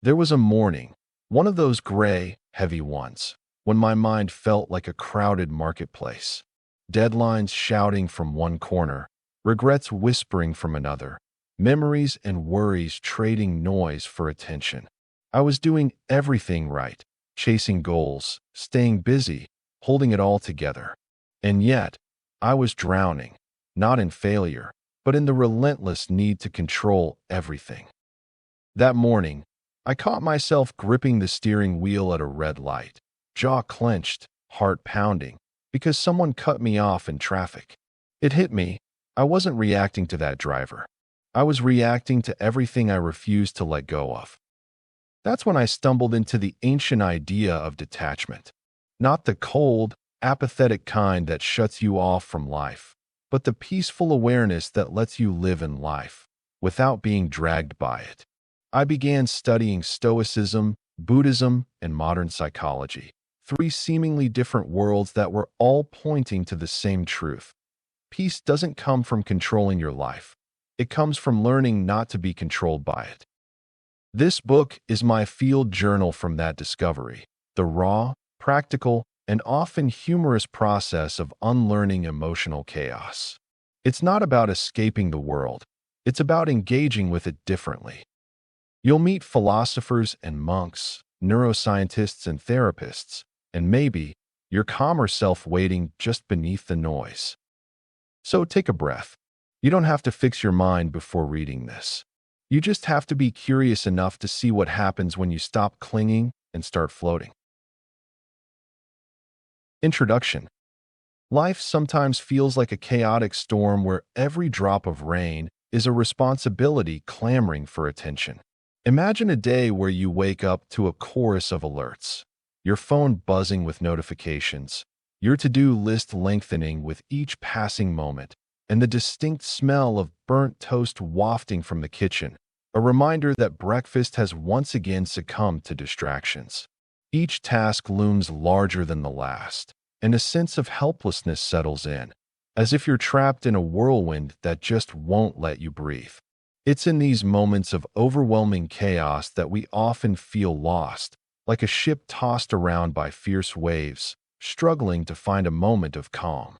There was a morning, one of those gray, heavy ones, when my mind felt like a crowded marketplace. Deadlines shouting from one corner, regrets whispering from another, memories and worries trading noise for attention. I was doing everything right, chasing goals, staying busy, holding it all together. And yet, I was drowning, not in failure, but in the relentless need to control everything. That morning, I caught myself gripping the steering wheel at a red light, jaw clenched, heart pounding, because someone cut me off in traffic. It hit me. I wasn't reacting to that driver. I was reacting to everything I refused to let go of. That's when I stumbled into the ancient idea of detachment. Not the cold, apathetic kind that shuts you off from life, but the peaceful awareness that lets you live in life without being dragged by it. I began studying Stoicism, Buddhism, and modern psychology, three seemingly different worlds that were all pointing to the same truth. Peace doesn't come from controlling your life. It comes from learning not to be controlled by it. This book is my field journal from that discovery, the raw, practical, and often humorous process of unlearning emotional chaos. It's not about escaping the world. It's about engaging with it differently. You'll meet philosophers and monks, neuroscientists and therapists, and maybe your calmer self waiting just beneath the noise. So take a breath. You don't have to fix your mind before reading this. You just have to be curious enough to see what happens when you stop clinging and start floating. Introduction. Life sometimes feels like a chaotic storm where every drop of rain is a responsibility clamoring for attention. Imagine a day where you wake up to a chorus of alerts, your phone buzzing with notifications, your to-do list lengthening with each passing moment, and the distinct smell of burnt toast wafting from the kitchen, a reminder that breakfast has once again succumbed to distractions. Each task looms larger than the last, and a sense of helplessness settles in, as if you're trapped in a whirlwind that just won't let you breathe. It's in these moments of overwhelming chaos that we often feel lost, like a ship tossed around by fierce waves, struggling to find a moment of calm.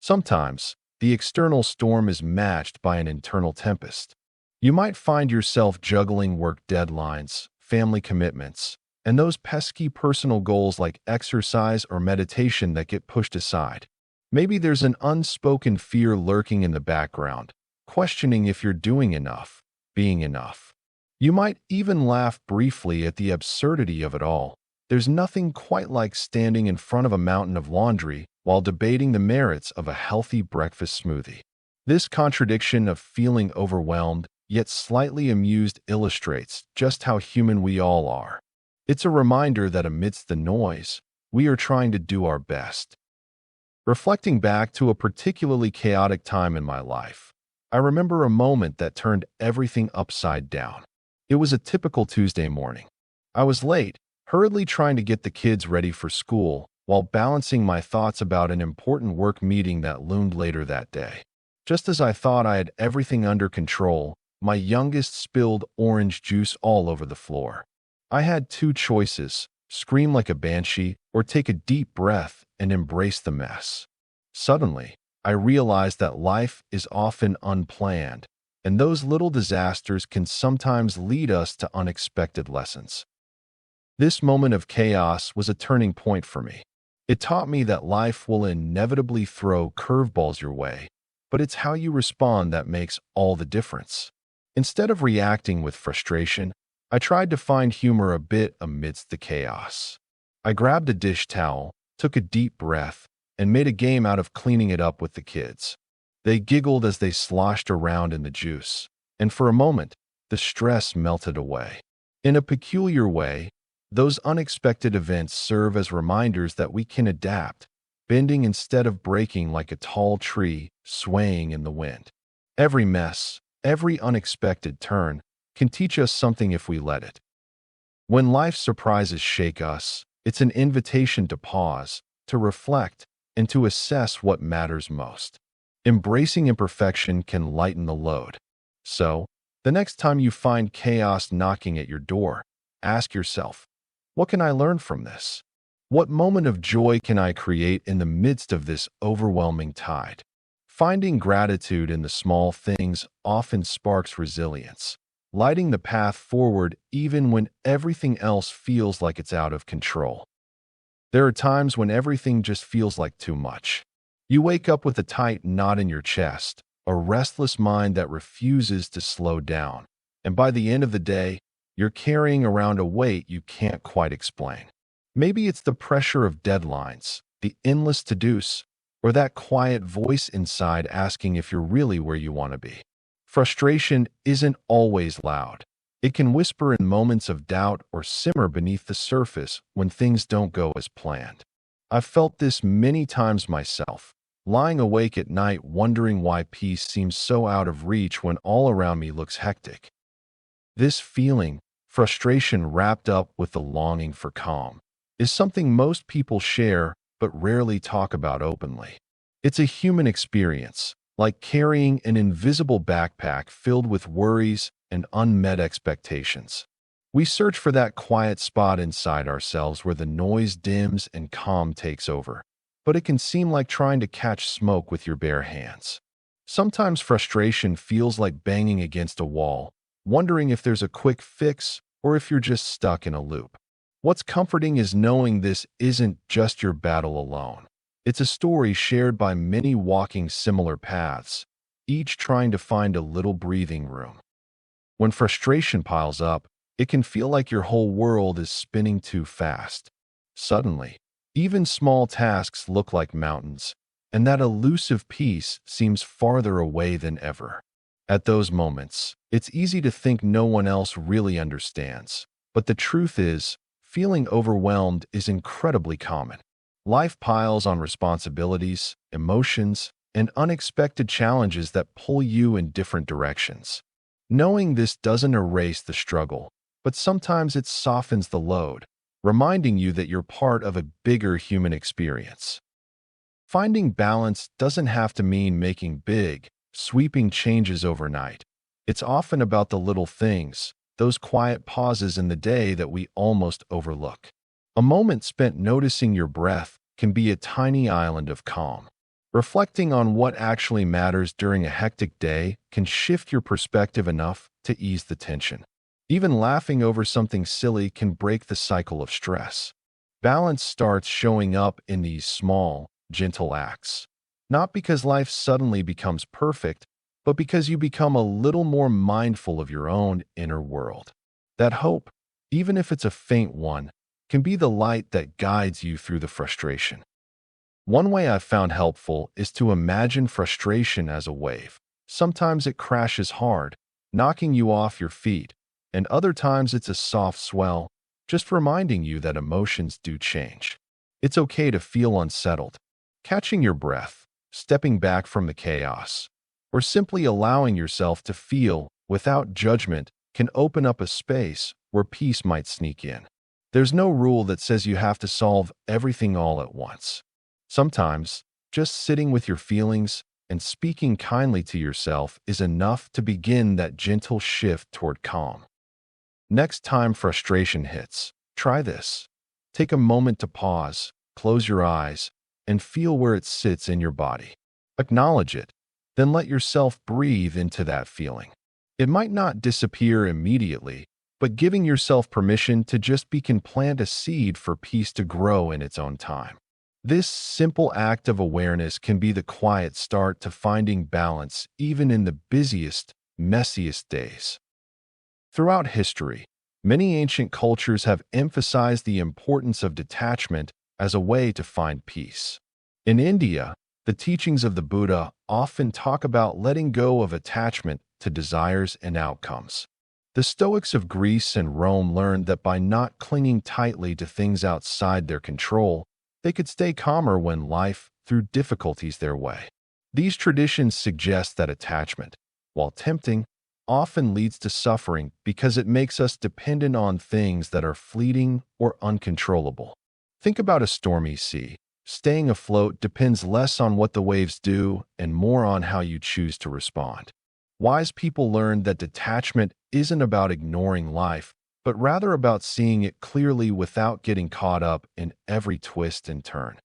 Sometimes, the external storm is matched by an internal tempest. You might find yourself juggling work deadlines, family commitments, and those pesky personal goals like exercise or meditation that get pushed aside. Maybe there's an unspoken fear lurking in the background, questioning if you're doing enough, being enough. You might even laugh briefly at the absurdity of it all. There's nothing quite like standing in front of a mountain of laundry while debating the merits of a healthy breakfast smoothie. This contradiction of feeling overwhelmed yet slightly amused illustrates just how human we all are. It's a reminder that amidst the noise, we are trying to do our best. Reflecting back to a particularly chaotic time in my life, I remember a moment that turned everything upside down. It was a typical Tuesday morning. I was late, hurriedly trying to get the kids ready for school while balancing my thoughts about an important work meeting that loomed later that day. Just as I thought I had everything under control, my youngest spilled orange juice all over the floor. I had two choices: scream like a banshee or take a deep breath and embrace the mess. Suddenly, I realized that life is often unplanned, and those little disasters can sometimes lead us to unexpected lessons. This moment of chaos was a turning point for me. It taught me that life will inevitably throw curveballs your way, but it's how you respond that makes all the difference. Instead of reacting with frustration, I tried to find humor a bit amidst the chaos. I grabbed a dish towel, took a deep breath, and made a game out of cleaning it up with the kids. They giggled as they sloshed around in the juice, and for a moment, the stress melted away. In a peculiar way, those unexpected events serve as reminders that we can adapt, bending instead of breaking like a tall tree swaying in the wind. Every mess, every unexpected turn, can teach us something if we let it. When life's surprises shake us, it's an invitation to pause, to reflect, and to assess what matters most. Embracing imperfection can lighten the load. So, the next time you find chaos knocking at your door, Ask yourself, what can I learn from this? What moment of joy can I create in the midst of this overwhelming tide? Finding gratitude in the small things often sparks resilience, lighting the path forward even when everything else feels like it's out of control. There are times when everything just feels like too much. You wake up with a tight knot in your chest, a restless mind that refuses to slow down, and by the end of the day, you're carrying around a weight you can't quite explain. Maybe it's the pressure of deadlines, the endless to-dos, or that quiet voice inside asking if you're really where you want to be. Frustration isn't always loud. It can whisper in moments of doubt or simmer beneath the surface when things don't go as planned. I've felt this many times myself, lying awake at night wondering why peace seems so out of reach when all around me looks hectic. This feeling, frustration wrapped up with the longing for calm, is something most people share but rarely talk about openly. It's a human experience, like carrying an invisible backpack filled with worries and unmet expectations. We search for that quiet spot inside ourselves where the noise dims and calm takes over, but it can seem like trying to catch smoke with your bare hands. Sometimes frustration feels like banging against a wall, wondering if there's a quick fix or if you're just stuck in a loop. What's comforting is knowing this isn't just your battle alone. It's a story shared by many walking similar paths, each trying to find a little breathing room. When frustration piles up, it can feel like your whole world is spinning too fast. Suddenly, even small tasks look like mountains, and that elusive peace seems farther away than ever. At those moments, it's easy to think no one else really understands, but the truth is, feeling overwhelmed is incredibly common. Life piles on responsibilities, emotions, and unexpected challenges that pull you in different directions. Knowing this doesn't erase the struggle, but sometimes it softens the load, reminding you that you're part of a bigger human experience. Finding balance doesn't have to mean making big, sweeping changes overnight. It's often about the little things, those quiet pauses in the day that we almost overlook. A moment spent noticing your breath can be a tiny island of calm. Reflecting on what actually matters during a hectic day can shift your perspective enough to ease the tension. Even laughing over something silly can break the cycle of stress. Balance starts showing up in these small, gentle acts. Not because life suddenly becomes perfect, but because you become a little more mindful of your own inner world. That hope, even if it's a faint one, can be the light that guides you through the frustration. One way I've found helpful is to imagine frustration as a wave. Sometimes it crashes hard, knocking you off your feet, and other times it's a soft swell, just reminding you that emotions do change. It's okay to feel unsettled. Catching your breath, stepping back from the chaos, or simply allowing yourself to feel without judgment can open up a space where peace might sneak in. There's no rule that says you have to solve everything all at once. Sometimes, just sitting with your feelings and speaking kindly to yourself is enough to begin that gentle shift toward calm. Next time frustration hits, try this. Take a moment to pause, close your eyes, and feel where it sits in your body. Acknowledge it, then let yourself breathe into that feeling. It might not disappear immediately, but giving yourself permission to just be can plant a seed for peace to grow in its own time. This simple act of awareness can be the quiet start to finding balance even in the busiest, messiest days. Throughout history, many ancient cultures have emphasized the importance of detachment as a way to find peace. In India, the teachings of the Buddha often talk about letting go of attachment to desires and outcomes. The Stoics of Greece and Rome learned that by not clinging tightly to things outside their control, they could stay calmer when life threw difficulties their way. These traditions suggest that attachment, while tempting, often leads to suffering because it makes us dependent on things that are fleeting or uncontrollable. Think about a stormy sea. Staying afloat depends less on what the waves do and more on how you choose to respond. Wise people learned that detachment isn't about ignoring life, but rather about seeing it clearly without getting caught up in every twist and turn.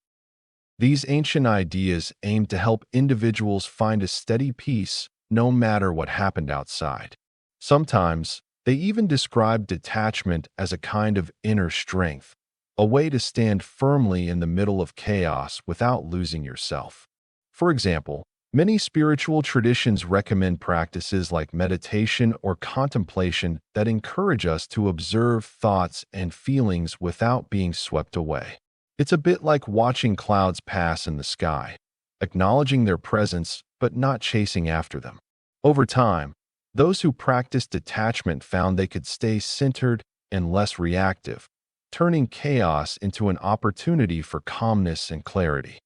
These ancient ideas aim to help individuals find a steady peace no matter what happened outside. Sometimes, they even describe detachment as a kind of inner strength, a way to stand firmly in the middle of chaos without losing yourself. For example, many spiritual traditions recommend practices like meditation or contemplation that encourage us to observe thoughts and feelings without being swept away. It's a bit like watching clouds pass in the sky, acknowledging their presence but not chasing after them. Over time, those who practiced detachment found they could stay centered and less reactive, turning chaos into an opportunity for calmness and clarity.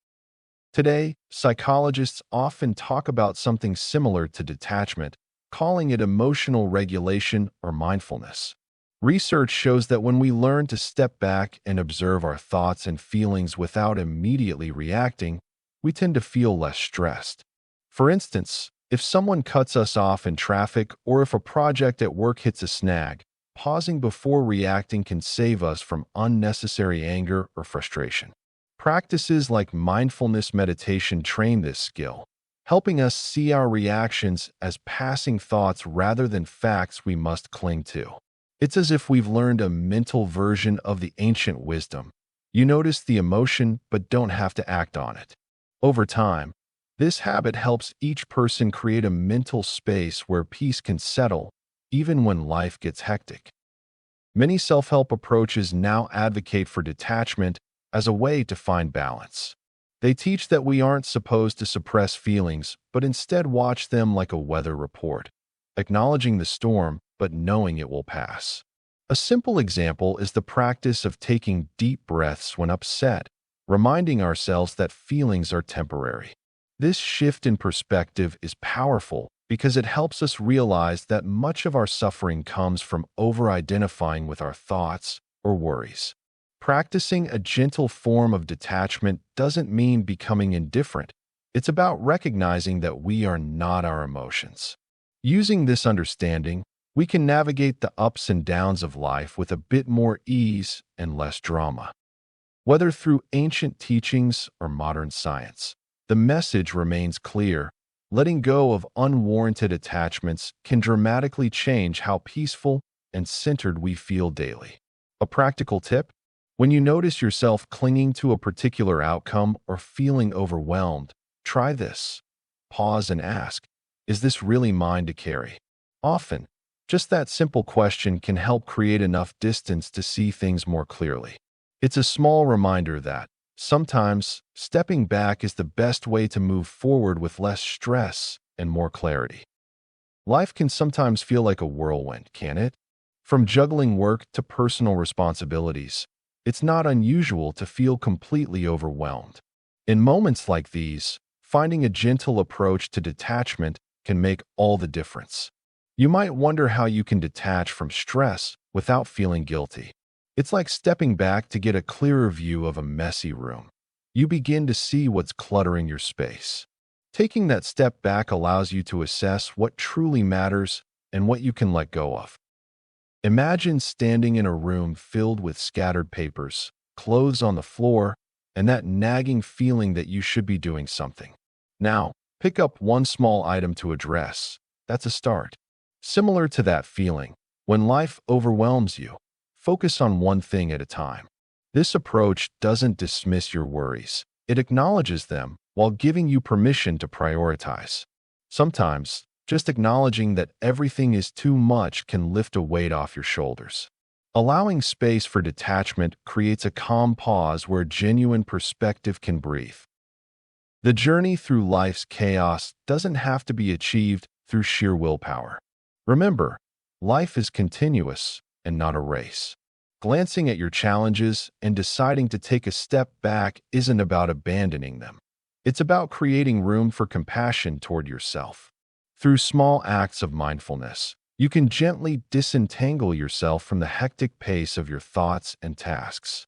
Today, psychologists often talk about something similar to detachment, calling it emotional regulation or mindfulness. Research shows that when we learn to step back and observe our thoughts and feelings without immediately reacting, we tend to feel less stressed. For instance, if someone cuts us off in traffic or if a project at work hits a snag, pausing before reacting can save us from unnecessary anger or frustration. Practices like mindfulness meditation train this skill, helping us see our reactions as passing thoughts rather than facts we must cling to. It's as if we've learned a mental version of the ancient wisdom. You notice the emotion but don't have to act on it. Over time, this habit helps each person create a mental space where peace can settle, even when life gets hectic. Many self-help approaches now advocate for detachment as a way to find balance. They teach that we aren't supposed to suppress feelings, but instead watch them like a weather report, acknowledging the storm but knowing it will pass. A simple example is the practice of taking deep breaths when upset, reminding ourselves that feelings are temporary. This shift in perspective is powerful because it helps us realize that much of our suffering comes from over-identifying with our thoughts or worries. Practicing a gentle form of detachment doesn't mean becoming indifferent. It's about recognizing that we are not our emotions. Using this understanding, we can navigate the ups and downs of life with a bit more ease and less drama. Whether through ancient teachings or modern science, the message remains clear. Letting go of unwarranted attachments can dramatically change how peaceful and centered we feel daily. A practical tip: when you notice yourself clinging to a particular outcome or feeling overwhelmed, try this. Pause and ask, is this really mine to carry? Often, just that simple question can help create enough distance to see things more clearly. It's a small reminder that, sometimes, stepping back is the best way to move forward with less stress and more clarity. Life can sometimes feel like a whirlwind, can't it? From juggling work to personal responsibilities, it's not unusual to feel completely overwhelmed. In moments like these, finding a gentle approach to detachment can make all the difference. You might wonder how you can detach from stress without feeling guilty. It's like stepping back to get a clearer view of a messy room. You begin to see what's cluttering your space. Taking that step back allows you to assess what truly matters and what you can let go of. Imagine standing in a room filled with scattered papers, clothes on the floor, and that nagging feeling that you should be doing something. Now, pick up one small item to address. That's a start. Similar to that feeling, when life overwhelms you, focus on one thing at a time. This approach doesn't dismiss your worries. It acknowledges them while giving you permission to prioritize. Sometimes, just acknowledging that everything is too much can lift a weight off your shoulders. Allowing space for detachment creates a calm pause where genuine perspective can breathe. The journey through life's chaos doesn't have to be achieved through sheer willpower. Remember, life is continuous and not a race. Glancing at your challenges and deciding to take a step back isn't about abandoning them. It's about creating room for compassion toward yourself. Through small acts of mindfulness, you can gently disentangle yourself from the hectic pace of your thoughts and tasks.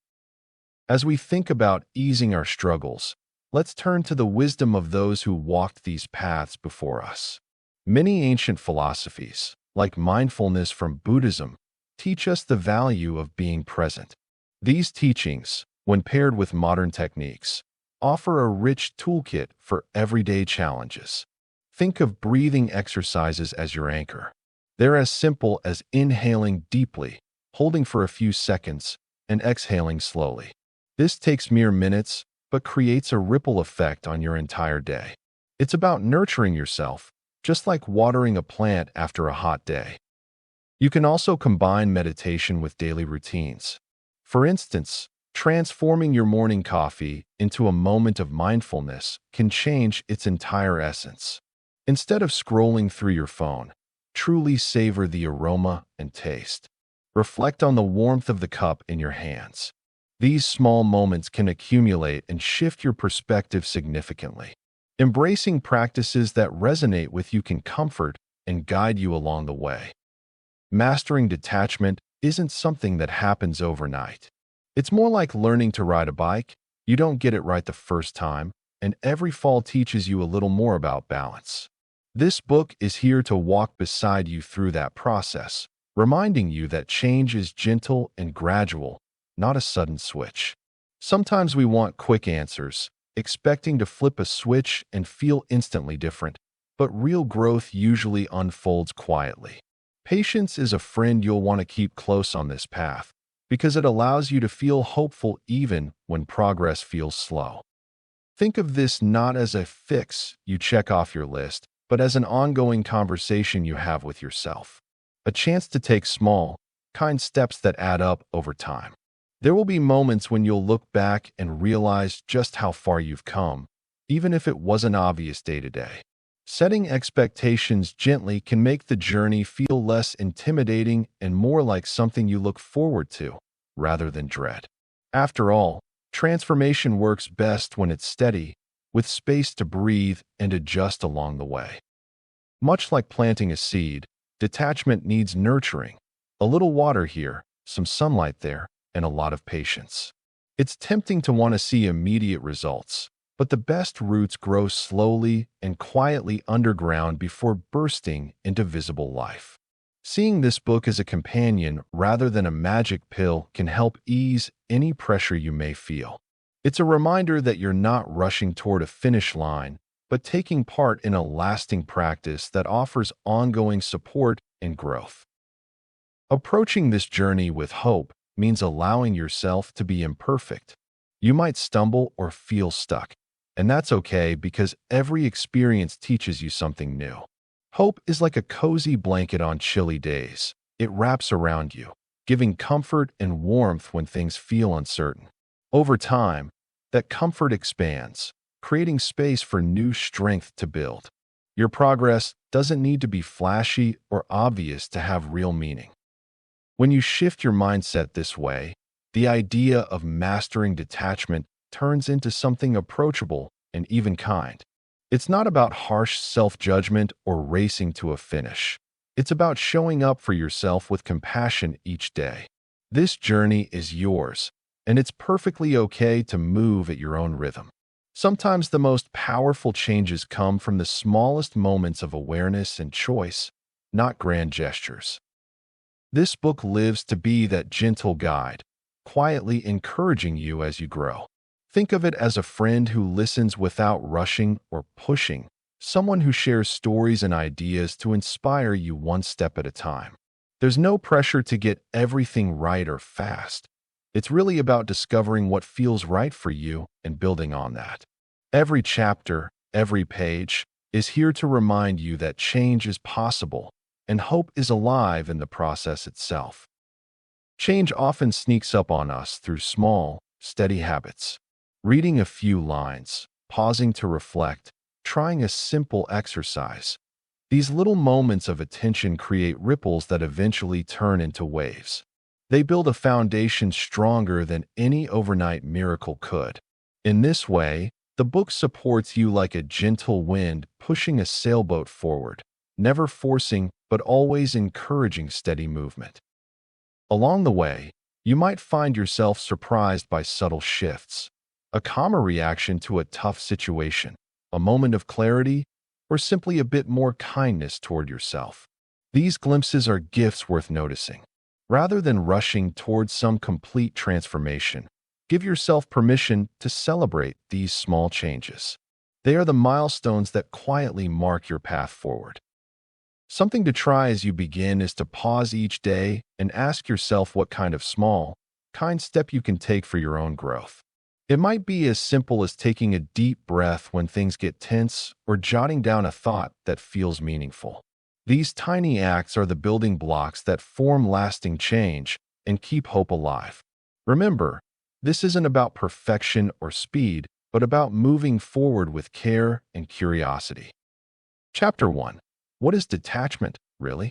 As we think about easing our struggles, let's turn to the wisdom of those who walked these paths before us. Many ancient philosophies, like mindfulness from Buddhism, teach us the value of being present. These teachings, when paired with modern techniques, offer a rich toolkit for everyday challenges. Think of breathing exercises as your anchor. They're as simple as inhaling deeply, holding for a few seconds, and exhaling slowly. This takes mere minutes, but creates a ripple effect on your entire day. It's about nurturing yourself, just like watering a plant after a hot day. You can also combine meditation with daily routines. For instance, transforming your morning coffee into a moment of mindfulness can change its entire essence. Instead of scrolling through your phone, truly savor the aroma and taste. Reflect on the warmth of the cup in your hands. These small moments can accumulate and shift your perspective significantly. Embracing practices that resonate with you can comfort and guide you along the way. Mastering detachment isn't something that happens overnight. It's more like learning to ride a bike. You don't get it right the first time, and every fall teaches you a little more about balance. This book is here to walk beside you through that process, reminding you that change is gentle and gradual, not a sudden switch. Sometimes we want quick answers, expecting to flip a switch and feel instantly different, but real growth usually unfolds quietly. Patience is a friend you'll want to keep close on this path, because it allows you to feel hopeful even when progress feels slow. Think of this not as a fix you check off your list, but as an ongoing conversation you have with yourself. A chance to take small, kind steps that add up over time. There will be moments when you'll look back and realize just how far you've come, even if it wasn't obvious day to day. Setting expectations gently can make the journey feel less intimidating and more like something you look forward to, rather than dread. After all, transformation works best when it's steady, with space to breathe and adjust along the way. Much like planting a seed, detachment needs nurturing. A little water here, some sunlight there, and a lot of patience. It's tempting to want to see immediate results, but the best roots grow slowly and quietly underground before bursting into visible life. Seeing this book as a companion rather than a magic pill can help ease any pressure you may feel. It's a reminder that you're not rushing toward a finish line, but taking part in a lasting practice that offers ongoing support and growth. Approaching this journey with hope means allowing yourself to be imperfect. You might stumble or feel stuck, and that's okay because every experience teaches you something new. Hope is like a cozy blanket on chilly days. It wraps around you, giving comfort and warmth when things feel uncertain. Over time, that comfort expands, creating space for new strength to build. Your progress doesn't need to be flashy or obvious to have real meaning. When you shift your mindset this way, the idea of mastering detachment turns into something approachable and even kind. It's not about harsh self-judgment or racing to a finish. It's about showing up for yourself with compassion each day. This journey is yours, and it's perfectly okay to move at your own rhythm. Sometimes the most powerful changes come from the smallest moments of awareness and choice, not grand gestures. This book lives to be that gentle guide, quietly encouraging you as you grow. Think of it as a friend who listens without rushing or pushing, someone who shares stories and ideas to inspire you one step at a time. There's no pressure to get everything right or fast. It's really about discovering what feels right for you and building on that. Every chapter, every page, is here to remind you that change is possible and hope is alive in the process itself. Change often sneaks up on us through small, steady habits. Reading a few lines, pausing to reflect, trying a simple exercise. These little moments of attention create ripples that eventually turn into waves. They build a foundation stronger than any overnight miracle could. In this way, the book supports you like a gentle wind pushing a sailboat forward, never forcing but always encouraging steady movement. Along the way, you might find yourself surprised by subtle shifts, a calmer reaction to a tough situation, a moment of clarity, or simply a bit more kindness toward yourself. These glimpses are gifts worth noticing. Rather than rushing towards some complete transformation, give yourself permission to celebrate these small changes. They are the milestones that quietly mark your path forward. Something to try as you begin is to pause each day and ask yourself what kind of small, kind step you can take for your own growth. It might be as simple as taking a deep breath when things get tense or jotting down a thought that feels meaningful. These tiny acts are the building blocks that form lasting change and keep hope alive. Remember, this isn't about perfection or speed, but about moving forward with care and curiosity. Chapter 1. What is detachment, really?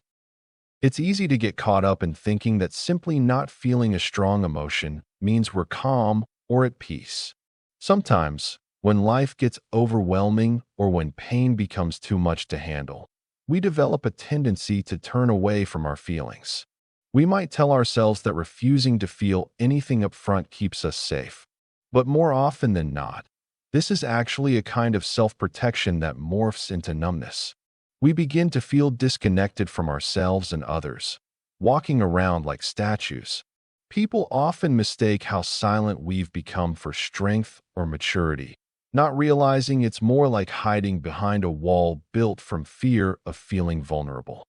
It's easy to get caught up in thinking that simply not feeling a strong emotion means we're calm or at peace. Sometimes, when life gets overwhelming or when pain becomes too much to handle, we develop a tendency to turn away from our feelings. We might tell ourselves that refusing to feel anything up front keeps us safe. But more often than not, this is actually a kind of self-protection that morphs into numbness. We begin to feel disconnected from ourselves and others, walking around like statues. People often mistake how silent we've become for strength or maturity, not realizing it's more like hiding behind a wall built from fear of feeling vulnerable.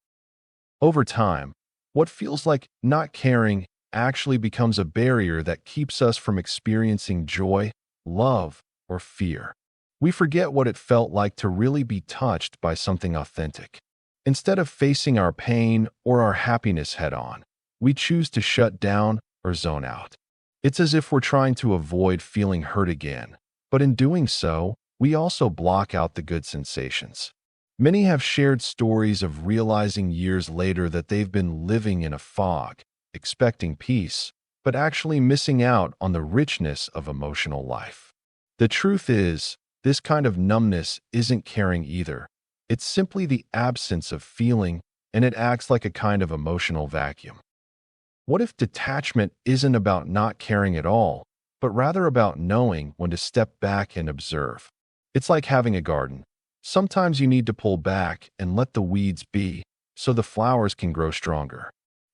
Over time, what feels like not caring actually becomes a barrier that keeps us from experiencing joy, love, or fear. We forget what it felt like to really be touched by something authentic. Instead of facing our pain or our happiness head-on, we choose to shut down or zone out. It's as if we're trying to avoid feeling hurt again, but in doing so, we also block out the good sensations. Many have shared stories of realizing years later that they've been living in a fog, expecting peace, but actually missing out on the richness of emotional life. The truth is, this kind of numbness isn't caring either. It's simply the absence of feeling, and it acts like a kind of emotional vacuum. What if detachment isn't about not caring at all, but rather about knowing when to step back and observe? It's like having a garden. Sometimes you need to pull back and let the weeds be, so the flowers can grow stronger.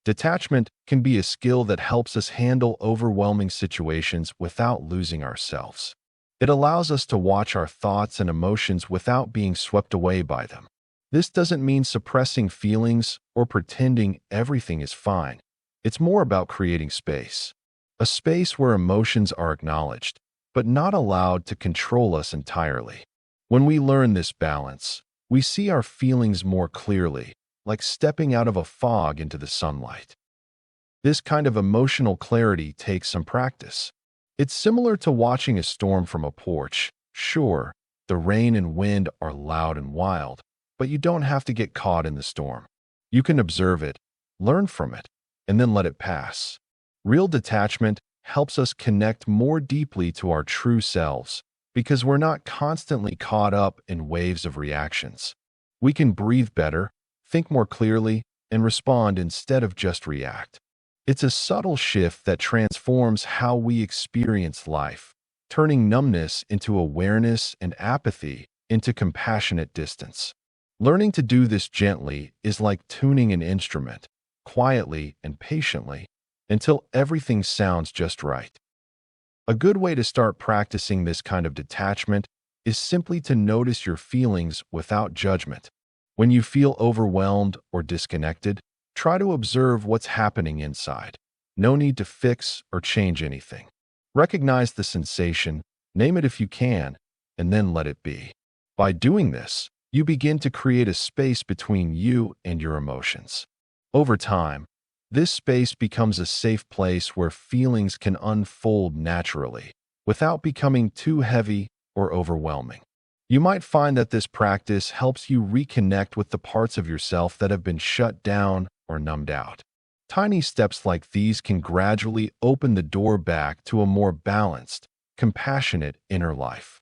Detachment can be a skill that helps us handle overwhelming situations without losing ourselves. It allows us to watch our thoughts and emotions without being swept away by them. This doesn't mean suppressing feelings or pretending everything is fine. It's more about creating space. A space where emotions are acknowledged, but not allowed to control us entirely. When we learn this balance, we see our feelings more clearly, like stepping out of a fog into the sunlight. This kind of emotional clarity takes some practice. It's similar to watching a storm from a porch. Sure, the rain and wind are loud and wild, but you don't have to get caught in the storm. You can observe it, learn from it, and then let it pass. Real detachment helps us connect more deeply to our true selves because we're not constantly caught up in waves of reactions. We can breathe better, think more clearly, and respond instead of just react. It's a subtle shift that transforms how we experience life, turning numbness into awareness and apathy into compassionate distance. Learning to do this gently is like tuning an instrument, quietly and patiently, until everything sounds just right. A good way to start practicing this kind of detachment is simply to notice your feelings without judgment. When you feel overwhelmed or disconnected, try to observe what's happening inside. No need to fix or change anything. Recognize the sensation, name it if you can, and then let it be. By doing this, you begin to create a space between you and your emotions. Over time, this space becomes a safe place where feelings can unfold naturally, without becoming too heavy or overwhelming. You might find that this practice helps you reconnect with the parts of yourself that have been shut down or numbed out. Tiny steps like these can gradually open the door back to a more balanced, compassionate inner life.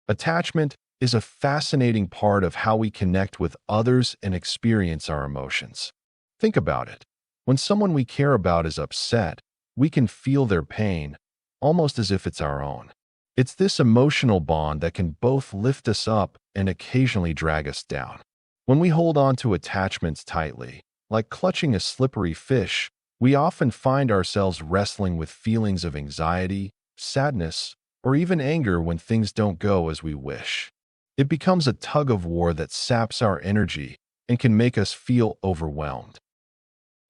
Attachment is a fascinating part of how we connect with others and experience our emotions. Think about it. When someone we care about is upset, we can feel their pain, almost as if it's our own. It's this emotional bond that can both lift us up and occasionally drag us down. When we hold on to attachments tightly, like clutching a slippery fish, We often find ourselves wrestling with feelings of anxiety, sadness, or even anger when things don't go as we wish. It becomes a tug of war that saps our energy and can make us feel overwhelmed.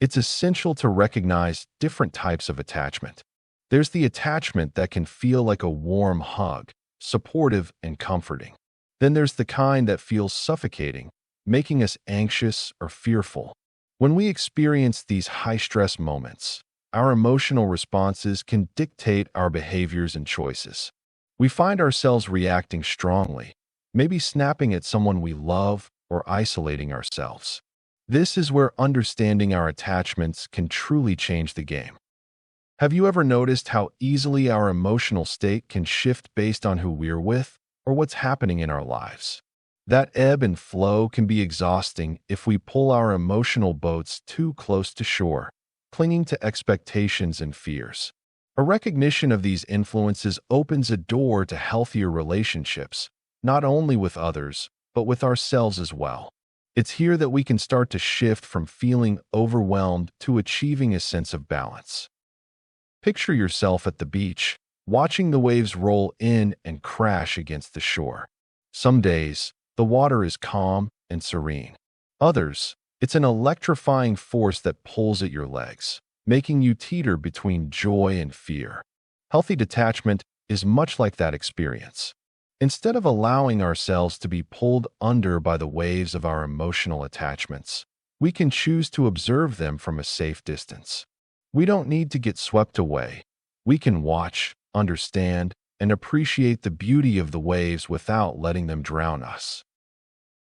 It's essential to recognize different types of attachment. There's the attachment that can feel like a warm hug, supportive and comforting. Then there's the kind that feels suffocating, making us anxious or fearful. When we experience these high-stress moments, our emotional responses can dictate our behaviors and choices. We find ourselves reacting strongly, maybe snapping at someone we love or isolating ourselves. This is where understanding our attachments can truly change the game. Have you ever noticed how easily our emotional state can shift based on who we're with or what's happening in our lives? That ebb and flow can be exhausting if we pull our emotional boats too close to shore, clinging to expectations and fears. A recognition of these influences opens a door to healthier relationships, not only with others, but with ourselves as well. It's here that we can start to shift from feeling overwhelmed to achieving a sense of balance. Picture yourself at the beach, watching the waves roll in and crash against the shore. Some days, the water is calm and serene. Others, it's an electrifying force that pulls at your legs, making you teeter between joy and fear. Healthy detachment is much like that experience. Instead of allowing ourselves to be pulled under by the waves of our emotional attachments, we can choose to observe them from a safe distance. We don't need to get swept away. We can watch, understand, and appreciate the beauty of the waves without letting them drown us.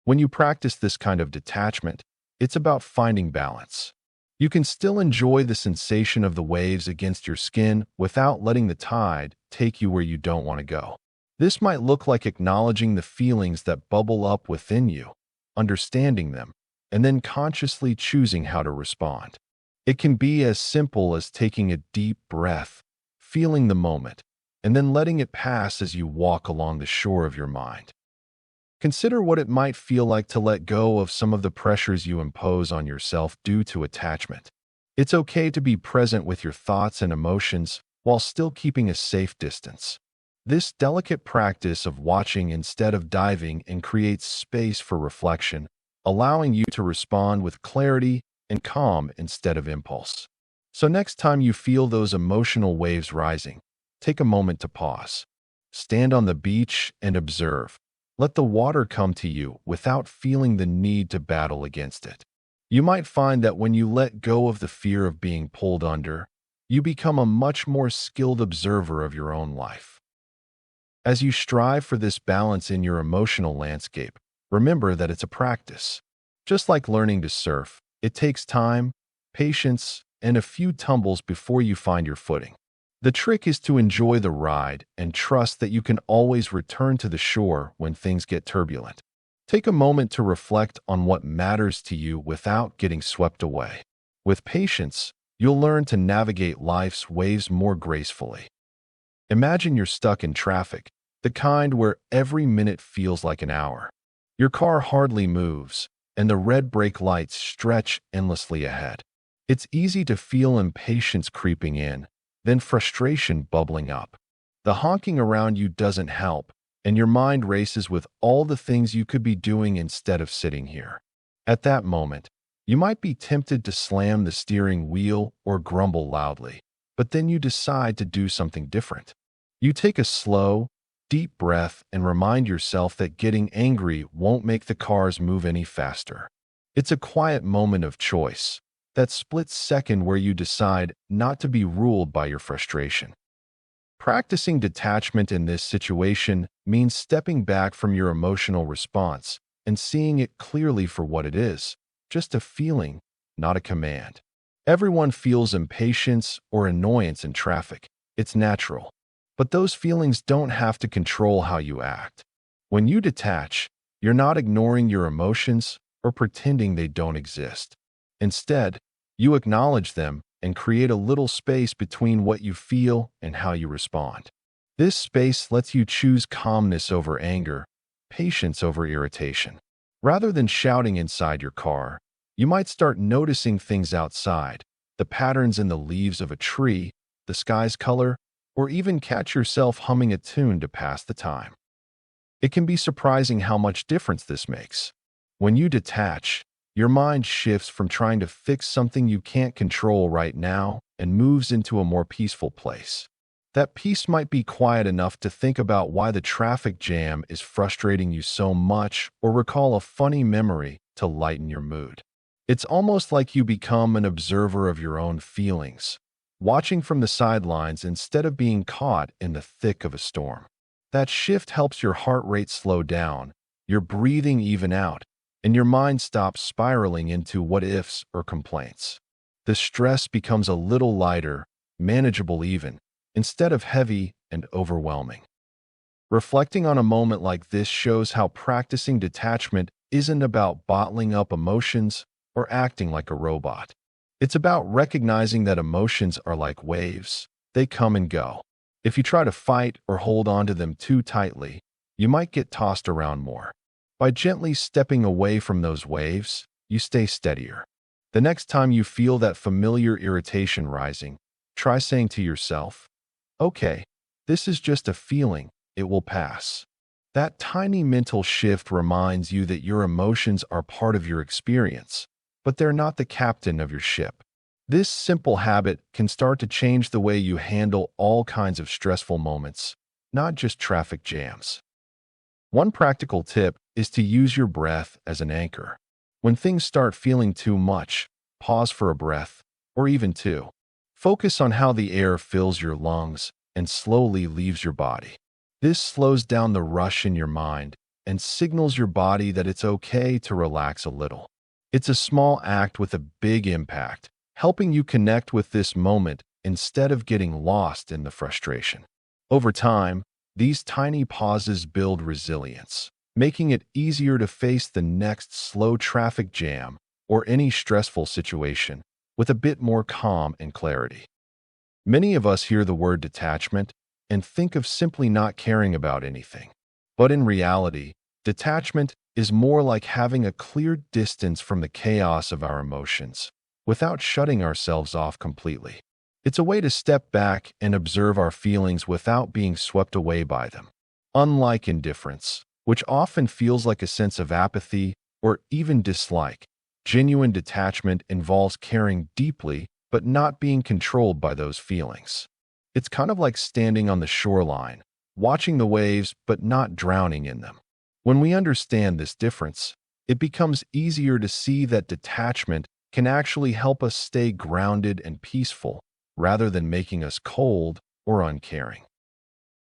When you practice this kind of detachment, it's about finding balance. You can still enjoy the sensation of the waves against your skin without letting the tide take you where you don't want to go. This might look like acknowledging the feelings that bubble up within you, understanding them, and then consciously choosing how to respond. It can be as simple as taking a deep breath, feeling the moment, and then letting it pass as you walk along the shore of your mind. Consider what it might feel like to let go of some of the pressures you impose on yourself due to attachment. It's okay to be present with your thoughts and emotions while still keeping a safe distance. This delicate practice of watching instead of diving in creates space for reflection, allowing you to respond with clarity and calm instead of impulse. So next time you feel those emotional waves rising, take a moment to pause. Stand on the beach and observe. Let the water come to you without feeling the need to battle against it. You might find that when you let go of the fear of being pulled under, you become a much more skilled observer of your own life. As you strive for this balance in your emotional landscape, remember that it's a practice. Just like learning to surf, it takes time, patience, and a few tumbles before you find your footing. The trick is to enjoy the ride and trust that you can always return to the shore when things get turbulent. Take a moment to reflect on what matters to you without getting swept away. With patience, you'll learn to navigate life's waves more gracefully. Imagine you're stuck in traffic, the kind where every minute feels like an hour. Your car hardly moves, and the red brake lights stretch endlessly ahead. It's easy to feel impatience creeping in, then frustration bubbling up. The honking around you doesn't help, and your mind races with all the things you could be doing instead of sitting here. At that moment, you might be tempted to slam the steering wheel or grumble loudly, but then you decide to do something different. You take a slow, deep breath and remind yourself that getting angry won't make the cars move any faster. It's a quiet moment of choice, that split second where you decide not to be ruled by your frustration. Practicing detachment in this situation means stepping back from your emotional response and seeing it clearly for what it is, just a feeling, not a command. Everyone feels impatience or annoyance in traffic. It's natural. But those feelings don't have to control how you act. When you detach, you're not ignoring your emotions or pretending they don't exist. Instead, you acknowledge them and create a little space between what you feel and how you respond. This space lets you choose calmness over anger, patience over irritation. Rather than shouting inside your car, you might start noticing things outside, the patterns in the leaves of a tree, the sky's color, or even catch yourself humming a tune to pass the time. It can be surprising how much difference this makes. When you detach, your mind shifts from trying to fix something you can't control right now and moves into a more peaceful place. That peace might be quiet enough to think about why the traffic jam is frustrating you so much or recall a funny memory to lighten your mood. It's almost like you become an observer of your own feelings, watching from the sidelines instead of being caught in the thick of a storm. That shift helps your heart rate slow down, your breathing even out, and your mind stops spiraling into what-ifs or complaints. The stress becomes a little lighter, manageable even, instead of heavy and overwhelming. Reflecting on a moment like this shows how practicing detachment isn't about bottling up emotions or acting like a robot. It's about recognizing that emotions are like waves. They come and go. If you try to fight or hold on to them too tightly, you might get tossed around more. By gently stepping away from those waves, you stay steadier. The next time you feel that familiar irritation rising, try saying to yourself, "Okay, this is just a feeling, it will pass." That tiny mental shift reminds you that your emotions are part of your experience, but they're not the captain of your ship. This simple habit can start to change the way you handle all kinds of stressful moments, not just traffic jams. One practical tip is to use your breath as an anchor. When things start feeling too much, pause for a breath, or even two. Focus on how the air fills your lungs and slowly leaves your body. This slows down the rush in your mind and signals your body that it's okay to relax a little. It's a small act with a big impact, helping you connect with this moment instead of getting lost in the frustration. Over time, these tiny pauses build resilience, making it easier to face the next slow traffic jam or any stressful situation with a bit more calm and clarity. Many of us hear the word detachment and think of simply not caring about anything. But in reality, detachment is more like having a clear distance from the chaos of our emotions, without shutting ourselves off completely. It's a way to step back and observe our feelings without being swept away by them. Unlike indifference, which often feels like a sense of apathy or even dislike, genuine detachment involves caring deeply but not being controlled by those feelings. It's kind of like standing on the shoreline, watching the waves but not drowning in them. When we understand this difference, it becomes easier to see that detachment can actually help us stay grounded and peaceful, rather than making us cold or uncaring.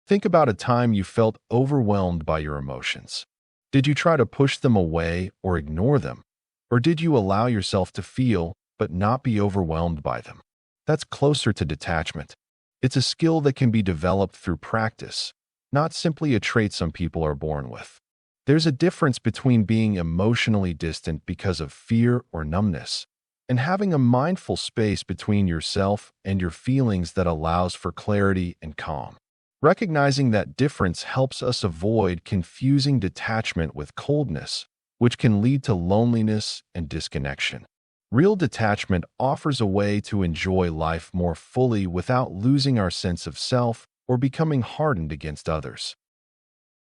Think about a time you felt overwhelmed by your emotions. Did you try to push them away or ignore them? Or did you allow yourself to feel but not be overwhelmed by them? That's closer to detachment. It's a skill that can be developed through practice, not simply a trait some people are born with. There's a difference between being emotionally distant because of fear or numbness, and having a mindful space between yourself and your feelings that allows for clarity and calm. Recognizing that difference helps us avoid confusing detachment with coldness, which can lead to loneliness and disconnection. Real detachment offers a way to enjoy life more fully without losing our sense of self or becoming hardened against others.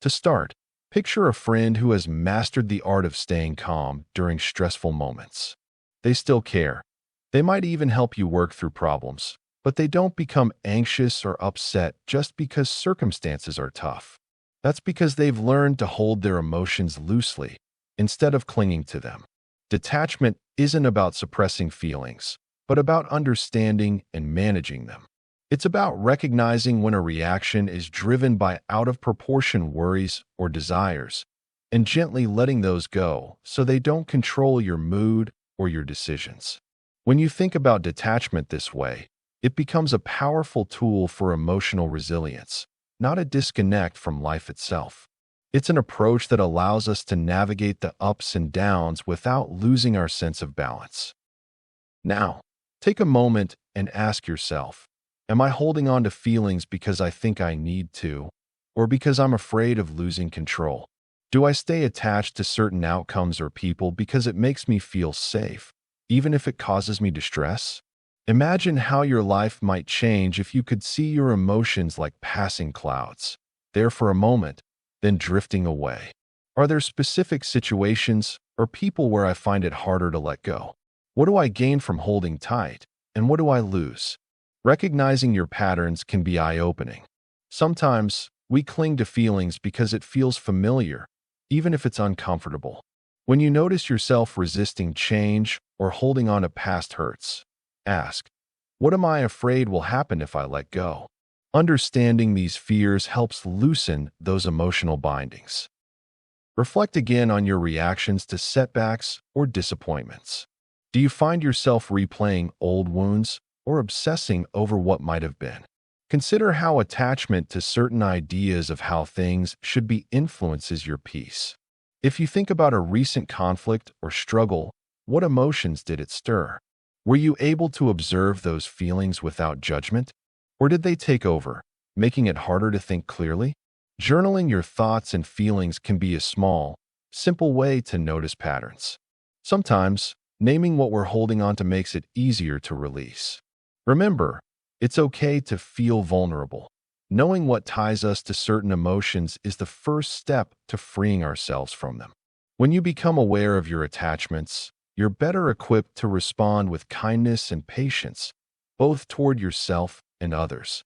To start, picture a friend who has mastered the art of staying calm during stressful moments. They still care. They might even help you work through problems, but they don't become anxious or upset just because circumstances are tough. That's because they've learned to hold their emotions loosely instead of clinging to them. Detachment isn't about suppressing feelings, but about understanding and managing them. It's about recognizing when a reaction is driven by out-of-proportion worries or desires, and gently letting those go so they don't control your mood or your decisions. When you think about detachment this way, it becomes a powerful tool for emotional resilience, not a disconnect from life itself. It's an approach that allows us to navigate the ups and downs without losing our sense of balance. Now, take a moment and ask yourself, am I holding on to feelings because I think I need to, or because I'm afraid of losing control? Do I stay attached to certain outcomes or people because it makes me feel safe, even if it causes me distress? Imagine how your life might change if you could see your emotions like passing clouds, there for a moment, then drifting away. Are there specific situations or people where I find it harder to let go? What do I gain from holding tight, and what do I lose? Recognizing your patterns can be eye-opening. Sometimes, we cling to feelings because it feels familiar, even if it's uncomfortable. When you notice yourself resisting change or holding on to past hurts, ask, what am I afraid will happen if I let go? Understanding these fears helps loosen those emotional bindings. Reflect again on your reactions to setbacks or disappointments. Do you find yourself replaying old wounds or obsessing over what might have been? Consider how attachment to certain ideas of how things should be influences your peace. If you think about a recent conflict or struggle, what emotions did it stir? Were you able to observe those feelings without judgment? Or did they take over, making it harder to think clearly? Journaling your thoughts and feelings can be a small, simple way to notice patterns. Sometimes, naming what we're holding on to makes it easier to release. Remember, it's okay to feel vulnerable. Knowing what ties us to certain emotions is the first step to freeing ourselves from them. When you become aware of your attachments, you're better equipped to respond with kindness and patience, both toward yourself and others.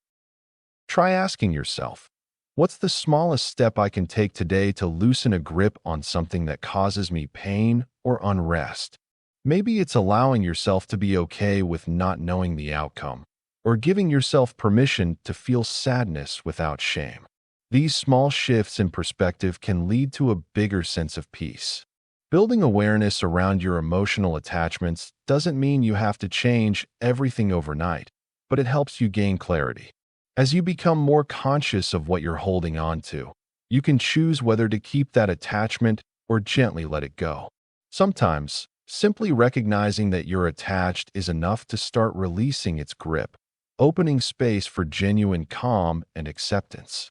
Try asking yourself, what's the smallest step I can take today to loosen a grip on something that causes me pain or unrest? Maybe it's allowing yourself to be okay with not knowing the outcome, or giving yourself permission to feel sadness without shame. These small shifts in perspective can lead to a bigger sense of peace. Building awareness around your emotional attachments doesn't mean you have to change everything overnight, but it helps you gain clarity. As you become more conscious of what you're holding on to, you can choose whether to keep that attachment or gently let it go. Sometimes, simply recognizing that you're attached is enough to start releasing its grip, opening space for genuine calm and acceptance.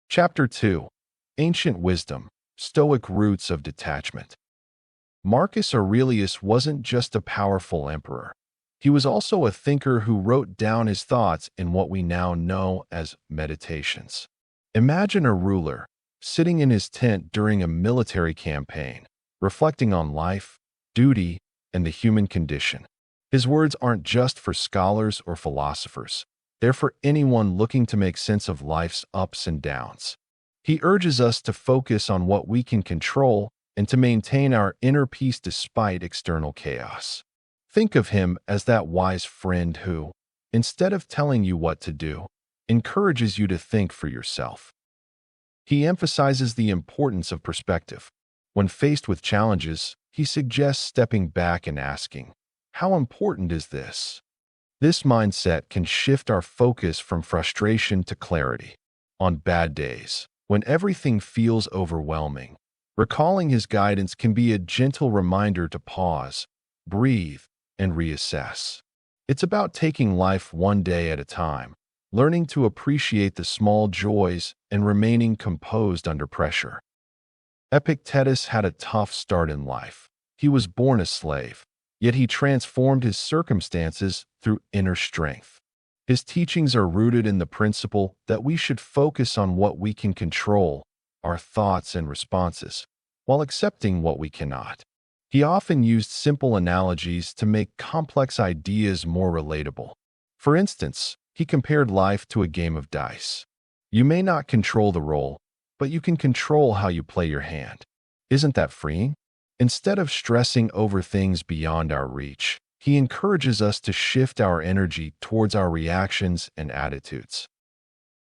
Chapter 2. Ancient Wisdom, Stoic Roots of Detachment. Marcus Aurelius wasn't just a powerful emperor. He was also a thinker who wrote down his thoughts in what we now know as meditations. Imagine a ruler sitting in his tent during a military campaign, reflecting on life, duty, and the human condition. His words aren't just for scholars or philosophers. They're for anyone looking to make sense of life's ups and downs. He urges us to focus on what we can control and to maintain our inner peace despite external chaos. Think of him as that wise friend who, instead of telling you what to do, encourages you to think for yourself. He emphasizes the importance of perspective. When faced with challenges, he suggests stepping back and asking, how important is this? This mindset can shift our focus from frustration to clarity. On bad days, when everything feels overwhelming, recalling his guidance can be a gentle reminder to pause, breathe, and reassess. It's about taking life one day at a time, learning to appreciate the small joys and remaining composed under pressure. Epictetus had a tough start in life. He was born a slave, yet he transformed his circumstances through inner strength. His teachings are rooted in the principle that we should focus on what we can control, our thoughts and responses, while accepting what we cannot. He often used simple analogies to make complex ideas more relatable. For instance, he compared life to a game of dice. You may not control the roll, but you can control how you play your hand. Isn't that freeing? Instead of stressing over things beyond our reach, he encourages us to shift our energy towards our reactions and attitudes.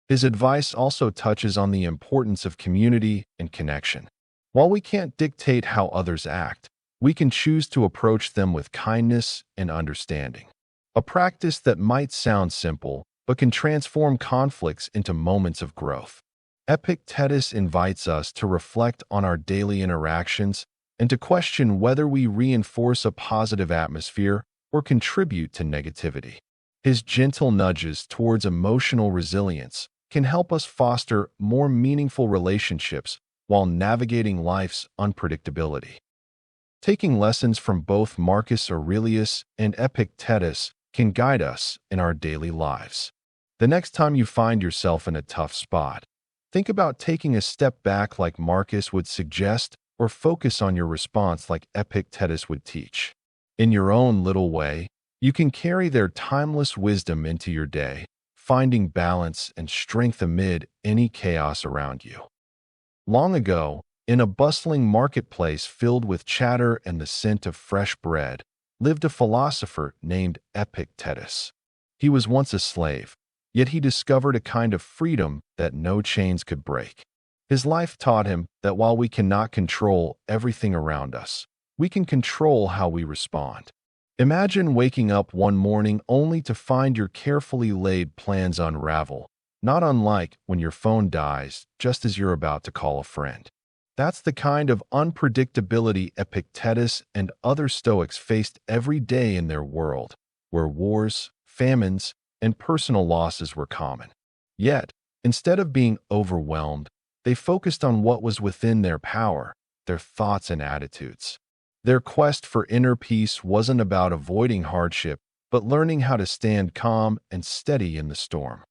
His advice also touches on the importance of community and connection. While we can't dictate how others act, we can choose to approach them with kindness and understanding. A practice that might sound simple, but can transform conflicts into moments of growth. Epictetus invites us to reflect on our daily interactions and to question whether we reinforce a positive atmosphere or contribute to negativity. His gentle nudges towards emotional resilience can help us foster more meaningful relationships while navigating life's unpredictability. Taking lessons from both Marcus Aurelius and Epictetus, can guide us in our daily lives. The next time you find yourself in a tough spot, think about taking a step back like Marcus would suggest, or focus on your response like Epictetus would teach. In your own little way, you can carry their timeless wisdom into your day, finding balance and strength amid any chaos around you. Long ago, in a bustling marketplace filled with chatter and the scent of fresh bread, lived a philosopher named Epictetus. He was once a slave, yet he discovered a kind of freedom that no chains could break. His life taught him that while we cannot control everything around us, we can control how we respond. Imagine waking up one morning only to find your carefully laid plans unravel, not unlike when your phone dies just as you're about to call a friend. That's the kind of unpredictability Epictetus and other Stoics faced every day in their world, where wars, famines, and personal losses were common. Yet, instead of being overwhelmed, they focused on what was within their power, their thoughts and attitudes. Their quest for inner peace wasn't about avoiding hardship, but learning how to stand calm and steady in the storm.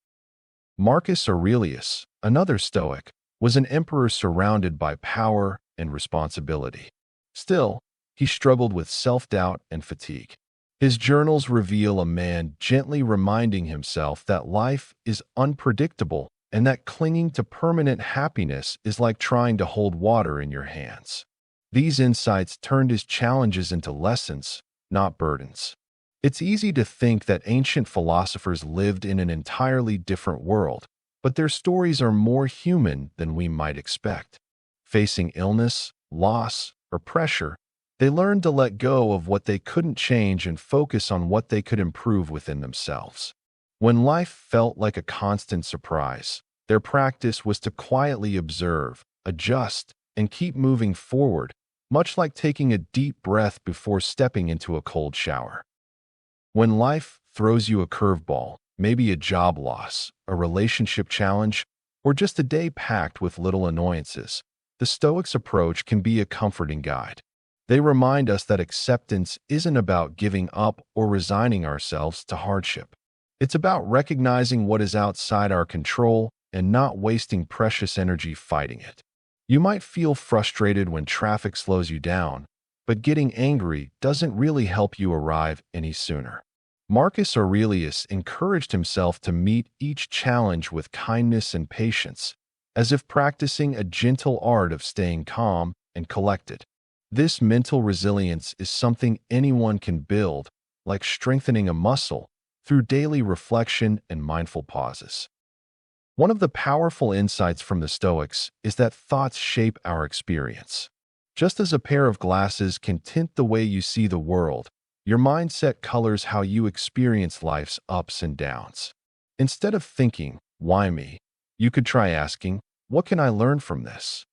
Marcus Aurelius, another Stoic, was an emperor surrounded by power and responsibility. Still, he struggled with self-doubt and fatigue. His journals reveal a man gently reminding himself that life is unpredictable and that clinging to permanent happiness is like trying to hold water in your hands. These insights turned his challenges into lessons, not burdens. It's easy to think that ancient philosophers lived in an entirely different world, but their stories are more human than we might expect. Facing illness, loss, or pressure, they learned to let go of what they couldn't change and focus on what they could improve within themselves. When life felt like a constant surprise, their practice was to quietly observe, adjust, and keep moving forward, much like taking a deep breath before stepping into a cold shower. When life throws you a curveball, maybe a job loss, a relationship challenge, or just a day packed with little annoyances, the Stoics' approach can be a comforting guide. They remind us that acceptance isn't about giving up or resigning ourselves to hardship. It's about recognizing what is outside our control and not wasting precious energy fighting it. You might feel frustrated when traffic slows you down, but getting angry doesn't really help you arrive any sooner. Marcus Aurelius encouraged himself to meet each challenge with kindness and patience, as if practicing a gentle art of staying calm and collected. This mental resilience is something anyone can build, like strengthening a muscle, through daily reflection and mindful pauses. One of the powerful insights from the Stoics is that thoughts shape our experience. Just as a pair of glasses can tint the way you see the world, your mindset colors how you experience life's ups and downs. Instead of thinking, "Why me?" you could try asking, "What can I learn from this?"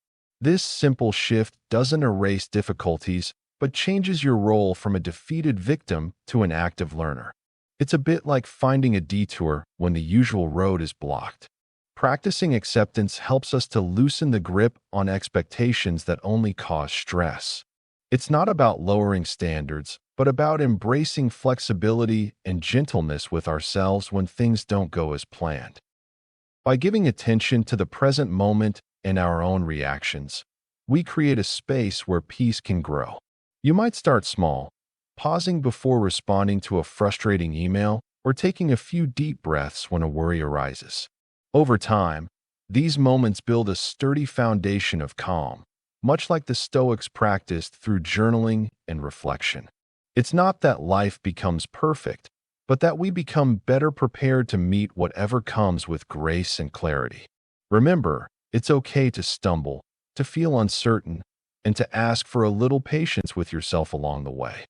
This simple shift doesn't erase difficulties, but changes your role from a defeated victim to an active learner. It's a bit like finding a detour when the usual road is blocked. Practicing acceptance helps us to loosen the grip on expectations that only cause stress. It's not about lowering standards, but about embracing flexibility and gentleness with ourselves when things don't go as planned. By giving attention to the present moment and our own reactions, we create a space where peace can grow. You might start small, pausing before responding to a frustrating email or taking a few deep breaths when a worry arises. Over time, these moments build a sturdy foundation of calm, much like the Stoics practiced through journaling and reflection. It's not that life becomes perfect, but that we become better prepared to meet whatever comes with grace and clarity. Remember, it's okay to stumble, to feel uncertain, and to ask for a little patience with yourself along the way.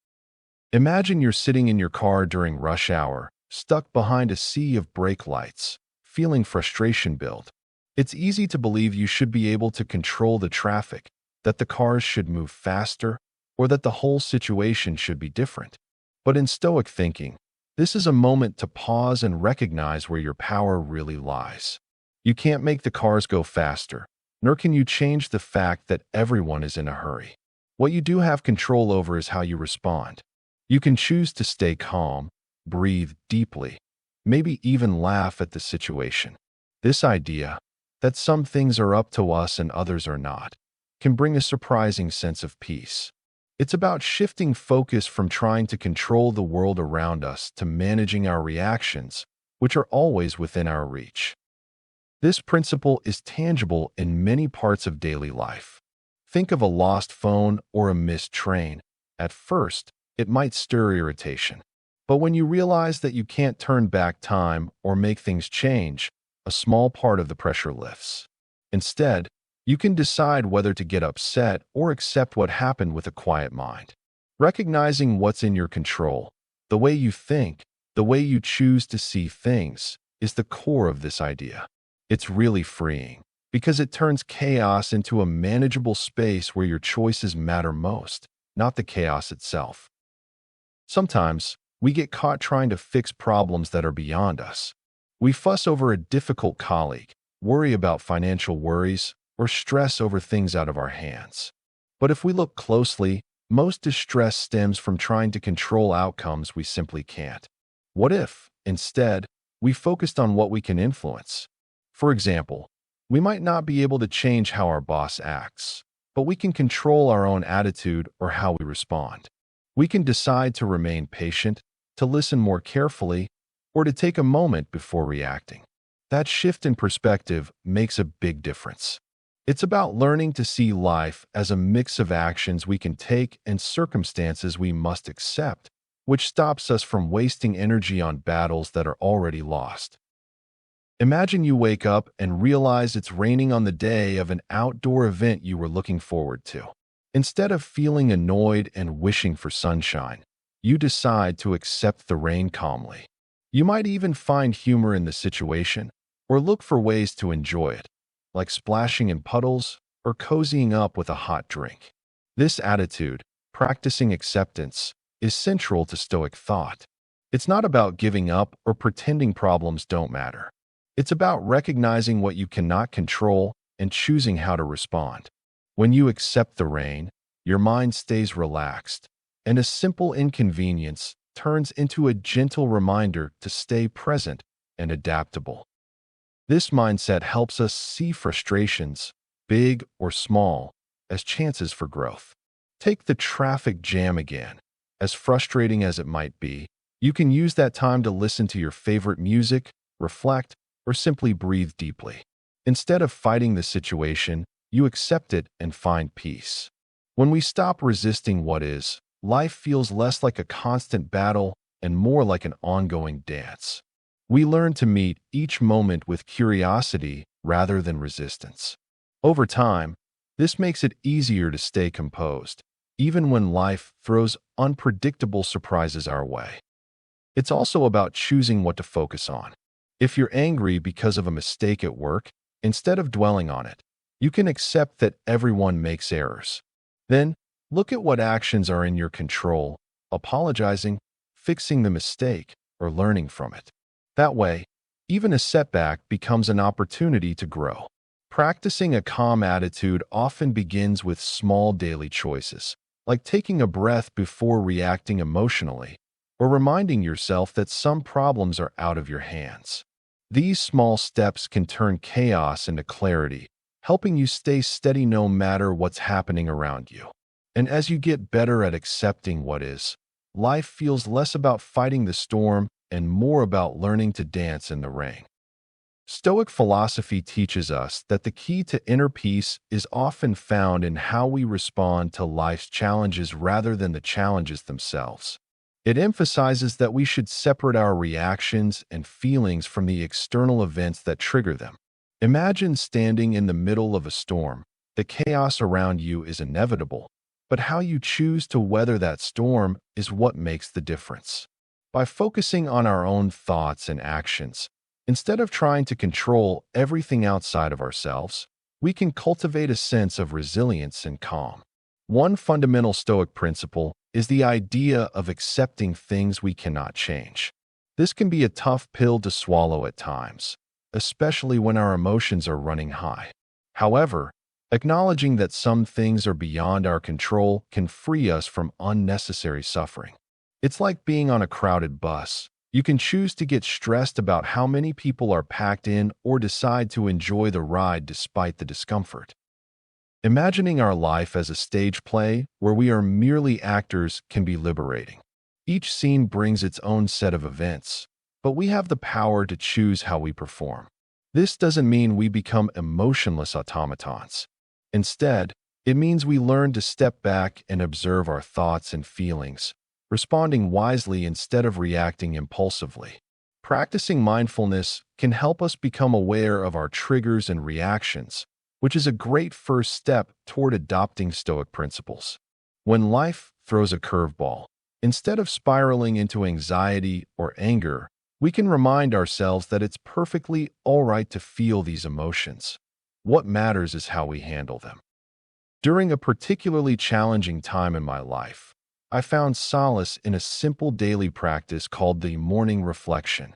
Imagine you're sitting in your car during rush hour, stuck behind a sea of brake lights, feeling frustration build. It's easy to believe you should be able to control the traffic, that the cars should move faster, or that the whole situation should be different. But in Stoic thinking, this is a moment to pause and recognize where your power really lies. You can't make the cars go faster, nor can you change the fact that everyone is in a hurry. What you do have control over is how you respond. You can choose to stay calm, breathe deeply, maybe even laugh at the situation. This idea, that some things are up to us and others are not, can bring a surprising sense of peace. It's about shifting focus from trying to control the world around us to managing our reactions, which are always within our reach. This principle is tangible in many parts of daily life. Think of a lost phone or a missed train. At first, it might stir irritation. But when you realize that you can't turn back time or make things change, a small part of the pressure lifts. Instead, you can decide whether to get upset or accept what happened with a quiet mind. Recognizing what's in your control, the way you think, the way you choose to see things, is the core of this idea. It's really freeing, because it turns chaos into a manageable space where your choices matter most, not the chaos itself. Sometimes, we get caught trying to fix problems that are beyond us. We fuss over a difficult colleague, worry about financial worries, or stress over things out of our hands. But if we look closely, most distress stems from trying to control outcomes we simply can't. What if, instead, we focused on what we can influence? For example, we might not be able to change how our boss acts, but we can control our own attitude or how we respond. We can decide to remain patient, to listen more carefully, or to take a moment before reacting. That shift in perspective makes a big difference. It's about learning to see life as a mix of actions we can take and circumstances we must accept, which stops us from wasting energy on battles that are already lost. Imagine you wake up and realize it's raining on the day of an outdoor event you were looking forward to. Instead of feeling annoyed and wishing for sunshine, you decide to accept the rain calmly. You might even find humor in the situation or look for ways to enjoy it, like splashing in puddles or cozying up with a hot drink. This attitude, practicing acceptance, is central to Stoic thought. It's not about giving up or pretending problems don't matter. It's about recognizing what you cannot control and choosing how to respond. When you accept the rain, your mind stays relaxed, and a simple inconvenience turns into a gentle reminder to stay present and adaptable. This mindset helps us see frustrations, big or small, as chances for growth. Take the traffic jam again. As frustrating as it might be, you can use that time to listen to your favorite music, reflect, or simply breathe deeply. Instead of fighting the situation, you accept it and find peace. When we stop resisting what is, life feels less like a constant battle and more like an ongoing dance. We learn to meet each moment with curiosity rather than resistance. Over time, this makes it easier to stay composed, even when life throws unpredictable surprises our way. It's also about choosing what to focus on. If you're angry because of a mistake at work, instead of dwelling on it, you can accept that everyone makes errors. Then, look at what actions are in your control, apologizing, fixing the mistake, or learning from it. That way, even a setback becomes an opportunity to grow. Practicing a calm attitude often begins with small daily choices, like taking a breath before reacting emotionally, or reminding yourself that some problems are out of your hands. These small steps can turn chaos into clarity, helping you stay steady no matter what's happening around you. And as you get better at accepting what is, life feels less about fighting the storm and more about learning to dance in the rain. Stoic philosophy teaches us that the key to inner peace is often found in how we respond to life's challenges rather than the challenges themselves. It emphasizes that we should separate our reactions and feelings from the external events that trigger them. Imagine standing in the middle of a storm. The chaos around you is inevitable, but how you choose to weather that storm is what makes the difference. By focusing on our own thoughts and actions, instead of trying to control everything outside of ourselves, we can cultivate a sense of resilience and calm. One fundamental Stoic principle is the idea of accepting things we cannot change. This can be a tough pill to swallow at times, especially when our emotions are running high. However, acknowledging that some things are beyond our control can free us from unnecessary suffering. It's like being on a crowded bus. You can choose to get stressed about how many people are packed in or decide to enjoy the ride despite the discomfort. Imagining our life as a stage play where we are merely actors can be liberating. Each scene brings its own set of events, but we have the power to choose how we perform. This doesn't mean we become emotionless automatons. Instead, it means we learn to step back and observe our thoughts and feelings, responding wisely instead of reacting impulsively. Practicing mindfulness can help us become aware of our triggers and reactions, which is a great first step toward adopting Stoic principles. When life throws a curveball, instead of spiraling into anxiety or anger, we can remind ourselves that it's perfectly all right to feel these emotions. What matters is how we handle them. During a particularly challenging time in my life, I found solace in a simple daily practice called the morning reflection.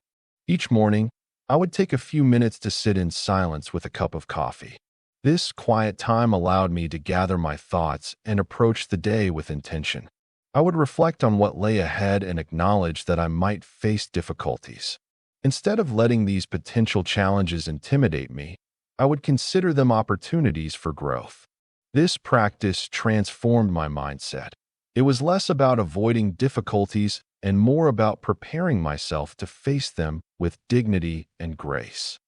Each morning, I would take a few minutes to sit in silence with a cup of coffee. This quiet time allowed me to gather my thoughts and approach the day with intention. I would reflect on what lay ahead and acknowledge that I might face difficulties. Instead of letting these potential challenges intimidate me, I would consider them opportunities for growth. This practice transformed my mindset. It was less about avoiding difficulties and more about preparing myself to face them with dignity and grace.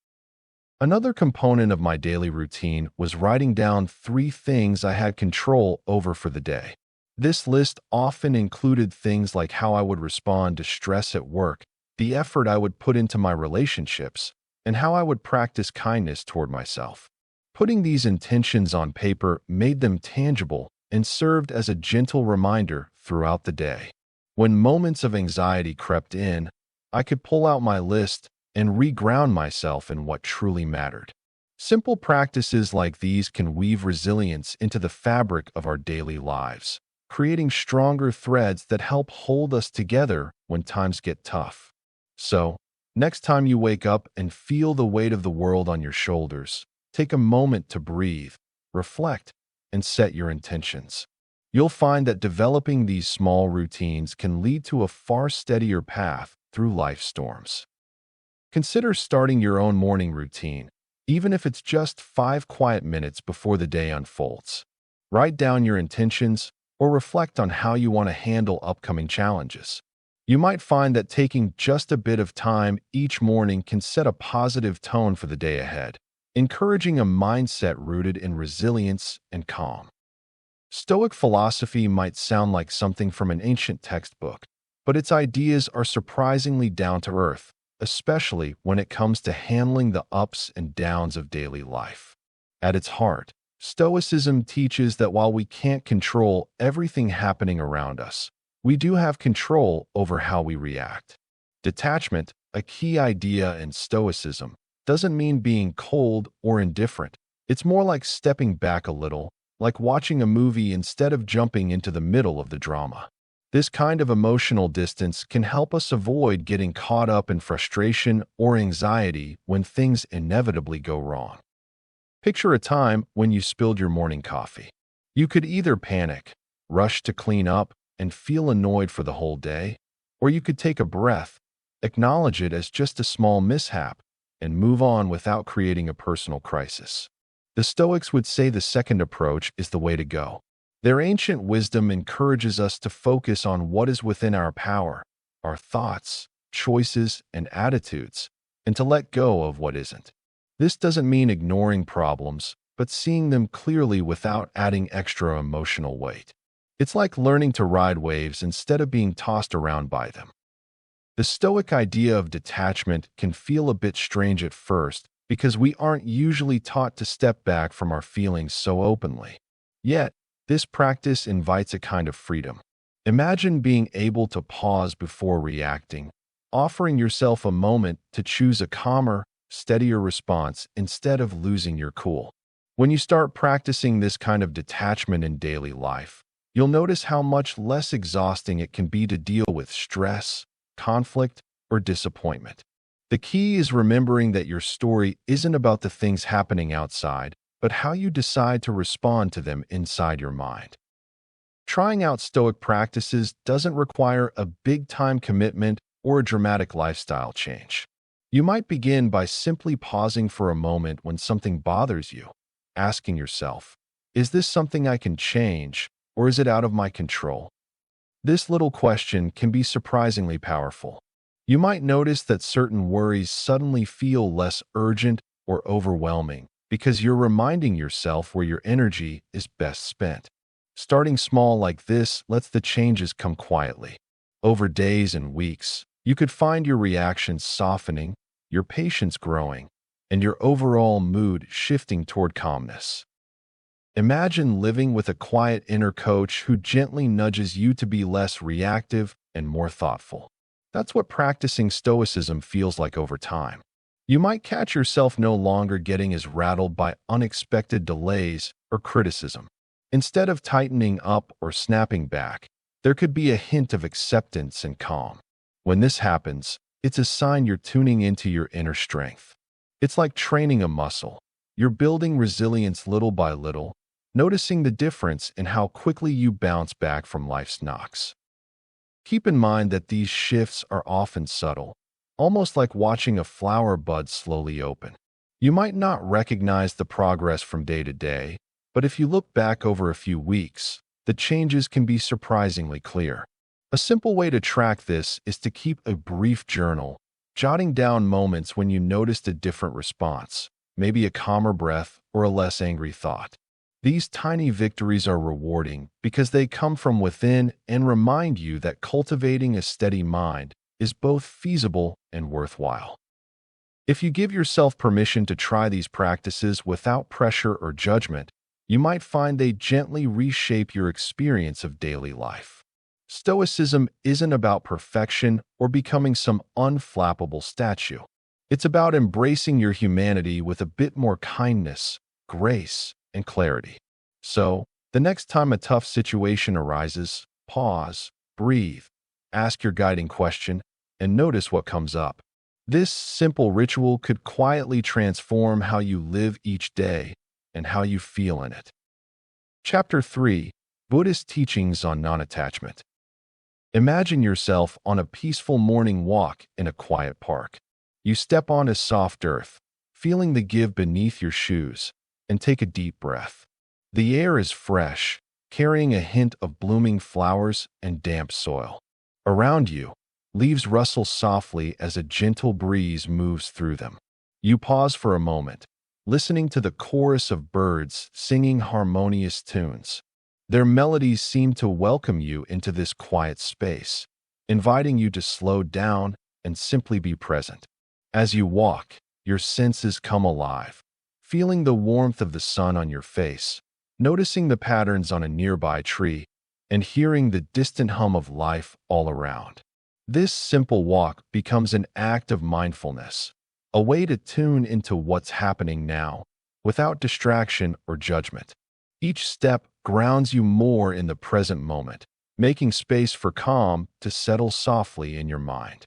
Another component of my daily routine was writing down 3 things I had control over for the day. This list often included things like how I would respond to stress at work, the effort I would put into my relationships, and how I would practice kindness toward myself. Putting these intentions on paper made them tangible and served as a gentle reminder throughout the day. When moments of anxiety crept in, I could pull out my list and reground myself in what truly mattered. Simple practices like these can weave resilience into the fabric of our daily lives, creating stronger threads that help hold us together when times get tough. So, next time you wake up and feel the weight of the world on your shoulders, take a moment to breathe, reflect, and set your intentions. You'll find that developing these small routines can lead to a far steadier path through life's storms. Consider starting your own morning routine, even if it's just 5 quiet minutes before the day unfolds. Write down your intentions or reflect on how you want to handle upcoming challenges. You might find that taking just a bit of time each morning can set a positive tone for the day ahead, encouraging a mindset rooted in resilience and calm. Stoic philosophy might sound like something from an ancient textbook, but its ideas are surprisingly down to earth, especially when it comes to handling the ups and downs of daily life. At its heart, Stoicism teaches that while we can't control everything happening around us, we do have control over how we react. Detachment, a key idea in Stoicism, doesn't mean being cold or indifferent. It's more like stepping back a little, like watching a movie instead of jumping into the middle of the drama. This kind of emotional distance can help us avoid getting caught up in frustration or anxiety when things inevitably go wrong. Picture a time when you spilled your morning coffee. You could either panic, rush to clean up, and feel annoyed for the whole day, or you could take a breath, acknowledge it as just a small mishap, and move on without creating a personal crisis. The Stoics would say the second approach is the way to go. Their ancient wisdom encourages us to focus on what is within our power, our thoughts, choices, and attitudes, and to let go of what isn't. This doesn't mean ignoring problems, but seeing them clearly without adding extra emotional weight. It's like learning to ride waves instead of being tossed around by them. The Stoic idea of detachment can feel a bit strange at first because we aren't usually taught to step back from our feelings so openly. Yet, this practice invites a kind of freedom. Imagine being able to pause before reacting, offering yourself a moment to choose a calmer, steadier response instead of losing your cool. When you start practicing this kind of detachment in daily life, you'll notice how much less exhausting it can be to deal with stress, conflict, or disappointment. The key is remembering that your story isn't about the things happening outside, but how you decide to respond to them inside your mind. Trying out Stoic practices doesn't require a big-time commitment or a dramatic lifestyle change. You might begin by simply pausing for a moment when something bothers you, asking yourself, is this something I can change, or is it out of my control? This little question can be surprisingly powerful. You might notice that certain worries suddenly feel less urgent or overwhelming because you're reminding yourself where your energy is best spent. Starting small like this lets the changes come quietly. Over days and weeks, you could find your reactions softening, your patience growing, and your overall mood shifting toward calmness. Imagine living with a quiet inner coach who gently nudges you to be less reactive and more thoughtful. That's what practicing Stoicism feels like over time. You might catch yourself no longer getting as rattled by unexpected delays or criticism. Instead of tightening up or snapping back, there could be a hint of acceptance and calm. When this happens, it's a sign you're tuning into your inner strength. It's like training a muscle. You're building resilience little by little, noticing the difference in how quickly you bounce back from life's knocks. Keep in mind that these shifts are often subtle, almost like watching a flower bud slowly open. You might not recognize the progress from day to day, but if you look back over a few weeks, the changes can be surprisingly clear. A simple way to track this is to keep a brief journal, jotting down moments when you noticed a different response, maybe a calmer breath or a less angry thought. These tiny victories are rewarding because they come from within and remind you that cultivating a steady mind is both feasible and worthwhile. If you give yourself permission to try these practices without pressure or judgment, you might find they gently reshape your experience of daily life. Stoicism isn't about perfection or becoming some unflappable statue. It's about embracing your humanity with a bit more kindness, grace, and clarity. So, the next time a tough situation arises, pause, breathe, ask your guiding question, and notice what comes up. This simple ritual could quietly transform how you live each day and how you feel in it. Chapter 3: Buddhist Teachings on Non-Attachment. Imagine yourself on a peaceful morning walk in a quiet park. You step onto soft earth, feeling the give beneath your shoes, and take a deep breath. The air is fresh, carrying a hint of blooming flowers and damp soil. Around you, leaves rustle softly as a gentle breeze moves through them. You pause for a moment, listening to the chorus of birds singing harmonious tunes. Their melodies seem to welcome you into this quiet space, inviting you to slow down and simply be present. As you walk, your senses come alive, feeling the warmth of the sun on your face, noticing the patterns on a nearby tree, and hearing the distant hum of life all around. This simple walk becomes an act of mindfulness, a way to tune into what's happening now, without distraction or judgment. Each step grounds you more in the present moment, making space for calm to settle softly in your mind.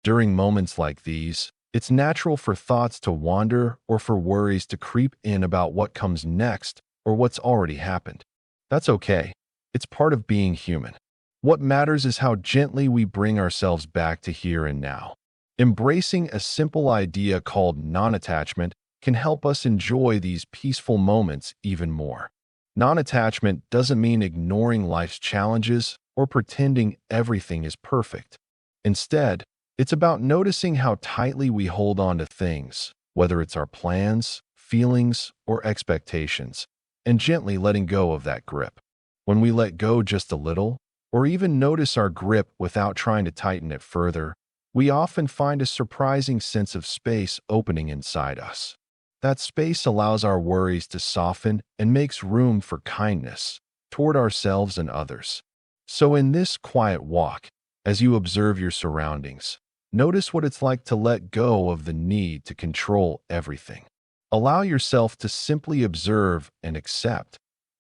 During moments like these, it's natural for thoughts to wander or for worries to creep in about what comes next or what's already happened. That's okay. It's part of being human. What matters is how gently we bring ourselves back to here and now. Embracing a simple idea called non-attachment can help us enjoy these peaceful moments even more. Non-attachment doesn't mean ignoring life's challenges or pretending everything is perfect. Instead, it's about noticing how tightly we hold on to things, whether it's our plans, feelings, or expectations, and gently letting go of that grip. When we let go just a little, or even notice our grip without trying to tighten it further, we often find a surprising sense of space opening inside us. That space allows our worries to soften and makes room for kindness toward ourselves and others. So in this quiet walk, as you observe your surroundings, notice what it's like to let go of the need to control everything. Allow yourself to simply observe and accept,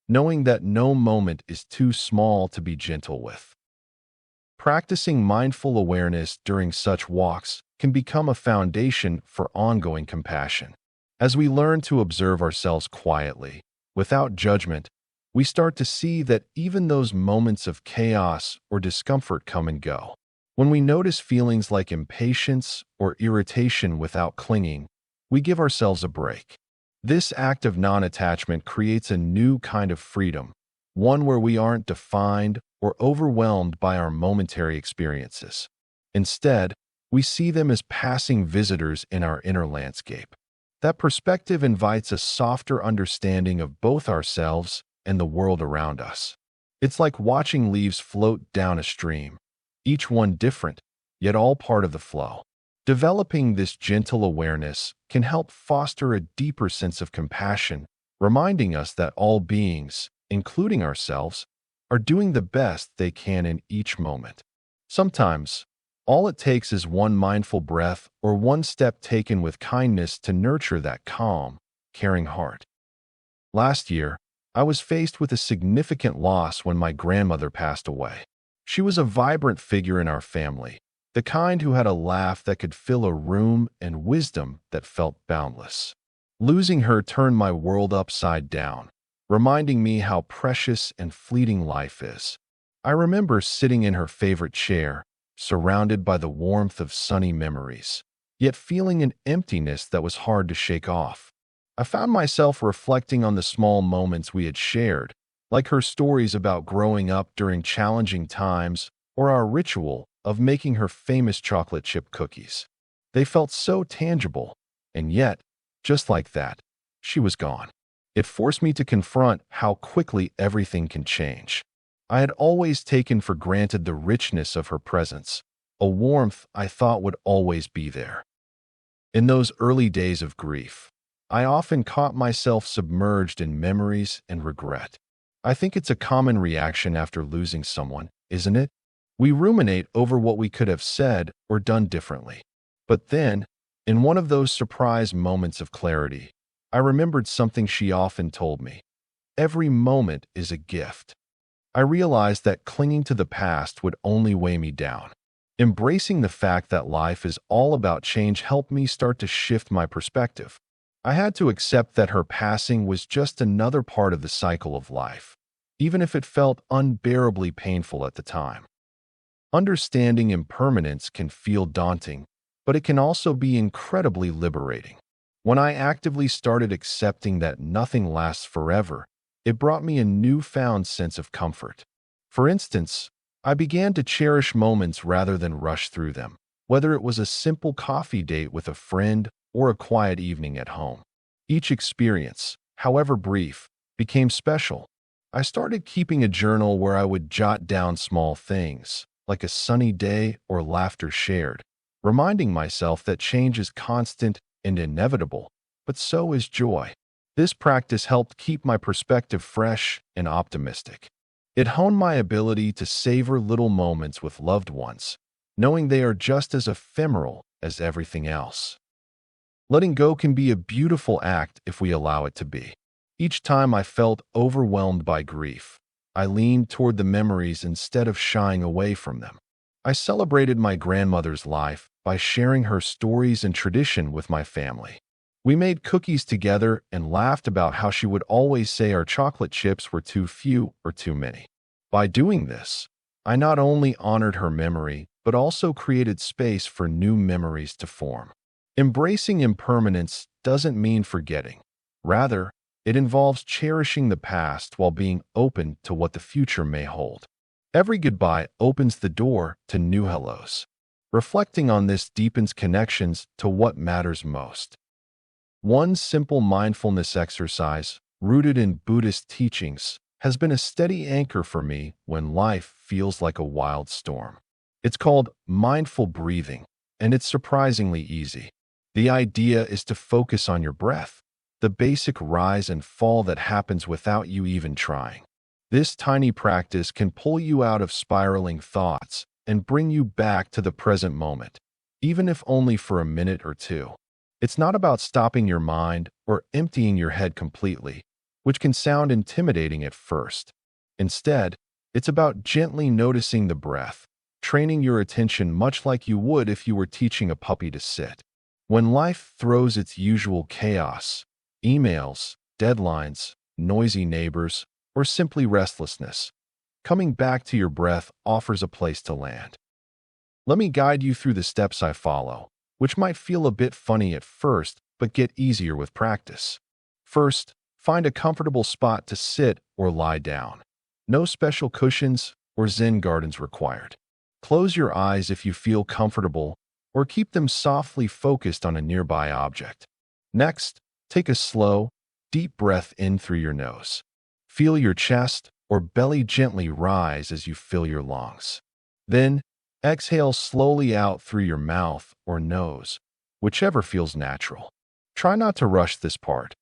knowing that no moment is too small to be gentle with. Practicing mindful awareness during such walks can become a foundation for ongoing compassion. As we learn to observe ourselves quietly, without judgment, we start to see that even those moments of chaos or discomfort come and go. When we notice feelings like impatience or irritation without clinging, we give ourselves a break. This act of non-attachment creates a new kind of freedom, one where we aren't defined or overwhelmed by our momentary experiences. Instead, we see them as passing visitors in our inner landscape. That perspective invites a softer understanding of both ourselves and the world around us. It's like watching leaves float down a stream, each one different, yet all part of the flow. Developing this gentle awareness can help foster a deeper sense of compassion, reminding us that all beings, including ourselves, are doing the best they can in each moment. Sometimes, all it takes is one mindful breath or one step taken with kindness to nurture that calm, caring heart. Last year, I was faced with a significant loss when my grandmother passed away. She was a vibrant figure in our family, the kind who had a laugh that could fill a room and wisdom that felt boundless. Losing her turned my world upside down, reminding me how precious and fleeting life is. I remember sitting in her favorite chair, surrounded by the warmth of sunny memories, yet feeling an emptiness that was hard to shake off. I found myself reflecting on the small moments we had shared, like her stories about growing up during challenging times or our ritual of making her famous chocolate chip cookies. They felt so tangible, and yet, just like that, she was gone. It forced me to confront how quickly everything can change. I had always taken for granted the richness of her presence, a warmth I thought would always be there. In those early days of grief, I often caught myself submerged in memories and regret. I think it's a common reaction after losing someone, isn't it? We ruminate over what we could have said or done differently. But then, in one of those surprise moments of clarity, I remembered something she often told me. Every moment is a gift. I realized that clinging to the past would only weigh me down. Embracing the fact that life is all about change helped me start to shift my perspective. I had to accept that her passing was just another part of the cycle of life, even if it felt unbearably painful at the time. Understanding impermanence can feel daunting, but it can also be incredibly liberating. When I actively started accepting that nothing lasts forever, it brought me a newfound sense of comfort. For instance, I began to cherish moments rather than rush through them, whether it was a simple coffee date with a friend or a quiet evening at home. Each experience, however brief, became special. I started keeping a journal where I would jot down small things, like a sunny day or laughter shared, reminding myself that change is constant and inevitable, but so is joy. This practice helped keep my perspective fresh and optimistic. It honed my ability to savor little moments with loved ones, knowing they are just as ephemeral as everything else. Letting go can be a beautiful act if we allow it to be. Each time I felt overwhelmed by grief, I leaned toward the memories instead of shying away from them. I celebrated my grandmother's life by sharing her stories and tradition with my family. We made cookies together and laughed about how she would always say our chocolate chips were too few or too many. By doing this, I not only honored her memory, but also created space for new memories to form. Embracing impermanence doesn't mean forgetting. Rather, it involves cherishing the past while being open to what the future may hold. Every goodbye opens the door to new hellos. Reflecting on this deepens connections to what matters most. One simple mindfulness exercise, rooted in Buddhist teachings, has been a steady anchor for me when life feels like a wild storm. It's called mindful breathing, and it's surprisingly easy. The idea is to focus on your breath, the basic rise and fall that happens without you even trying. This tiny practice can pull you out of spiraling thoughts and bring you back to the present moment, even if only for a minute or two. It's not about stopping your mind or emptying your head completely, which can sound intimidating at first. Instead, it's about gently noticing the breath, training your attention much like you would if you were teaching a puppy to sit. When life throws its usual chaos, emails, deadlines, noisy neighbors, or simply restlessness, coming back to your breath offers a place to land. Let me guide you through the steps I follow, which might feel a bit funny at first, but get easier with practice. First, find a comfortable spot to sit or lie down. No special cushions or Zen gardens required. Close your eyes if you feel comfortable, or keep them softly focused on a nearby object. Next, take a slow, deep breath in through your nose. Feel your chest or belly gently rise as you fill your lungs. Then, exhale slowly out through your mouth or nose, whichever feels natural. Try not to rush this part.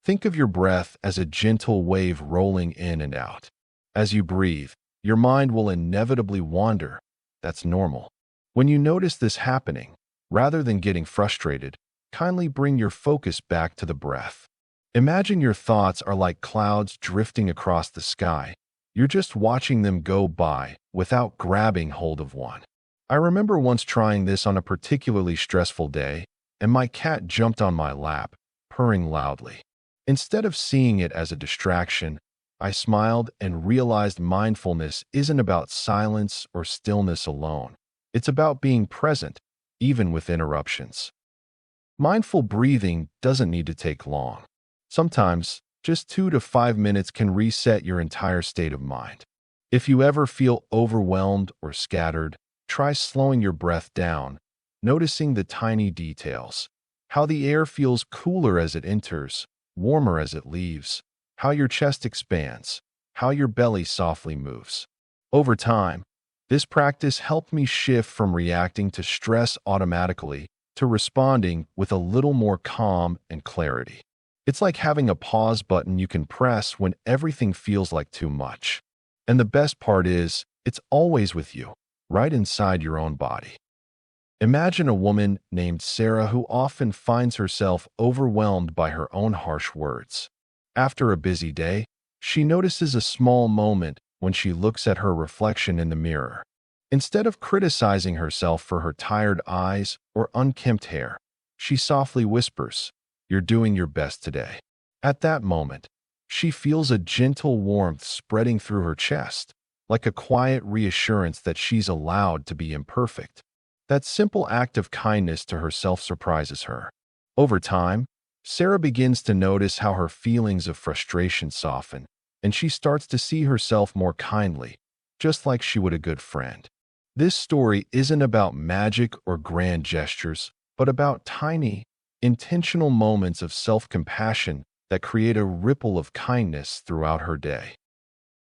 Think of your breath as a gentle wave rolling in and out. As you breathe, your mind will inevitably wander. That's normal. When you notice this happening, rather than getting frustrated, kindly bring your focus back to the breath. Imagine your thoughts are like clouds drifting across the sky. You're just watching them go by without grabbing hold of one. I remember once trying this on a particularly stressful day, and my cat jumped on my lap, purring loudly. Instead of seeing it as a distraction, I smiled and realized mindfulness isn't about silence or stillness alone. It's about being present, even with interruptions. Mindful breathing doesn't need to take long. Sometimes, just 2 to 5 minutes can reset your entire state of mind. If you ever feel overwhelmed or scattered, try slowing your breath down, noticing the tiny details, how the air feels cooler as it enters, warmer as it leaves, how your chest expands, how your belly softly moves. Over time, this practice helped me shift from reacting to stress automatically to responding with a little more calm and clarity. It's like having a pause button you can press when everything feels like too much. And the best part is, it's always with you, right inside your own body. Imagine a woman named Sarah who often finds herself overwhelmed by her own harsh words. After a busy day, she notices a small moment when she looks at her reflection in the mirror. Instead of criticizing herself for her tired eyes or unkempt hair, she softly whispers, "You're doing your best today." At that moment, she feels a gentle warmth spreading through her chest, like a quiet reassurance that she's allowed to be imperfect. That simple act of kindness to herself surprises her. Over time, Sarah begins to notice how her feelings of frustration soften, and she starts to see herself more kindly, just like she would a good friend. This story isn't about magic or grand gestures, but about tiny, intentional moments of self-compassion that create a ripple of kindness throughout her day.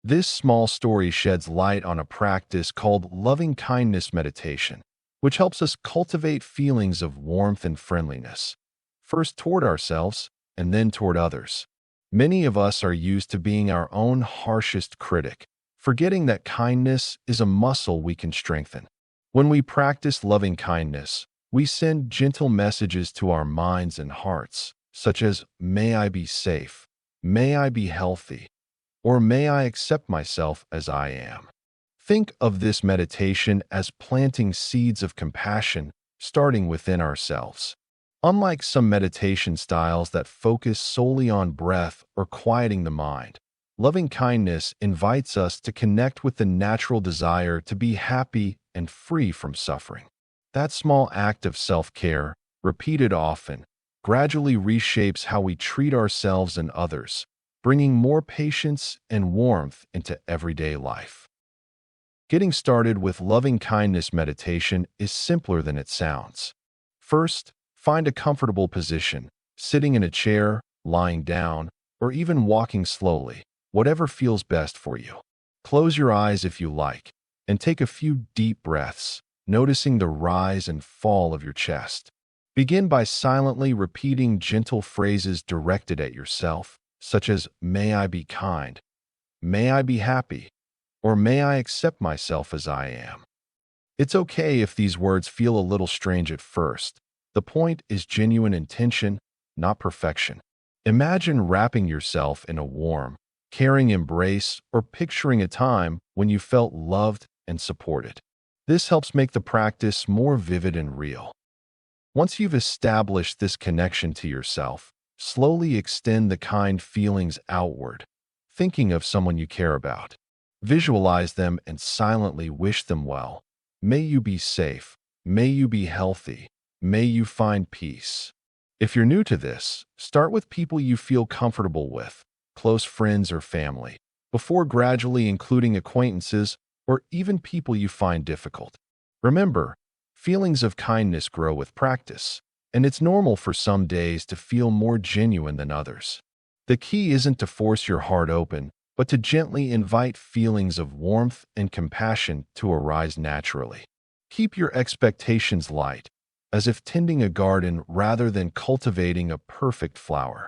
This small story sheds light on a practice called loving kindness meditation, which helps us cultivate feelings of warmth and friendliness, first toward ourselves and then toward others. Many of us are used to being our own harshest critic, forgetting that kindness is a muscle we can strengthen. When we practice loving kindness, we send gentle messages to our minds and hearts, such as, "May I be safe," "May I be healthy," or "May I accept myself as I am." Think of this meditation as planting seeds of compassion, starting within ourselves. Unlike some meditation styles that focus solely on breath or quieting the mind, loving kindness invites us to connect with the natural desire to be happy and free from suffering. That small act of self-care, repeated often, gradually reshapes how we treat ourselves and others, bringing more patience and warmth into everyday life. Getting started with loving kindness meditation is simpler than it sounds. First, find a comfortable position, sitting in a chair, lying down, or even walking slowly, whatever feels best for you. Close your eyes if you like, and take a few deep breaths, noticing the rise and fall of your chest. Begin by silently repeating gentle phrases directed at yourself, such as, "May I be kind," "May I be happy," or "May I accept myself as I am." It's okay if these words feel a little strange at first. The point is genuine intention, not perfection. Imagine wrapping yourself in a warm, caring embrace or picturing a time when you felt loved and supported. This helps make the practice more vivid and real. Once you've established this connection to yourself, slowly extend the kind feelings outward, thinking of someone you care about. Visualize them and silently wish them well, May you be safe. May you be healthy. May you find peace. If you're new to this, start with people you feel comfortable with, close friends or family, before gradually including acquaintances or even people you find difficult. Remember, feelings of kindness grow with practice, and it's normal for some days to feel more genuine than others. The key isn't to force your heart open, but to gently invite feelings of warmth and compassion to arise naturally. Keep your expectations light, as if tending a garden rather than cultivating a perfect flower.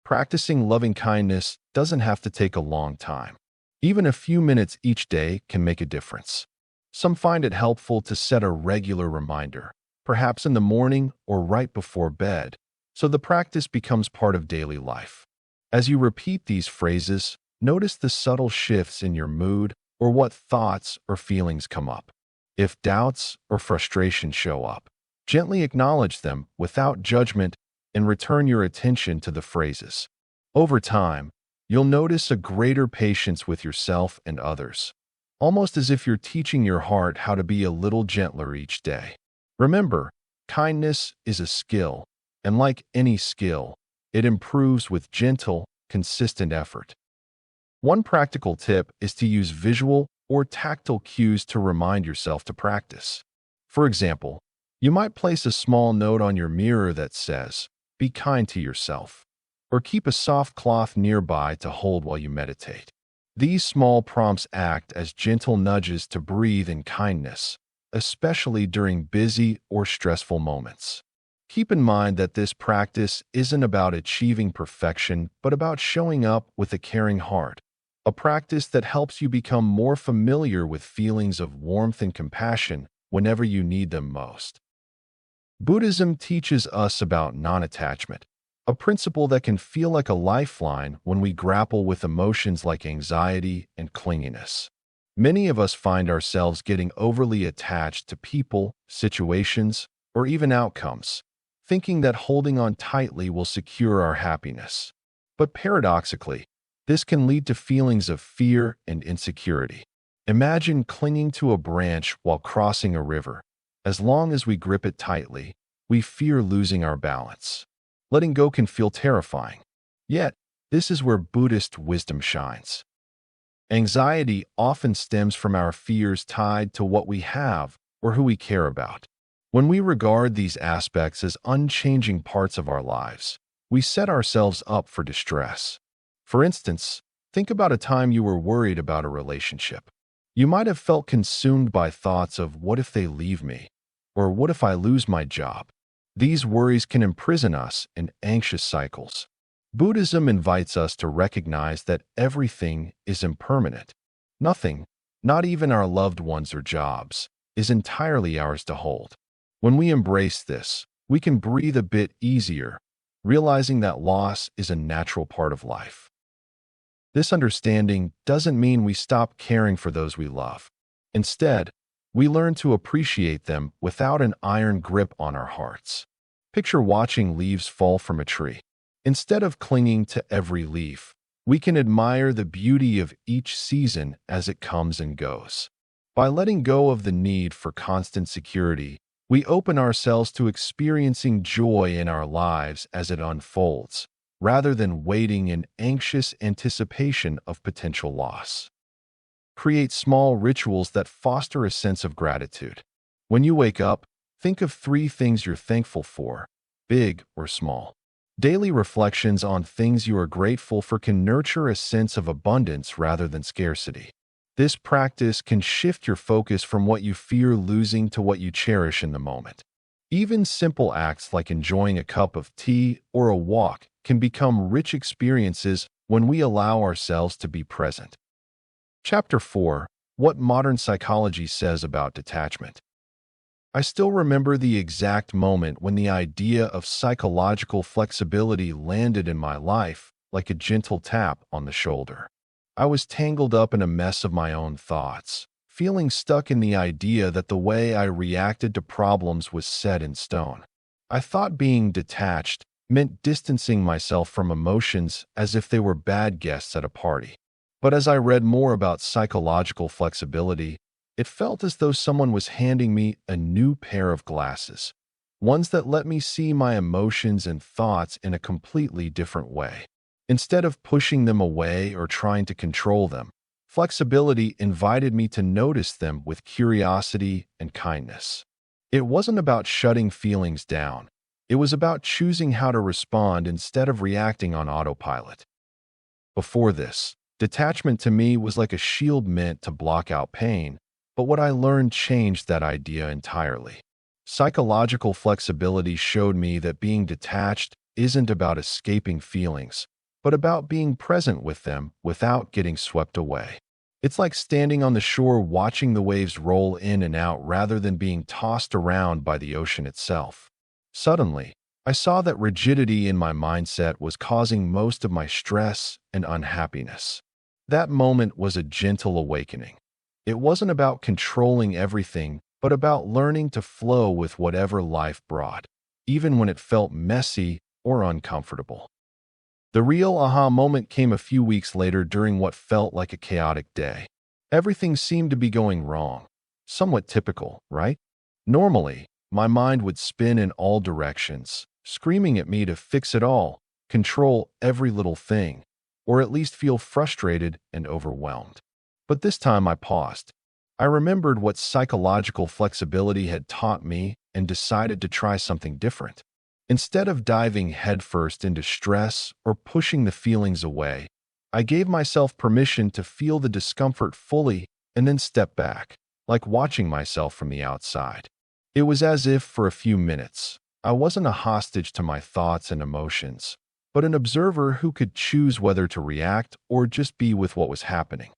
Practicing loving kindness doesn't have to take a long time. Even a few minutes each day can make a difference. Some find it helpful to set a regular reminder, perhaps in the morning or right before bed, so the practice becomes part of daily life. As you repeat these phrases, notice the subtle shifts in your mood or what thoughts or feelings come up. If doubts or frustration show up, gently acknowledge them without judgment and return your attention to the phrases. Over time, you'll notice a greater patience with yourself and others, almost as if you're teaching your heart how to be a little gentler each day. Remember, kindness is a skill, and like any skill, it improves with gentle, consistent effort. One practical tip is to use visual or tactile cues to remind yourself to practice. For example, you might place a small note on your mirror that says, "Be kind to yourself," or keep a soft cloth nearby to hold while you meditate. These small prompts act as gentle nudges to breathe in kindness, especially during busy or stressful moments. Keep in mind that this practice isn't about achieving perfection, but about showing up with a caring heart, a practice that helps you become more familiar with feelings of warmth and compassion whenever you need them most. Buddhism teaches us about non-attachment, a principle that can feel like a lifeline when we grapple with emotions like anxiety and clinginess. Many of us find ourselves getting overly attached to people, situations, or even outcomes, thinking that holding on tightly will secure our happiness. But paradoxically, this can lead to feelings of fear and insecurity. Imagine clinging to a branch while crossing a river. As long as we grip it tightly, we fear losing our balance. Letting go can feel terrifying. Yet, this is where Buddhist wisdom shines. Anxiety often stems from our fears tied to what we have or who we care about. When we regard these aspects as unchanging parts of our lives, we set ourselves up for distress. For instance, think about a time you were worried about a relationship. You might have felt consumed by thoughts of "what if they leave me?" or "what if I lose my job?" These worries can imprison us in anxious cycles. Buddhism invites us to recognize that everything is impermanent. Nothing, not even our loved ones or jobs, is entirely ours to hold. When we embrace this, we can breathe a bit easier, realizing that loss is a natural part of life. This understanding doesn't mean we stop caring for those we love. Instead, we learn to appreciate them without an iron grip on our hearts. Picture watching leaves fall from a tree. Instead of clinging to every leaf, we can admire the beauty of each season as it comes and goes. By letting go of the need for constant security, we open ourselves to experiencing joy in our lives as it unfolds, rather than waiting in anxious anticipation of potential loss. Create small rituals that foster a sense of gratitude. When you wake up, think of 3 things you're thankful for, big or small. Daily reflections on things you are grateful for can nurture a sense of abundance rather than scarcity. This practice can shift your focus from what you fear losing to what you cherish in the moment. Even simple acts like enjoying a cup of tea or a walk can become rich experiences when we allow ourselves to be present. Chapter 4: What Modern Psychology Says About Detachment. I still remember the exact moment when the idea of psychological flexibility landed in my life like a gentle tap on the shoulder. I was tangled up in a mess of my own thoughts, feeling stuck in the idea that the way I reacted to problems was set in stone. I thought being detached meant distancing myself from emotions as if they were bad guests at a party. But as I read more about psychological flexibility, It felt as though someone was handing me a new pair of glasses, ones that let me see my emotions and thoughts in a completely different way. Instead of pushing them away or trying to control them, flexibility invited me to notice them with curiosity and kindness. It wasn't about shutting feelings down. It was about choosing how to respond instead of reacting on autopilot. Before this, detachment to me was like a shield meant to block out pain, but what I learned changed that idea entirely. Psychological flexibility showed me that being detached isn't about escaping feelings, but about being present with them without getting swept away. It's like standing on the shore watching the waves roll in and out rather than being tossed around by the ocean itself. Suddenly, I saw that rigidity in my mindset was causing most of my stress and unhappiness. That moment was a gentle awakening. It wasn't about controlling everything, but about learning to flow with whatever life brought, even when it felt messy or uncomfortable. The real aha moment came a few weeks later during what felt like a chaotic day. Everything seemed to be going wrong. Somewhat typical, right? Normally, my mind would spin in all directions, screaming at me to fix it all, control every little thing, or at least feel frustrated and overwhelmed. But this time I paused. I remembered what psychological flexibility had taught me and decided to try something different. Instead of diving headfirst into stress or pushing the feelings away, I gave myself permission to feel the discomfort fully and then step back, like watching myself from the outside. It was as if, for a few minutes, I wasn't a hostage to my thoughts and emotions, but an observer who could choose whether to react or just be with what was happening.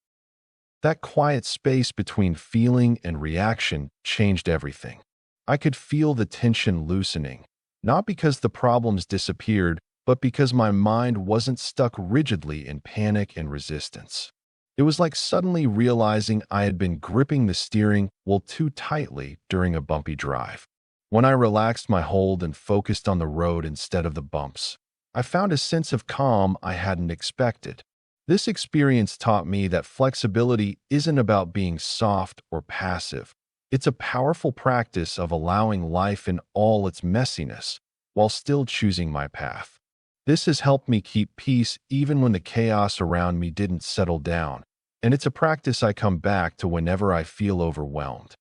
That quiet space between feeling and reaction changed everything. I could feel the tension loosening, not because the problems disappeared, but because my mind wasn't stuck rigidly in panic and resistance. It was like suddenly realizing I had been gripping the steering wheel too tightly during a bumpy drive. When I relaxed my hold and focused on the road instead of the bumps, I found a sense of calm I hadn't expected. This experience taught me that flexibility isn't about being soft or passive. It's a powerful practice of allowing life in all its messiness while still choosing my path. This has helped me keep peace even when the chaos around me didn't settle down, and it's a practice I come back to whenever I feel overwhelmed.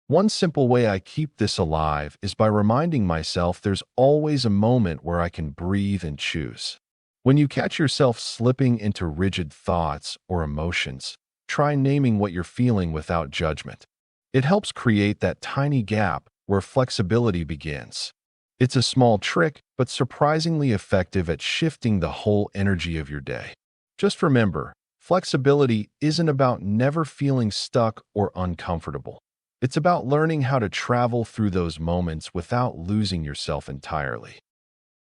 One simple way I keep this alive is by reminding myself there's always a moment where I can breathe and choose. When you catch yourself slipping into rigid thoughts or emotions, try naming what you're feeling without judgment. It helps create that tiny gap where flexibility begins. It's a small trick, but surprisingly effective at shifting the whole energy of your day. Just remember, flexibility isn't about never feeling stuck or uncomfortable. It's about learning how to travel through those moments without losing yourself entirely.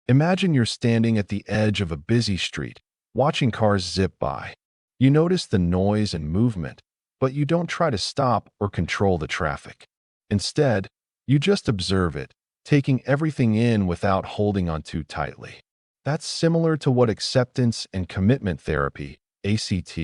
Imagine you're standing at the edge of a busy street, watching cars zip by. You notice the noise and movement, but you don't try to stop or control the traffic. Instead, you just observe it, taking everything in without holding on too tightly. That's similar to what acceptance and commitment therapy, ACT,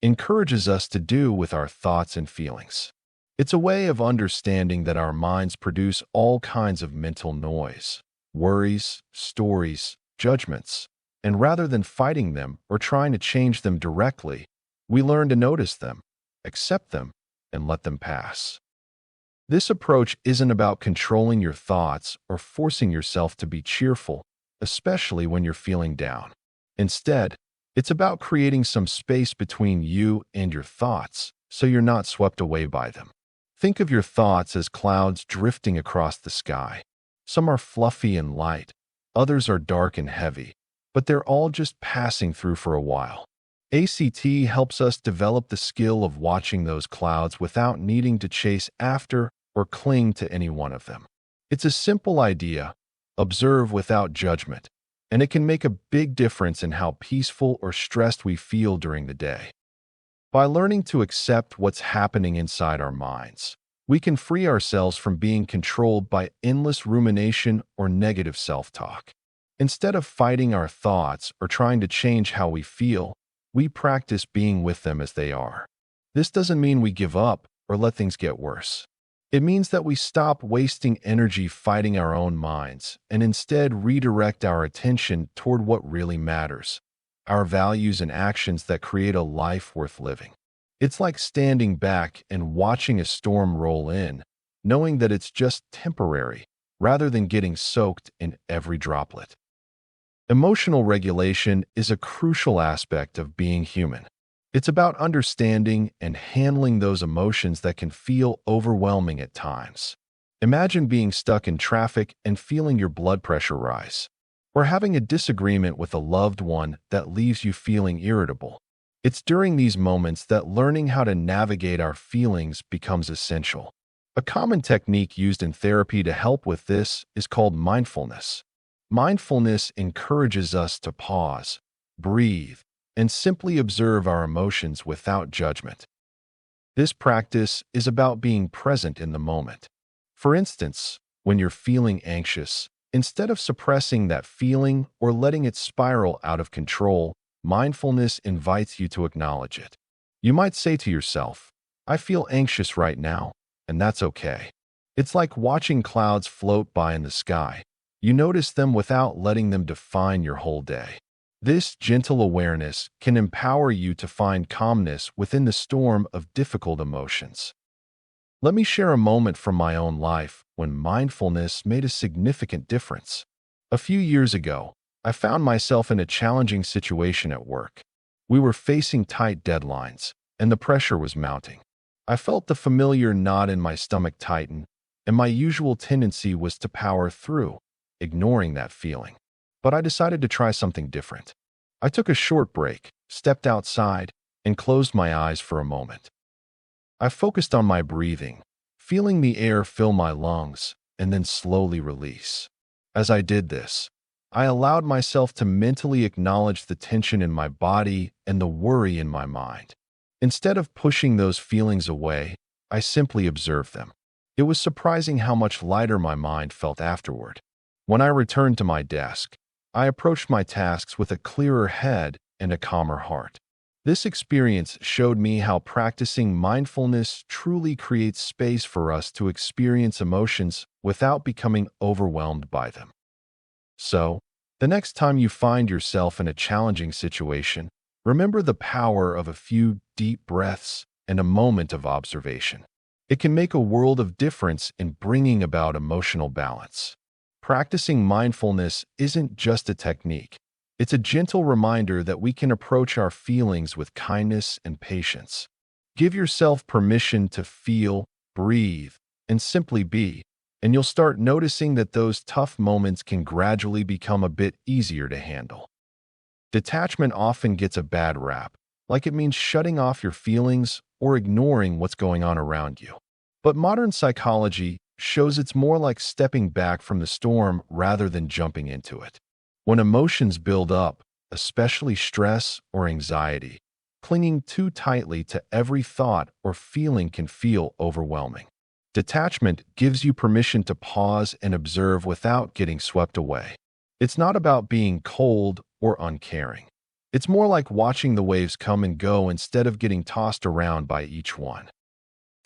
encourages us to do with our thoughts and feelings. It's a way of understanding that our minds produce all kinds of mental noise, worries, stories, judgments, and rather than fighting them or trying to change them directly, we learn to notice them, accept them, and let them pass. This approach isn't about controlling your thoughts or forcing yourself to be cheerful, especially when you're feeling down. Instead, it's about creating some space between you and your thoughts so you're not swept away by them. Think of your thoughts as clouds drifting across the sky. Some are fluffy and light, others are dark and heavy, but they're all just passing through for a while. ACT helps us develop the skill of watching those clouds without needing to chase after or cling to any one of them. It's a simple idea, observe without judgment, and it can make a big difference in how peaceful or stressed we feel during the day. By learning to accept what's happening inside our minds, we can free ourselves from being controlled by endless rumination or negative self-talk. Instead of fighting our thoughts or trying to change how we feel, we practice being with them as they are. This doesn't mean we give up, or let things get worse. It means that we stop wasting energy fighting our own minds and instead redirect our attention toward what really matters, our values and actions that create a life worth living. It's like standing back and watching a storm roll in, knowing that it's just temporary, rather than getting soaked in every droplet. Emotional regulation is a crucial aspect of being human. It's about understanding and handling those emotions that can feel overwhelming at times. Imagine being stuck in traffic and feeling your blood pressure rise, or having a disagreement with a loved one that leaves you feeling irritable. It's during these moments that learning how to navigate our feelings becomes essential. A common technique used in therapy to help with this is called mindfulness. Mindfulness encourages us to pause, breathe, and simply observe our emotions without judgment. This practice is about being present in the moment. For instance, when you're feeling anxious, instead of suppressing that feeling or letting it spiral out of control, mindfulness invites you to acknowledge it. You might say to yourself, "I feel anxious right now, and that's okay." It's like watching clouds float by in the sky. You notice them without letting them define your whole day. This gentle awareness can empower you to find calmness within the storm of difficult emotions. Let me share a moment from my own life when mindfulness made a significant difference. A few years ago, I found myself in a challenging situation at work. We were facing tight deadlines, and the pressure was mounting. I felt the familiar knot in my stomach tighten, and my usual tendency was to power through, ignoring that feeling. But I decided to try something different. I took a short break, stepped outside, and closed my eyes for a moment. I focused on my breathing, feeling the air fill my lungs and then slowly release. As I did this, I allowed myself to mentally acknowledge the tension in my body and the worry in my mind. Instead of pushing those feelings away, I simply observed them. It was surprising how much lighter my mind felt afterward. When I returned to my desk, I approached my tasks with a clearer head and a calmer heart. This experience showed me how practicing mindfulness truly creates space for us to experience emotions without becoming overwhelmed by them. So, the next time you find yourself in a challenging situation, remember the power of a few deep breaths and a moment of observation. It can make a world of difference in bringing about emotional balance. Practicing mindfulness isn't just a technique. It's a gentle reminder that we can approach our feelings with kindness and patience. Give yourself permission to feel, breathe, and simply be, and you'll start noticing that those tough moments can gradually become a bit easier to handle. Detachment often gets a bad rap, like it means shutting off your feelings or ignoring what's going on around you. But modern psychology shows it's more like stepping back from the storm rather than jumping into it. When emotions build up, especially stress or anxiety, clinging too tightly to every thought or feeling can feel overwhelming. Detachment gives you permission to pause and observe without getting swept away. It's not about being cold or uncaring. It's more like watching the waves come and go instead of getting tossed around by each one.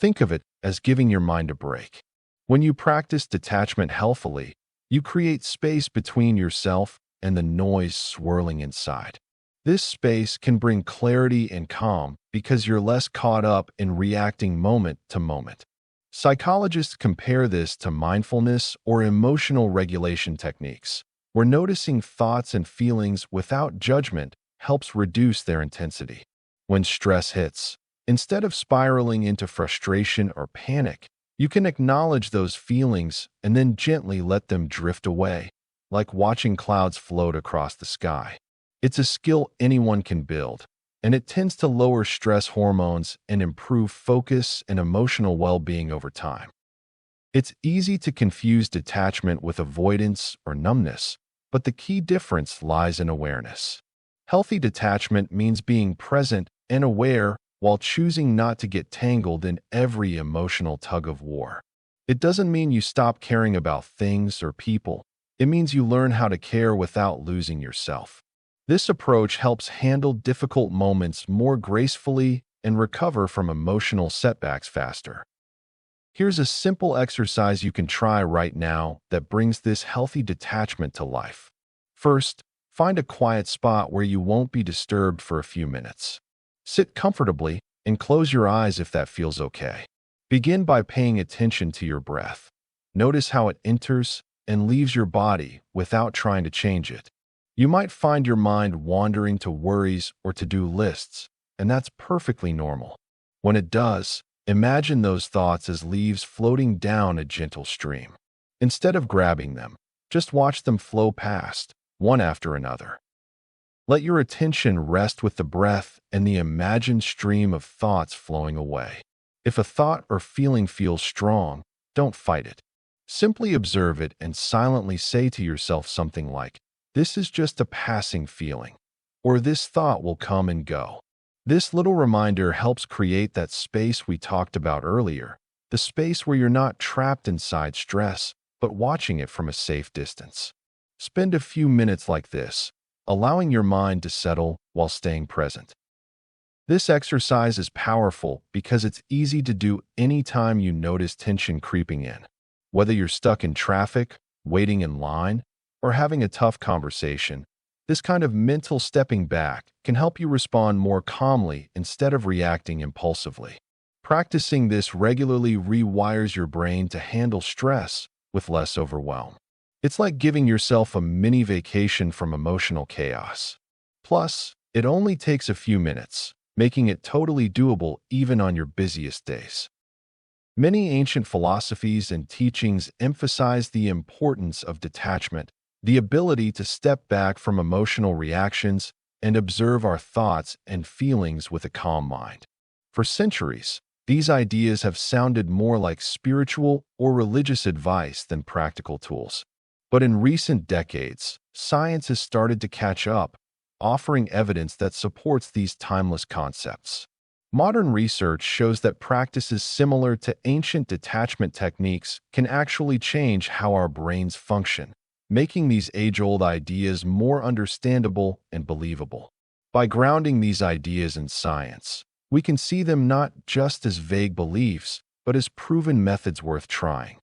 Think of it as giving your mind a break. When you practice detachment healthily, you create space between yourself and the noise swirling inside. This space can bring clarity and calm because you're less caught up in reacting moment to moment. Psychologists compare this to mindfulness or emotional regulation techniques, where noticing thoughts and feelings without judgment helps reduce their intensity. When stress hits, instead of spiraling into frustration or panic, you can acknowledge those feelings and then gently let them drift away, like watching clouds float across the sky. It's a skill anyone can build, and it tends to lower stress hormones and improve focus and emotional well-being over time. It's easy to confuse detachment with avoidance or numbness, but the key difference lies in awareness. Healthy detachment means being present and aware while choosing not to get tangled in every emotional tug-of-war. It doesn't mean you stop caring about things or people. It means you learn how to care without losing yourself. This approach helps handle difficult moments more gracefully and recover from emotional setbacks faster. Here's a simple exercise you can try right now that brings this healthy detachment to life. First, find a quiet spot where you won't be disturbed for a few minutes. Sit comfortably and close your eyes if that feels okay. Begin by paying attention to your breath. Notice how it enters and leaves your body without trying to change it. You might find your mind wandering to worries or to-do lists, and that's perfectly normal. When it does, imagine those thoughts as leaves floating down a gentle stream. Instead of grabbing them, just watch them flow past, one after another. Let your attention rest with the breath and the imagined stream of thoughts flowing away. If a thought or feeling feels strong, don't fight it. Simply observe it and silently say to yourself something like, "This is just a passing feeling," or "This thought will come and go." This little reminder helps create that space we talked about earlier, the space where you're not trapped inside stress, but watching it from a safe distance. Spend a few minutes like this, allowing your mind to settle while staying present. This exercise is powerful because it's easy to do anytime you notice tension creeping in. Whether you're stuck in traffic, waiting in line, or having a tough conversation, this kind of mental stepping back can help you respond more calmly instead of reacting impulsively. Practicing this regularly rewires your brain to handle stress with less overwhelm. It's like giving yourself a mini vacation from emotional chaos. Plus, it only takes a few minutes, making it totally doable even on your busiest days. Many ancient philosophies and teachings emphasize the importance of detachment, the ability to step back from emotional reactions and observe our thoughts and feelings with a calm mind. For centuries, these ideas have sounded more like spiritual or religious advice than practical tools. But in recent decades, science has started to catch up, offering evidence that supports these timeless concepts. Modern research shows that practices similar to ancient detachment techniques can actually change how our brains function, making these age-old ideas more understandable and believable. By grounding these ideas in science, we can see them not just as vague beliefs, but as proven methods worth trying.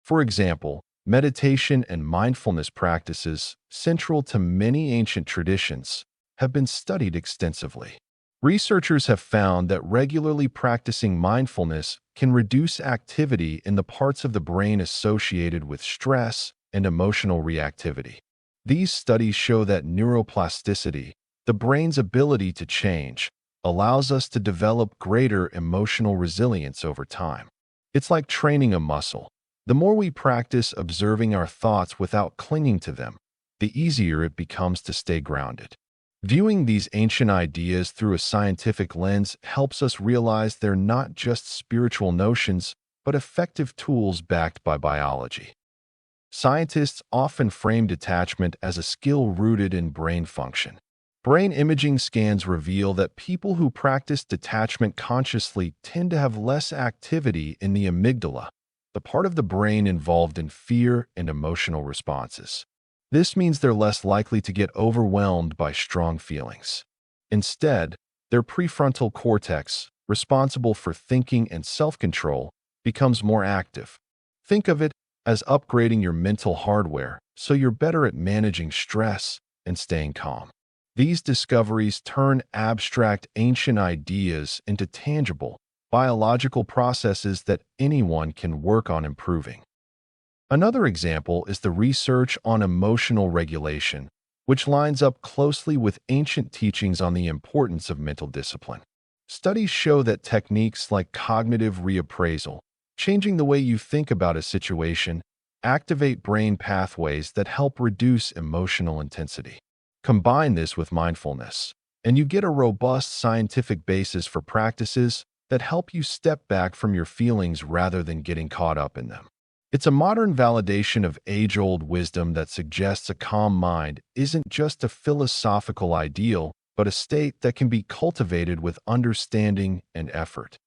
For example, meditation and mindfulness practices, central to many ancient traditions, have been studied extensively. Researchers have found that regularly practicing mindfulness can reduce activity in the parts of the brain associated with stress and emotional reactivity. These studies show that neuroplasticity, the brain's ability to change, allows us to develop greater emotional resilience over time. It's like training a muscle. The more we practice observing our thoughts without clinging to them, the easier it becomes to stay grounded. Viewing these ancient ideas through a scientific lens helps us realize they're not just spiritual notions, but effective tools backed by biology. Scientists often frame detachment as a skill rooted in brain function. Brain imaging scans reveal that people who practice detachment consciously tend to have less activity in the amygdala, the part of the brain involved in fear and emotional responses. This means they're less likely to get overwhelmed by strong feelings. Instead, their prefrontal cortex, responsible for thinking and self-control, becomes more active. Think of it as upgrading your mental hardware so you're better at managing stress and staying calm. These discoveries turn abstract ancient ideas into tangible, biological processes that anyone can work on improving. Another example is the research on emotional regulation, which lines up closely with ancient teachings on the importance of mental discipline. Studies show that techniques like cognitive reappraisal, changing the way you think about a situation, activate brain pathways that help reduce emotional intensity. Combine this with mindfulness, and you get a robust scientific basis for practices that help you step back from your feelings rather than getting caught up in them. It's a modern validation of age-old wisdom that suggests a calm mind isn't just a philosophical ideal, but a state that can be cultivated with understanding and effort.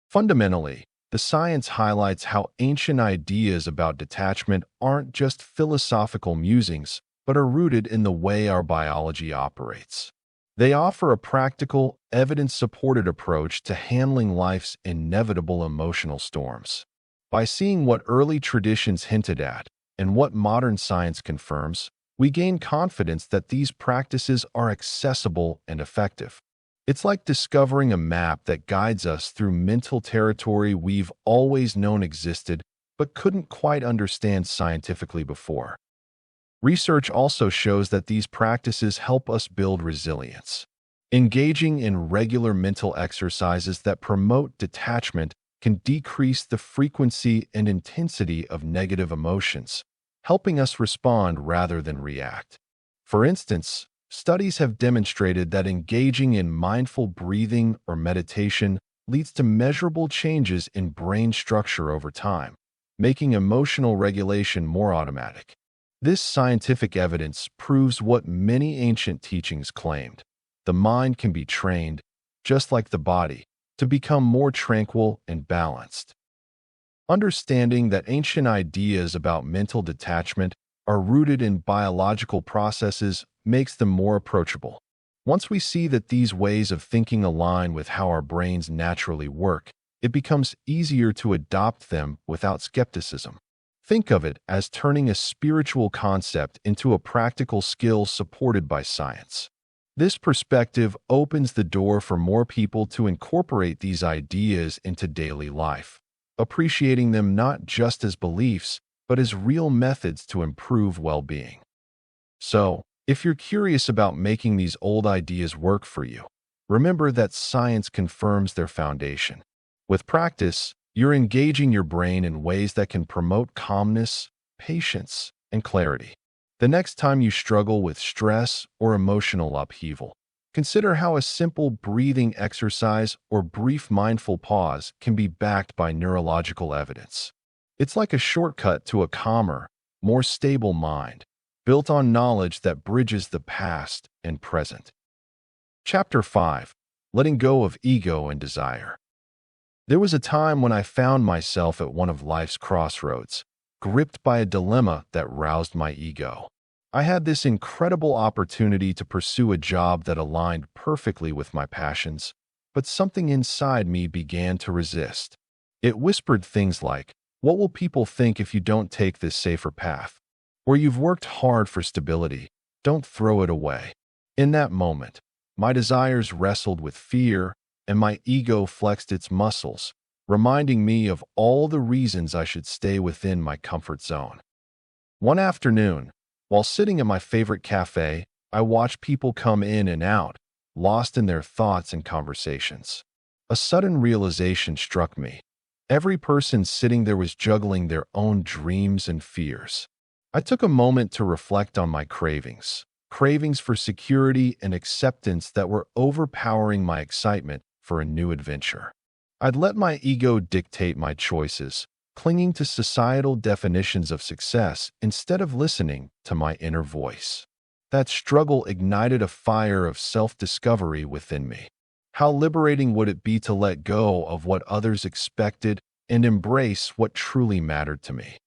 Fundamentally, the science highlights how ancient ideas about detachment aren't just philosophical musings, but are rooted in the way our biology operates. They offer a practical, evidence-supported approach to handling life's inevitable emotional storms. By seeing what early traditions hinted at and what modern science confirms, we gain confidence that these practices are accessible and effective. It's like discovering a map that guides us through mental territory we've always known existed but couldn't quite understand scientifically before. Research also shows that these practices help us build resilience. Engaging in regular mental exercises that promote detachment can decrease the frequency and intensity of negative emotions, helping us respond rather than react. For instance, studies have demonstrated that engaging in mindful breathing or meditation leads to measurable changes in brain structure over time, making emotional regulation more automatic. This scientific evidence proves what many ancient teachings claimed. The mind can be trained, just like the body, to become more tranquil and balanced. Understanding that ancient ideas about mental detachment are rooted in biological processes makes them more approachable. Once we see that these ways of thinking align with how our brains naturally work, it becomes easier to adopt them without skepticism. Think of it as turning a spiritual concept into a practical skill supported by science. This perspective opens the door for more people to incorporate these ideas into daily life, appreciating them not just as beliefs, but as real methods to improve well-being. So, if you're curious about making these old ideas work for you, remember that science confirms their foundation. With practice, you're engaging your brain in ways that can promote calmness, patience, and clarity. The next time you struggle with stress or emotional upheaval, consider how a simple breathing exercise or brief mindful pause can be backed by neurological evidence. It's like a shortcut to a calmer, more stable mind, built on knowledge that bridges the past and present. Chapter 5. Letting Go of Ego and Desire. There was a time when I found myself at one of life's crossroads, gripped by a dilemma that roused my ego. I had this incredible opportunity to pursue a job that aligned perfectly with my passions, but something inside me began to resist. It whispered things like, "What will people think if you don't take this safer path? Or you've worked hard for stability, don't throw it away." In that moment, my desires wrestled with fear, and my ego flexed its muscles, reminding me of all the reasons I should stay within my comfort zone. One afternoon, while sitting at my favorite cafe, I watched people come in and out, lost in their thoughts and conversations. A sudden realization struck me. Every person sitting there was juggling their own dreams and fears. I took a moment to reflect on my cravings for security and acceptance that were overpowering my excitement for a new adventure. I'd let my ego dictate my choices, clinging to societal definitions of success instead of listening to my inner voice. That struggle ignited a fire of self-discovery within me. How liberating would it be to let go of what others expected and embrace what truly mattered to me?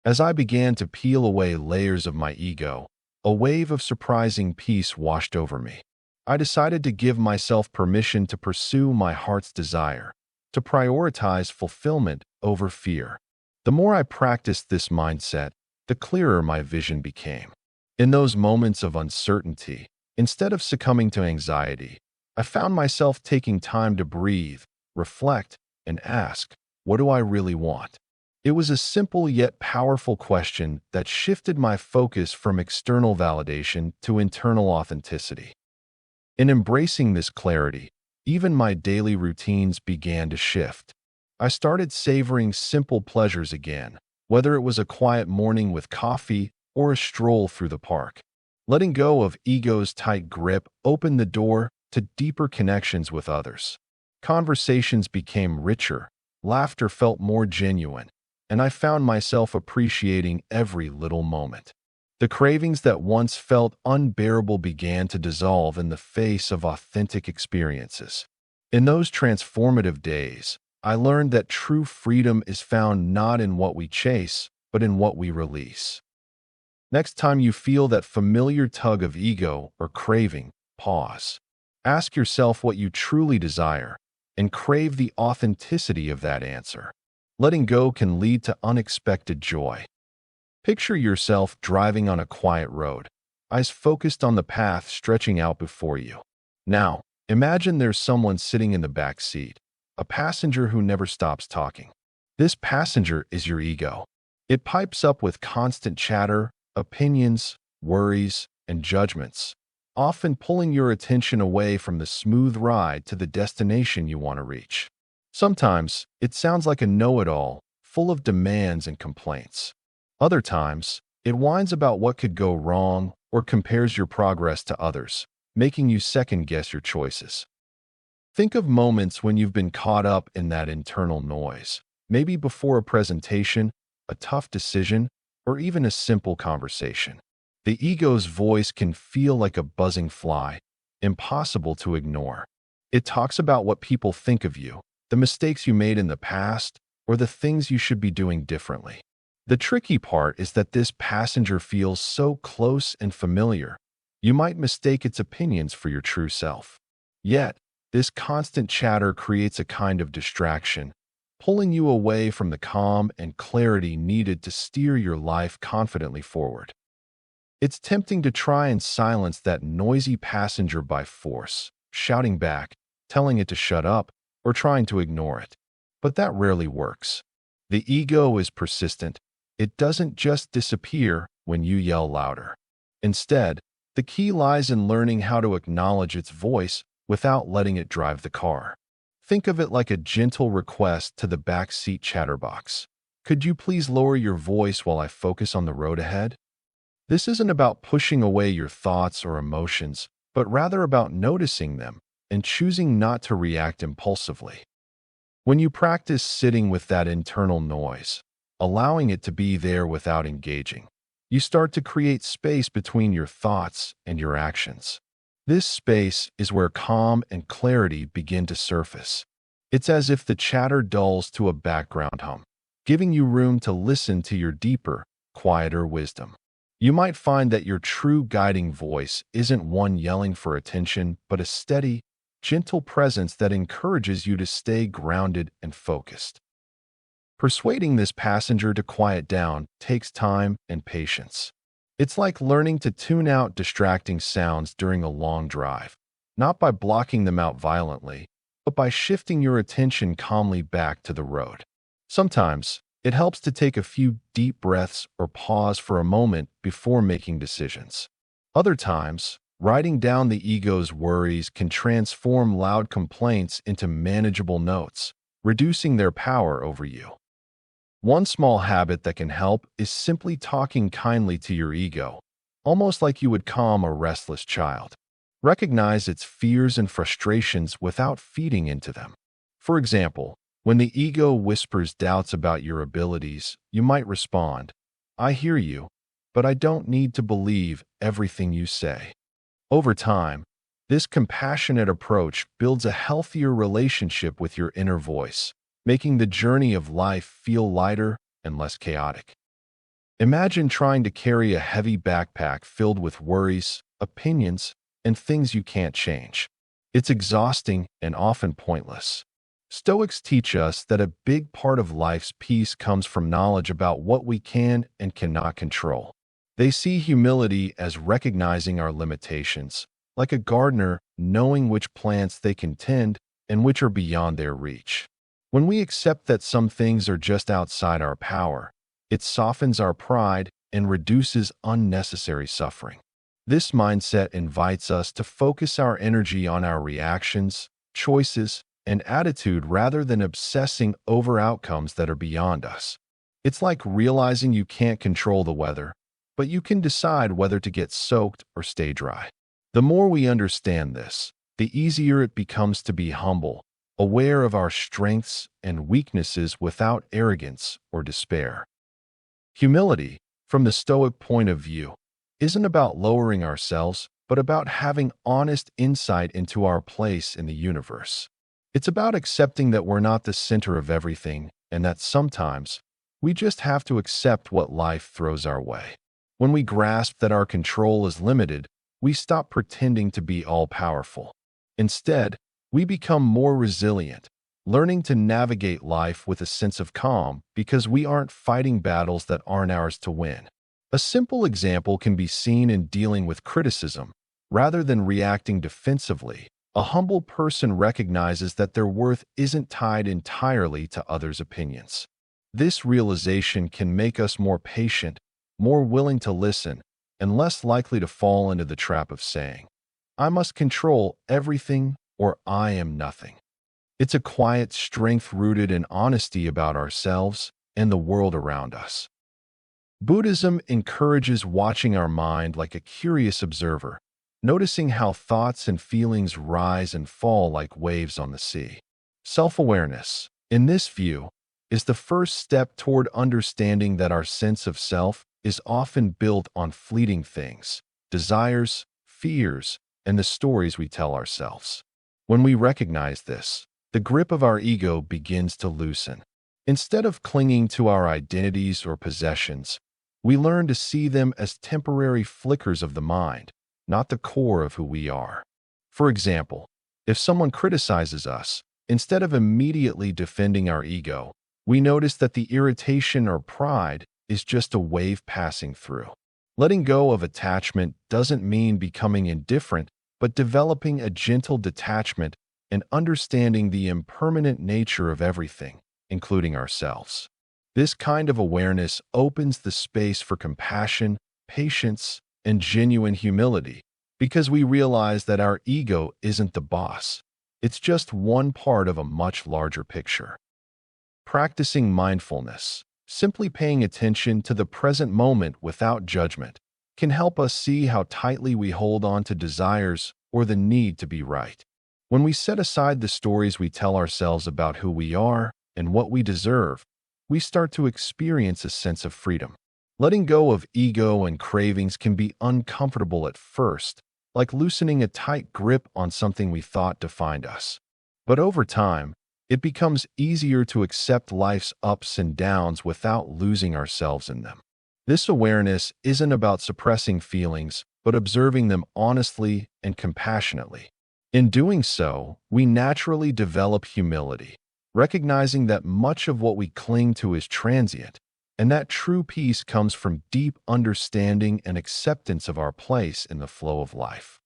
As I began to peel away layers of my ego, a wave of surprising peace washed over me. I decided to give myself permission to pursue my heart's desire, to prioritize fulfillment over fear. The more I practiced this mindset, the clearer my vision became. In those moments of uncertainty, instead of succumbing to anxiety, I found myself taking time to breathe, reflect, and ask, "What do I really want?" It was a simple yet powerful question that shifted my focus from external validation to internal authenticity. In embracing this clarity, even my daily routines began to shift. I started savoring simple pleasures again, whether it was a quiet morning with coffee or a stroll through the park. Letting go of ego's tight grip opened the door to deeper connections with others. Conversations became richer, laughter felt more genuine, and I found myself appreciating every little moment. The cravings that once felt unbearable began to dissolve in the face of authentic experiences. In those transformative days, I learned that true freedom is found not in what we chase, but in what we release. Next time you feel that familiar tug of ego or craving, pause. Ask yourself what you truly desire and crave the authenticity of that answer. Letting go can lead to unexpected joy. Picture yourself driving on a quiet road, eyes focused on the path stretching out before you. Now, imagine there's someone sitting in the back seat, a passenger who never stops talking. This passenger is your ego. It pipes up with constant chatter, opinions, worries, and judgments, often pulling your attention away from the smooth ride to the destination you want to reach. Sometimes, it sounds like a know-it-all, full of demands and complaints. Other times, it whines about what could go wrong or compares your progress to others, making you second-guess your choices. Think of moments when you've been caught up in that internal noise, maybe before a presentation, a tough decision, or even a simple conversation. The ego's voice can feel like a buzzing fly, impossible to ignore. It talks about what people think of you, the mistakes you made in the past, or the things you should be doing differently. The tricky part is that this passenger feels so close and familiar, you might mistake its opinions for your true self. Yet, this constant chatter creates a kind of distraction, pulling you away from the calm and clarity needed to steer your life confidently forward. It's tempting to try and silence that noisy passenger by force, shouting back, telling it to shut up, or trying to ignore it. But that rarely works. The ego is persistent. It doesn't just disappear when you yell louder. Instead, the key lies in learning how to acknowledge its voice without letting it drive the car. Think of it like a gentle request to the backseat chatterbox. Could you please lower your voice while I focus on the road ahead? This isn't about pushing away your thoughts or emotions, but rather about noticing them and choosing not to react impulsively. When you practice sitting with that internal noise, allowing it to be there without engaging, you start to create space between your thoughts and your actions. This space is where calm and clarity begin to surface. It's as if the chatter dulls to a background hum, giving you room to listen to your deeper, quieter wisdom. You might find that your true guiding voice isn't one yelling for attention, but a steady, gentle presence that encourages you to stay grounded and focused. Persuading this passenger to quiet down takes time and patience. It's like learning to tune out distracting sounds during a long drive, not by blocking them out violently, but by shifting your attention calmly back to the road. Sometimes, it helps to take a few deep breaths or pause for a moment before making decisions. Other times, writing down the ego's worries can transform loud complaints into manageable notes, reducing their power over you. One small habit that can help is simply talking kindly to your ego, almost like you would calm a restless child. Recognize its fears and frustrations without feeding into them. For example, when the ego whispers doubts about your abilities, you might respond, "I hear you, but I don't need to believe everything you say." Over time, this compassionate approach builds a healthier relationship with your inner voice, making the journey of life feel lighter and less chaotic. Imagine trying to carry a heavy backpack filled with worries, opinions, and things you can't change. It's exhausting and often pointless. Stoics teach us that a big part of life's peace comes from knowledge about what we can and cannot control. They see humility as recognizing our limitations, like a gardener knowing which plants they can tend and which are beyond their reach. When we accept that some things are just outside our power, it softens our pride and reduces unnecessary suffering. This mindset invites us to focus our energy on our reactions, choices, and attitude rather than obsessing over outcomes that are beyond us. It's like realizing you can't control the weather, but you can decide whether to get soaked or stay dry. The more we understand this, the easier it becomes to be humble, aware of our strengths and weaknesses without arrogance or despair. Humility, from the Stoic point of view, isn't about lowering ourselves, but about having honest insight into our place in the universe. It's about accepting that we're not the center of everything and that sometimes we just have to accept what life throws our way. When we grasp that our control is limited, we stop pretending to be all-powerful. Instead, we become more resilient, learning to navigate life with a sense of calm because we aren't fighting battles that aren't ours to win. A simple example can be seen in dealing with criticism. Rather than reacting defensively, a humble person recognizes that their worth isn't tied entirely to others' opinions. This realization can make us more patient, more willing to listen, and less likely to fall into the trap of saying, "I must control everything," or "I am nothing." It's a quiet strength rooted in honesty about ourselves and the world around us. Buddhism encourages watching our mind like a curious observer, noticing how thoughts and feelings rise and fall like waves on the sea. Self-awareness, in this view, is the first step toward understanding that our sense of self is often built on fleeting things, desires, fears, and the stories we tell ourselves. When we recognize this, the grip of our ego begins to loosen. Instead of clinging to our identities or possessions, we learn to see them as temporary flickers of the mind, not the core of who we are. For example, if someone criticizes us, instead of immediately defending our ego, we notice that the irritation or pride is just a wave passing through. Letting go of attachment doesn't mean becoming indifferent, but developing a gentle detachment and understanding the impermanent nature of everything, including ourselves. This kind of awareness opens the space for compassion, patience, and genuine humility, because we realize that our ego isn't the boss. It's just one part of a much larger picture. Practicing mindfulness, simply paying attention to the present moment without judgment, can help us see how tightly we hold on to desires or the need to be right. When we set aside the stories we tell ourselves about who we are and what we deserve, we start to experience a sense of freedom. Letting go of ego and cravings can be uncomfortable at first, like loosening a tight grip on something we thought defined us. But over time, it becomes easier to accept life's ups and downs without losing ourselves in them. This awareness isn't about suppressing feelings, but observing them honestly and compassionately. In doing so, we naturally develop humility, recognizing that much of what we cling to is transient, and that true peace comes from deep understanding and acceptance of our place in the flow of life.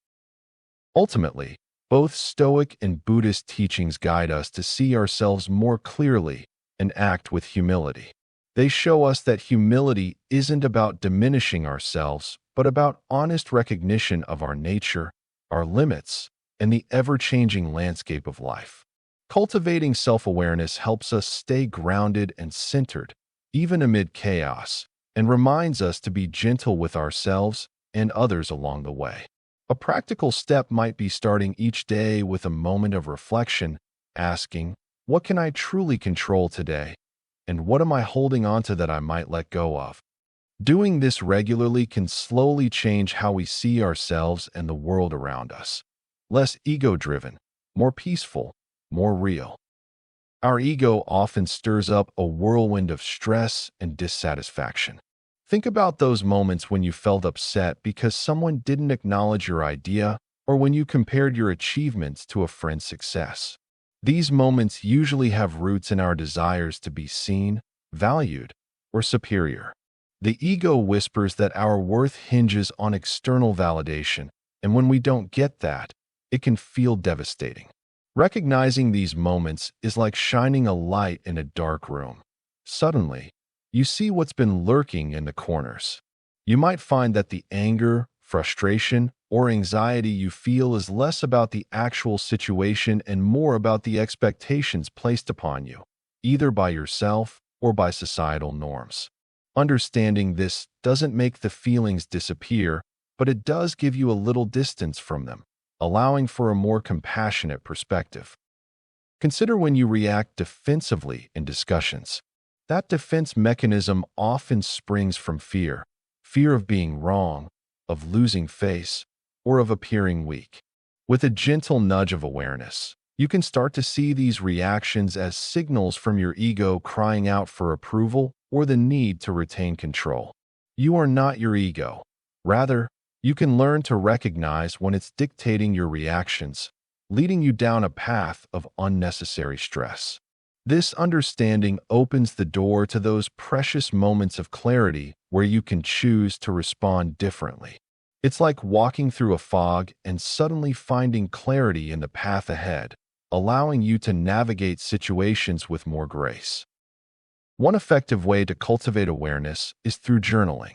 Ultimately, both Stoic and Buddhist teachings guide us to see ourselves more clearly and act with humility. They show us that humility isn't about diminishing ourselves, but about honest recognition of our nature, our limits, and the ever-changing landscape of life. Cultivating self-awareness helps us stay grounded and centered, even amid chaos, and reminds us to be gentle with ourselves and others along the way. A practical step might be starting each day with a moment of reflection, asking, "What can I truly control today? And what am I holding on to that I might let go of?" Doing this regularly can slowly change how we see ourselves and the world around us. Less ego-driven, more peaceful, more real. Our ego often stirs up a whirlwind of stress and dissatisfaction. Think about those moments when you felt upset because someone didn't acknowledge your idea or when you compared your achievements to a friend's success. These moments usually have roots in our desires to be seen, valued, or superior. The ego whispers that our worth hinges on external validation, and when we don't get that, it can feel devastating. Recognizing these moments is like shining a light in a dark room. Suddenly, you see what's been lurking in the corners. You might find that the anger, frustration, or anxiety you feel is less about the actual situation and more about the expectations placed upon you, either by yourself or by societal norms. Understanding this doesn't make the feelings disappear, but it does give you a little distance from them, allowing for a more compassionate perspective. Consider when you react defensively in discussions. That defense mechanism often springs from fear of being wrong, of losing face, or of appearing weak. With a gentle nudge of awareness, you can start to see these reactions as signals from your ego crying out for approval or the need to retain control. You are not your ego. Rather, You can learn to recognize when it's dictating your reactions, leading you down a path of unnecessary stress. This understanding opens the door to those precious moments of clarity where you can choose to respond differently. It's like walking through a fog and suddenly finding clarity in the path ahead, allowing you to navigate situations with more grace. One effective way to cultivate awareness is through journaling.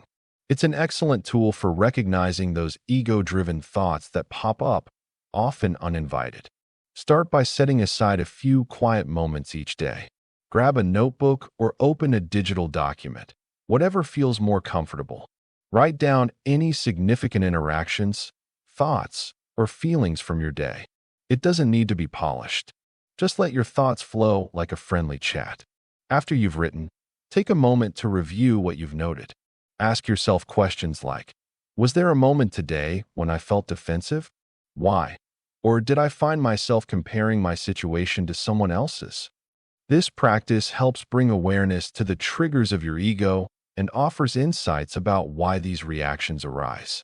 It's an excellent tool for recognizing those ego-driven thoughts that pop up, often uninvited. Start by setting aside a few quiet moments each day. Grab a notebook or open a digital document, whatever feels more comfortable. Write down any significant interactions, thoughts, or feelings from your day. It doesn't need to be polished. Just let your thoughts flow like a friendly chat. After you've written, take a moment to review what you've noted. Ask yourself questions like, was there a moment today when I felt defensive? Why? Or did I find myself comparing my situation to someone else's? This practice helps bring awareness to the triggers of your ego and offers insights about why these reactions arise.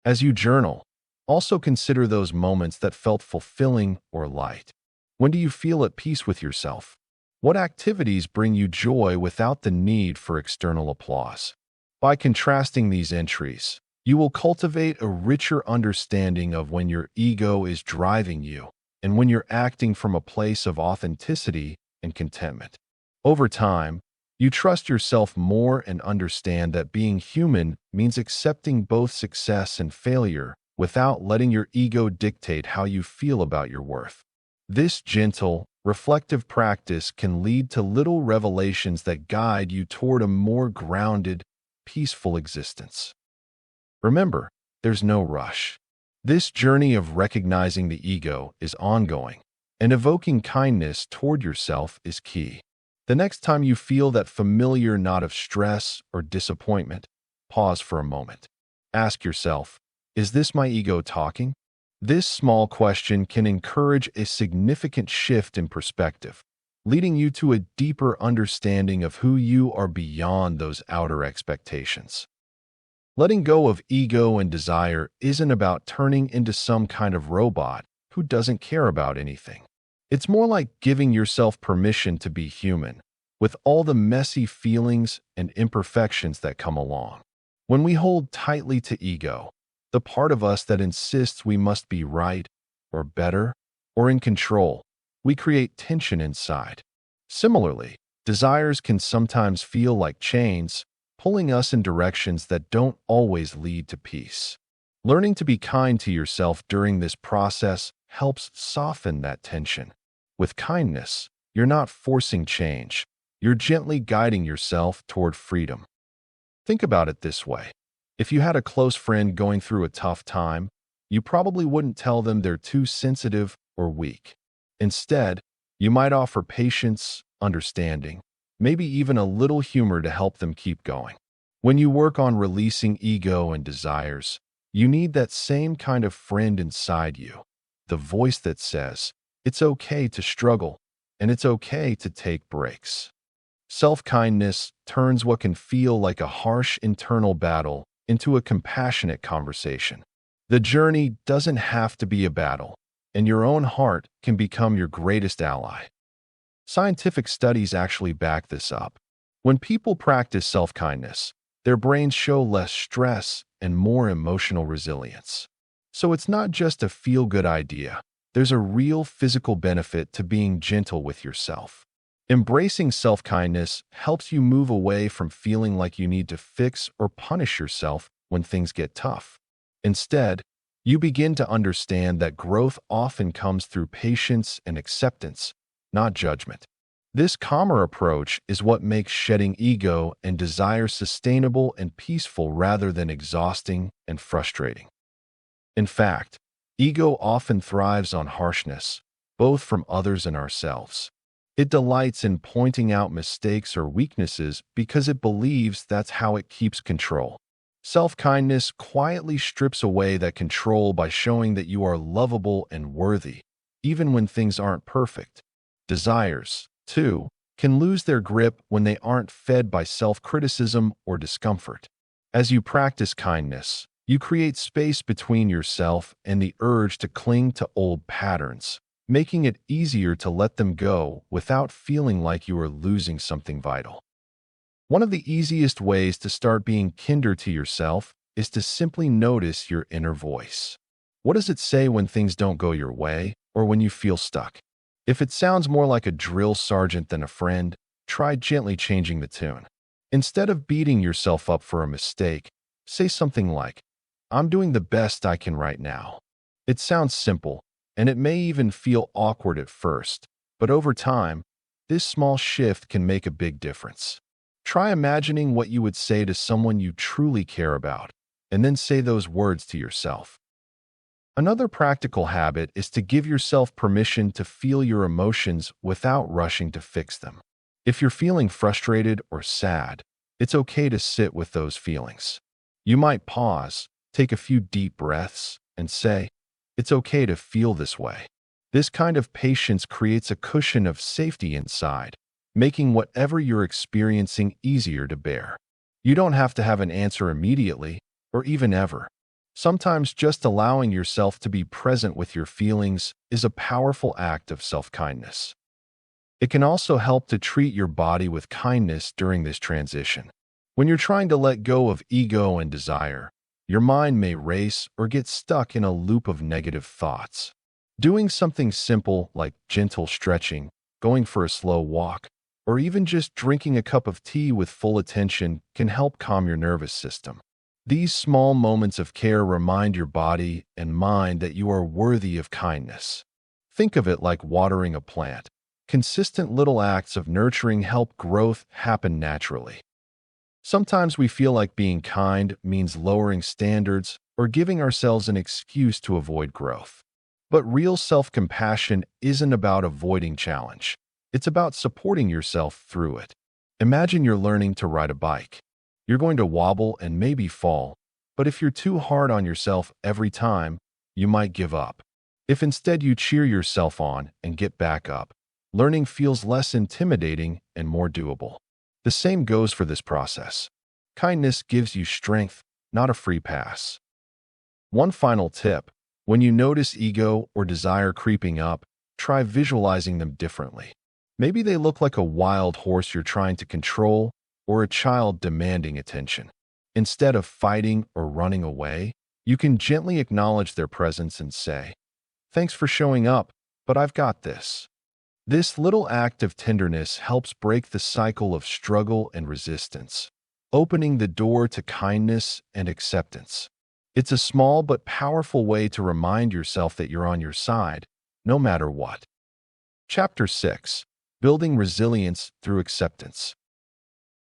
As you journal, also consider those moments that felt fulfilling or light. When do you feel at peace with yourself? What activities bring you joy without the need for external applause? By contrasting these entries, you will cultivate a richer understanding of when your ego is driving you and when you're acting from a place of authenticity and contentment. Over time, you trust yourself more and understand that being human means accepting both success and failure without letting your ego dictate how you feel about your worth. This gentle, reflective practice can lead to little revelations that guide you toward a more grounded, peaceful existence. Remember, there's no rush. This journey of recognizing the ego is ongoing, and evoking kindness toward yourself is key. The next time you feel that familiar knot of stress or disappointment, pause for a moment. Ask yourself, is this my ego talking? This small question can encourage a significant shift in perspective, leading you to a deeper understanding of who you are beyond those outer expectations. Letting go of ego and desire isn't about turning into some kind of robot who doesn't care about anything. It's more like giving yourself permission to be human, with all the messy feelings and imperfections that come along. When we hold tightly to ego, the part of us that insists we must be right, or better, or in control, we create tension inside. Similarly, desires can sometimes feel like chains, pulling us in directions that don't always lead to peace. Learning to be kind to yourself during this process helps soften that tension. With kindness, you're not forcing change. You're gently guiding yourself toward freedom. Think about it this way. If you had a close friend going through a tough time, you probably wouldn't tell them they're too sensitive or weak. Instead, you might offer patience, understanding, maybe even a little humor to help them keep going. When you work on releasing ego and desires, you need that same kind of friend inside you, the voice that says, it's okay to struggle, and it's okay to take breaks. Self-kindness turns what can feel like a harsh internal battle into a compassionate conversation. The journey doesn't have to be a battle, and your own heart can become your greatest ally. Scientific studies actually back this up. When people practice self-kindness, their brains show less stress and more emotional resilience. So it's not just a feel-good idea. There's a real physical benefit to being gentle with yourself. Embracing self-kindness helps you move away from feeling like you need to fix or punish yourself when things get tough. Instead, you begin to understand that growth often comes through patience and acceptance, not judgment. This calmer approach is what makes shedding ego and desire sustainable and peaceful rather than exhausting and frustrating. In fact, ego often thrives on harshness, both from others and ourselves. It delights in pointing out mistakes or weaknesses because it believes that's how it keeps control. Self-kindness quietly strips away that control by showing that you are lovable and worthy, even when things aren't perfect. Desires, too, can lose their grip when they aren't fed by self-criticism or discomfort. As you practice kindness, You create space between yourself and the urge to cling to old patterns, making it easier to let them go without feeling like you are losing something vital. One of the easiest ways to start being kinder to yourself is to simply notice your inner voice. What does it say when things don't go your way or when you feel stuck? If it sounds more like a drill sergeant than a friend, try gently changing the tune. Instead of beating yourself up for a mistake, say something like, "I'm doing the best I can right now." It sounds simple, and it may even feel awkward at first, but over time, this small shift can make a big difference. Try imagining what you would say to someone you truly care about, and then say those words to yourself. Another practical habit is to give yourself permission to feel your emotions without rushing to fix them. If you're feeling frustrated or sad, it's okay to sit with those feelings. You might pause, take a few deep breaths, and say, "It's okay to feel this way." This kind of patience creates a cushion of safety inside, making whatever you're experiencing easier to bear. You don't have to have an answer immediately, or even ever. Sometimes just allowing yourself to be present with your feelings is a powerful act of self-kindness. It can also help to treat your body with kindness during this transition. When you're trying to let go of ego and desire, your mind may race or get stuck in a loop of negative thoughts. Doing something simple like gentle stretching, going for a slow walk, or even just drinking a cup of tea with full attention can help calm your nervous system. These small moments of care remind your body and mind that you are worthy of kindness. Think of it like watering a plant. Consistent little acts of nurturing help growth happen naturally. Sometimes we feel like being kind means lowering standards or giving ourselves an excuse to avoid growth. But real self-compassion isn't about avoiding challenge. It's about supporting yourself through it. Imagine you're learning to ride a bike. You're going to wobble and maybe fall, but if you're too hard on yourself every time, you might give up. If instead you cheer yourself on and get back up, learning feels less intimidating and more doable. The same goes for this process. Kindness gives you strength, not a free pass. One final tip: when you notice ego or desire creeping up, try visualizing them differently. Maybe they look like a wild horse you're trying to control or a child demanding attention. Instead of fighting or running away, you can gently acknowledge their presence and say, "Thanks for showing up, but I've got this." This little act of tenderness helps break the cycle of struggle and resistance, opening the door to kindness and acceptance. It's a small but powerful way to remind yourself that you're on your side, no matter what. Chapter 6: Building Resilience Through Acceptance.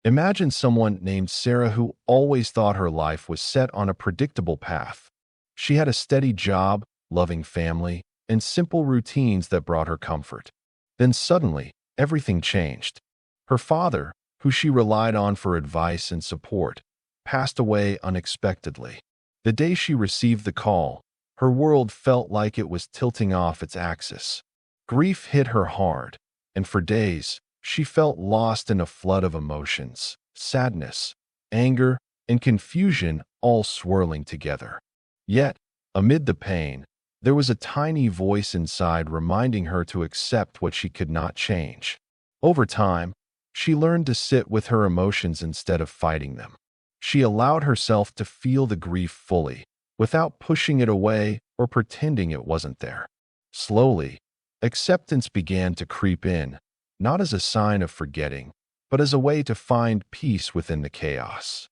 Imagine someone named Sarah who always thought her life was set on a predictable path. She had a steady job, loving family, and simple routines that brought her comfort. Then suddenly, everything changed. Her father, who she relied on for advice and support, passed away unexpectedly. The day she received the call, her world felt like it was tilting off its axis. Grief hit her hard, and for days, she felt lost in a flood of emotions: sadness, anger, and confusion all swirling together. Yet, amid the pain, there was a tiny voice inside reminding her to accept what she could not change. Over time, she learned to sit with her emotions instead of fighting them. She allowed herself to feel the grief fully, without pushing it away or pretending it wasn't there. Slowly, acceptance began to creep in, not as a sign of forgetting, but as a way to find peace within the chaos.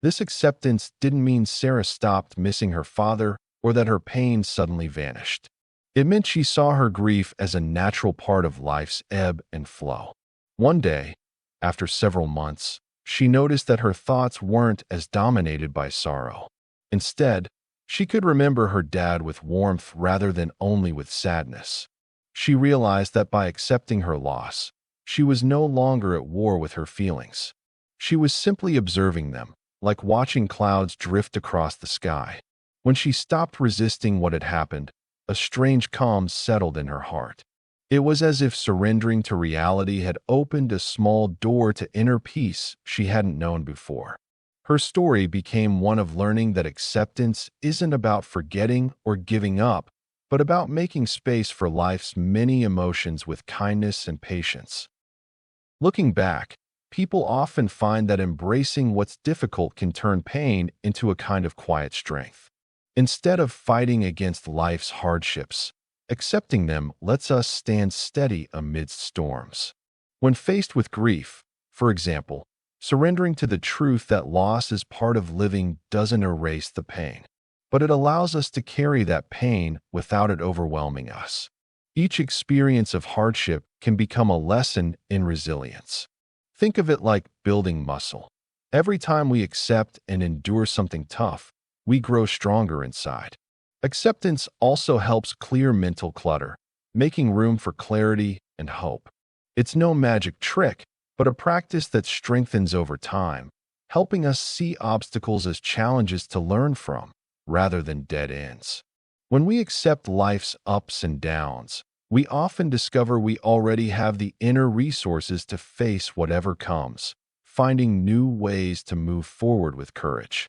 This acceptance didn't mean Sarah stopped missing her father or that her pain suddenly vanished. It meant she saw her grief as a natural part of life's ebb and flow. One day, after several months, she noticed that her thoughts weren't as dominated by sorrow. Instead, she could remember her dad with warmth rather than only with sadness. She realized that by accepting her loss, she was no longer at war with her feelings. She was simply observing them, like watching clouds drift across the sky. When she stopped resisting what had happened, a strange calm settled in her heart. It was as if surrendering to reality had opened a small door to inner peace she hadn't known before. Her story became one of learning that acceptance isn't about forgetting or giving up, but about making space for life's many emotions with kindness and patience. Looking back, people often find that embracing what's difficult can turn pain into a kind of quiet strength. Instead of fighting against life's hardships, accepting them lets us stand steady amidst storms. When faced with grief, for example, surrendering to the truth that loss is part of living doesn't erase the pain, but it allows us to carry that pain without it overwhelming us. Each experience of hardship can become a lesson in resilience. Think of it like building muscle. Every time we accept and endure something tough, we grow stronger inside. Acceptance also helps clear mental clutter, making room for clarity and hope. It's no magic trick, but a practice that strengthens over time, helping us see obstacles as challenges to learn from, rather than dead ends. When we accept life's ups and downs, we often discover we already have the inner resources to face whatever comes, finding new ways to move forward with courage.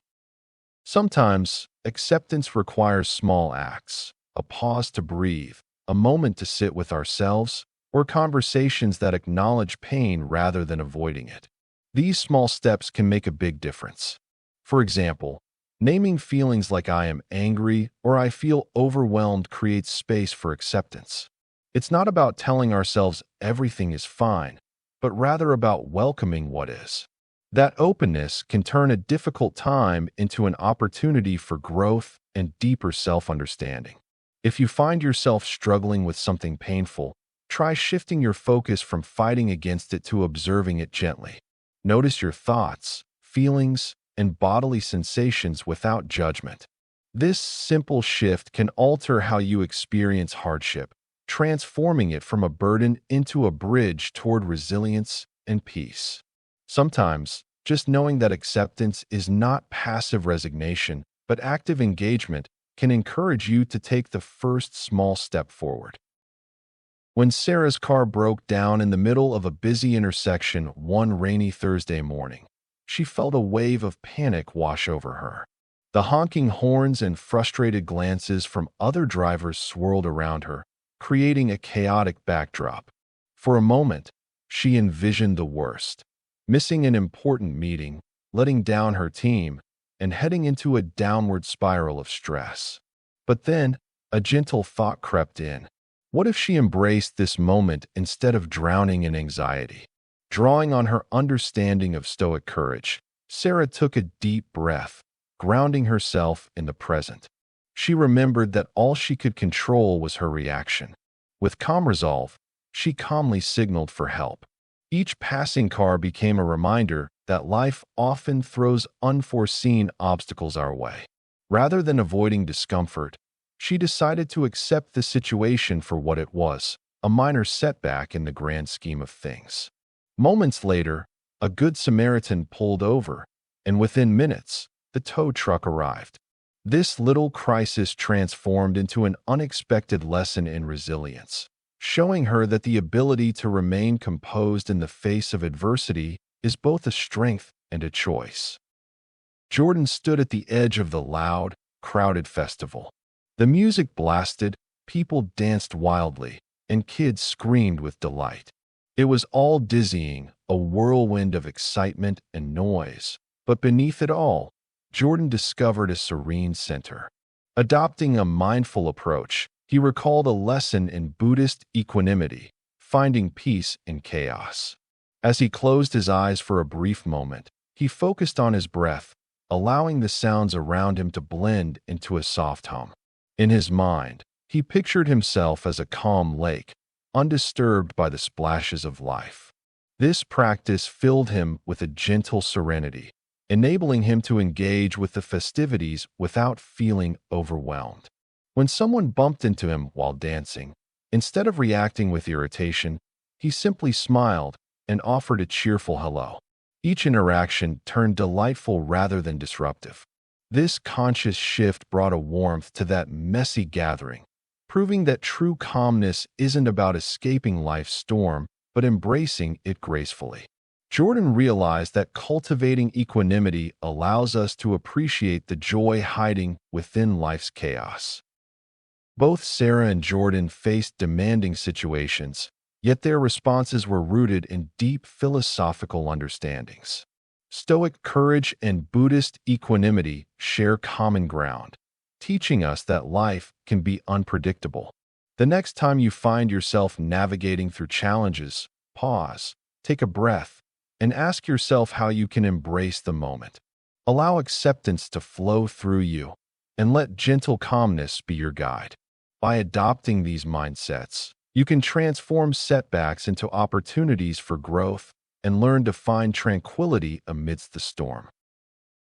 Sometimes, acceptance requires small acts, a pause to breathe, a moment to sit with ourselves, or conversations that acknowledge pain rather than avoiding it. These small steps can make a big difference. For example, naming feelings like I am angry or I feel overwhelmed creates space for acceptance. It's not about telling ourselves everything is fine, but rather about welcoming what is. That openness can turn a difficult time into an opportunity for growth and deeper self-understanding. If you find yourself struggling with something painful, try shifting your focus from fighting against it to observing it gently. Notice your thoughts, feelings, and bodily sensations without judgment. This simple shift can alter how you experience hardship, transforming it from a burden into a bridge toward resilience and peace. Sometimes, just knowing that acceptance is not passive resignation, but active engagement, can encourage you to take the first small step forward. When Sarah's car broke down in the middle of a busy intersection one rainy Thursday morning, she felt a wave of panic wash over her. The honking horns and frustrated glances from other drivers swirled around her, creating a chaotic backdrop. For a moment, she envisioned the worst: missing an important meeting, letting down her team, and heading into a downward spiral of stress. But then, a gentle thought crept in. What if she embraced this moment instead of drowning in anxiety? Drawing on her understanding of Stoic courage, Sarah took a deep breath, grounding herself in the present. She remembered that all she could control was her reaction. With calm resolve, she calmly signaled for help. Each passing car became a reminder that life often throws unforeseen obstacles our way. Rather than avoiding discomfort, she decided to accept the situation for what it was, a minor setback in the grand scheme of things. Moments later, a Good Samaritan pulled over, and within minutes, the tow truck arrived. This little crisis transformed into an unexpected lesson in resilience, showing her that the ability to remain composed in the face of adversity is both a strength and a choice. Jordan stood at the edge of the loud, crowded festival. The music blasted, people danced wildly, and kids screamed with delight. It was all dizzying, a whirlwind of excitement and noise. But beneath it all, Jordan discovered a serene center. Adopting a mindful approach, he recalled a lesson in Buddhist equanimity, finding peace in chaos. As he closed his eyes for a brief moment, he focused on his breath, allowing the sounds around him to blend into a soft hum. In his mind, he pictured himself as a calm lake, undisturbed by the splashes of life. This practice filled him with a gentle serenity, enabling him to engage with the festivities without feeling overwhelmed. When someone bumped into him while dancing, instead of reacting with irritation, he simply smiled and offered a cheerful hello. Each interaction turned delightful rather than disruptive. This conscious shift brought a warmth to that messy gathering, proving that true calmness isn't about escaping life's storm, but embracing it gracefully. Jordan realized that cultivating equanimity allows us to appreciate the joy hiding within life's chaos. Both Sarah and Jordan faced demanding situations, yet their responses were rooted in deep philosophical understandings. Stoic courage and Buddhist equanimity share common ground, teaching us that life can be unpredictable. The next time you find yourself navigating through challenges, pause, take a breath, and ask yourself how you can embrace the moment. Allow acceptance to flow through you, and let gentle calmness be your guide. By adopting these mindsets, you can transform setbacks into opportunities for growth and learn to find tranquility amidst the storm.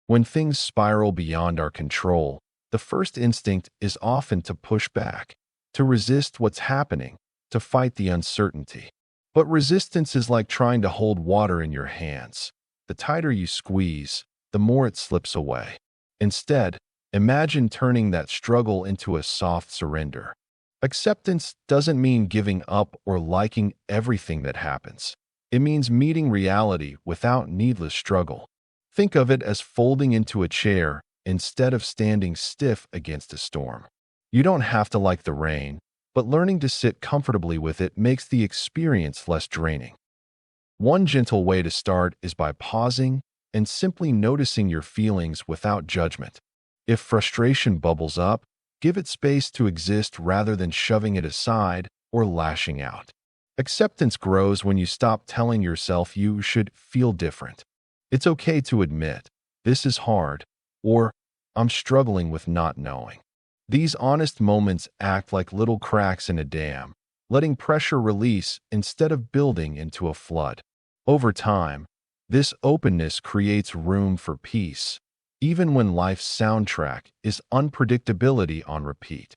When things spiral beyond our control, the first instinct is often to push back, to resist what's happening, to fight the uncertainty. But resistance is like trying to hold water in your hands. The tighter you squeeze, the more it slips away. Instead, imagine turning that struggle into a soft surrender. Acceptance doesn't mean giving up or liking everything that happens. It means meeting reality without needless struggle. Think of it as folding into a chair instead of standing stiff against a storm. You don't have to like the rain, but learning to sit comfortably with it makes the experience less draining. One gentle way to start is by pausing and simply noticing your feelings without judgment. If frustration bubbles up, give it space to exist rather than shoving it aside or lashing out. Acceptance grows when you stop telling yourself you should feel different. It's okay to admit, "This is hard," or "I'm struggling with not knowing." These honest moments act like little cracks in a dam, letting pressure release instead of building into a flood. Over time, this openness creates room for peace, even when life's soundtrack is unpredictability on repeat.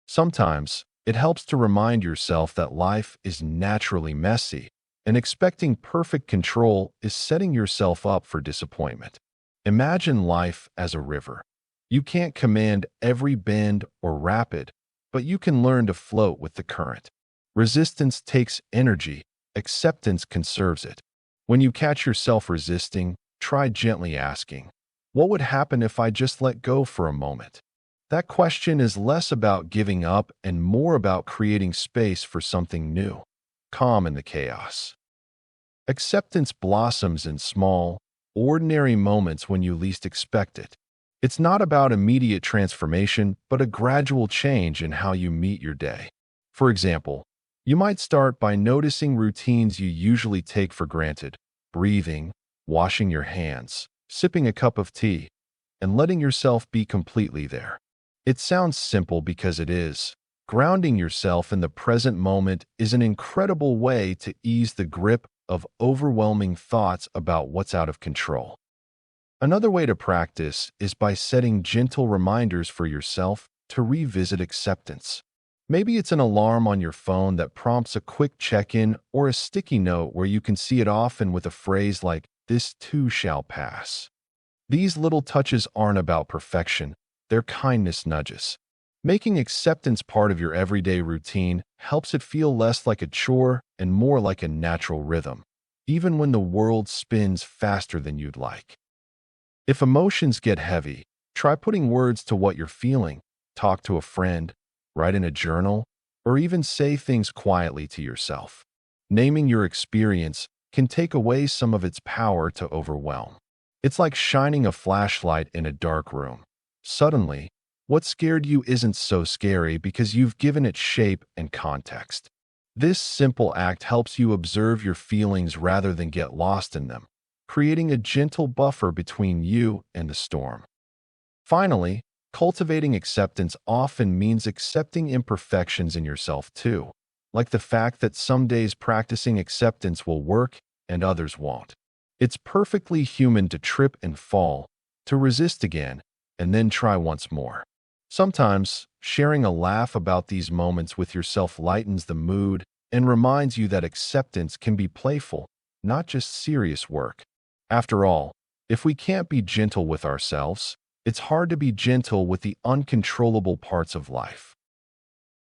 Sometimes, it helps to remind yourself that life is naturally messy, and expecting perfect control is setting yourself up for disappointment. Imagine life as a river. You can't command every bend or rapid, but you can learn to float with the current. Resistance takes energy, acceptance conserves it. When you catch yourself resisting, try gently asking, "What would happen if I just let go for a moment?" That question is less about giving up and more about creating space for something new, calm in the chaos. Acceptance blossoms in small, ordinary moments when you least expect it. It's not about immediate transformation, but a gradual change in how you meet your day. For example, you might start by noticing routines you usually take for granted: breathing, washing your hands, sipping a cup of tea, and letting yourself be completely there. It sounds simple because it is. Grounding yourself in the present moment is an incredible way to ease the grip of overwhelming thoughts about what's out of control. Another way to practice is by setting gentle reminders for yourself to revisit acceptance. Maybe it's an alarm on your phone that prompts a quick check-in, or a sticky note where you can see it often with a phrase like, "This too shall pass." These little touches aren't about perfection, they're kindness nudges. Making acceptance part of your everyday routine helps it feel less like a chore and more like a natural rhythm, even when the world spins faster than you'd like. If emotions get heavy, try putting words to what you're feeling. Talk to a friend, write in a journal, or even say things quietly to yourself. Naming your experience can take away some of its power to overwhelm. It's like shining a flashlight in a dark room. Suddenly, what scared you isn't so scary because you've given it shape and context. This simple act helps you observe your feelings rather than get lost in them, creating a gentle buffer between you and the storm. Finally, cultivating acceptance often means accepting imperfections in yourself too, like the fact that some days practicing acceptance will work and others won't. It's perfectly human to trip and fall, to resist again, and then try once more. Sometimes, sharing a laugh about these moments with yourself lightens the mood and reminds you that acceptance can be playful, not just serious work. After all, if we can't be gentle with ourselves, it's hard to be gentle with the uncontrollable parts of life.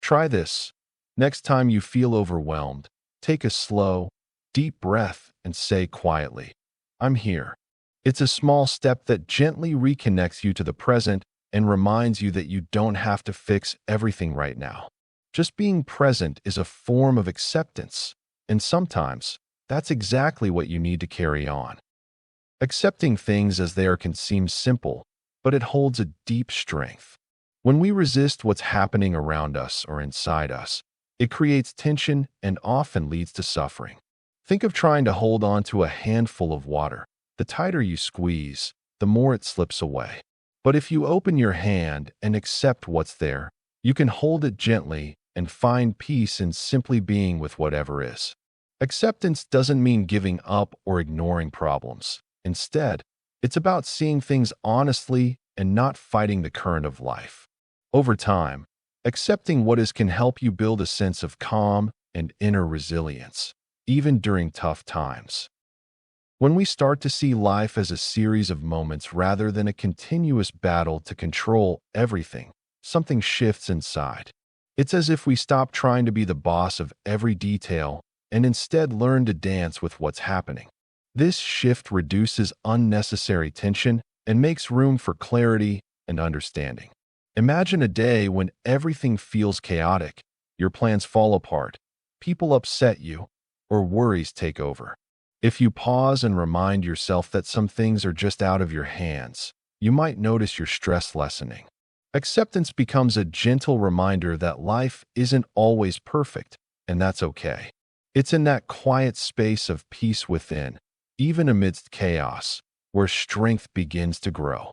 Try this. Next time you feel overwhelmed, take a slow, deep breath and say quietly, "I'm here." It's a small step that gently reconnects you to the present and reminds you that you don't have to fix everything right now. Just being present is a form of acceptance, and sometimes that's exactly what you need to carry on. Accepting things as they are can seem simple, but it holds a deep strength. When we resist what's happening around us or inside us, it creates tension and often leads to suffering. Think of trying to hold on to a handful of water. The tighter you squeeze, the more it slips away. But if you open your hand and accept what's there, you can hold it gently and find peace in simply being with whatever is. Acceptance doesn't mean giving up or ignoring problems. Instead, it's about seeing things honestly and not fighting the current of life. Over time, accepting what is can help you build a sense of calm and inner resilience, even during tough times. When we start to see life as a series of moments rather than a continuous battle to control everything, something shifts inside. It's as if we stop trying to be the boss of every detail and instead learn to dance with what's happening. This shift reduces unnecessary tension and makes room for clarity and understanding. Imagine a day when everything feels chaotic, your plans fall apart, people upset you, or worries take over. If you pause and remind yourself that some things are just out of your hands, you might notice your stress lessening. Acceptance becomes a gentle reminder that life isn't always perfect, and that's okay. It's in that quiet space of peace within, even amidst chaos, where strength begins to grow.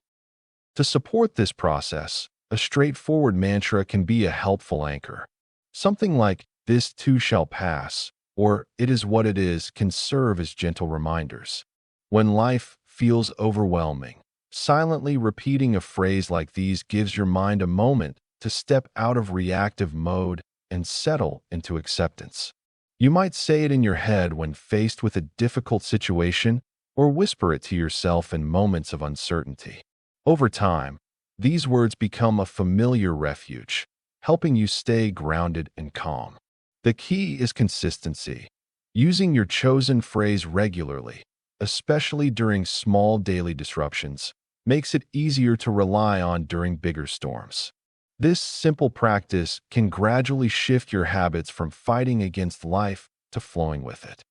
To support this process, a straightforward mantra can be a helpful anchor. Something like, "This too shall pass," or "It is what it is," can serve as gentle reminders. When life feels overwhelming, silently repeating a phrase like these gives your mind a moment to step out of reactive mode and settle into acceptance. You might say it in your head when faced with a difficult situation, or whisper it to yourself in moments of uncertainty. Over time, these words become a familiar refuge, helping you stay grounded and calm. The key is consistency, using your chosen phrase regularly, especially during small daily disruptions, makes it easier to rely on during bigger storms. This simple practice can gradually shift your habits from fighting against life to flowing with it.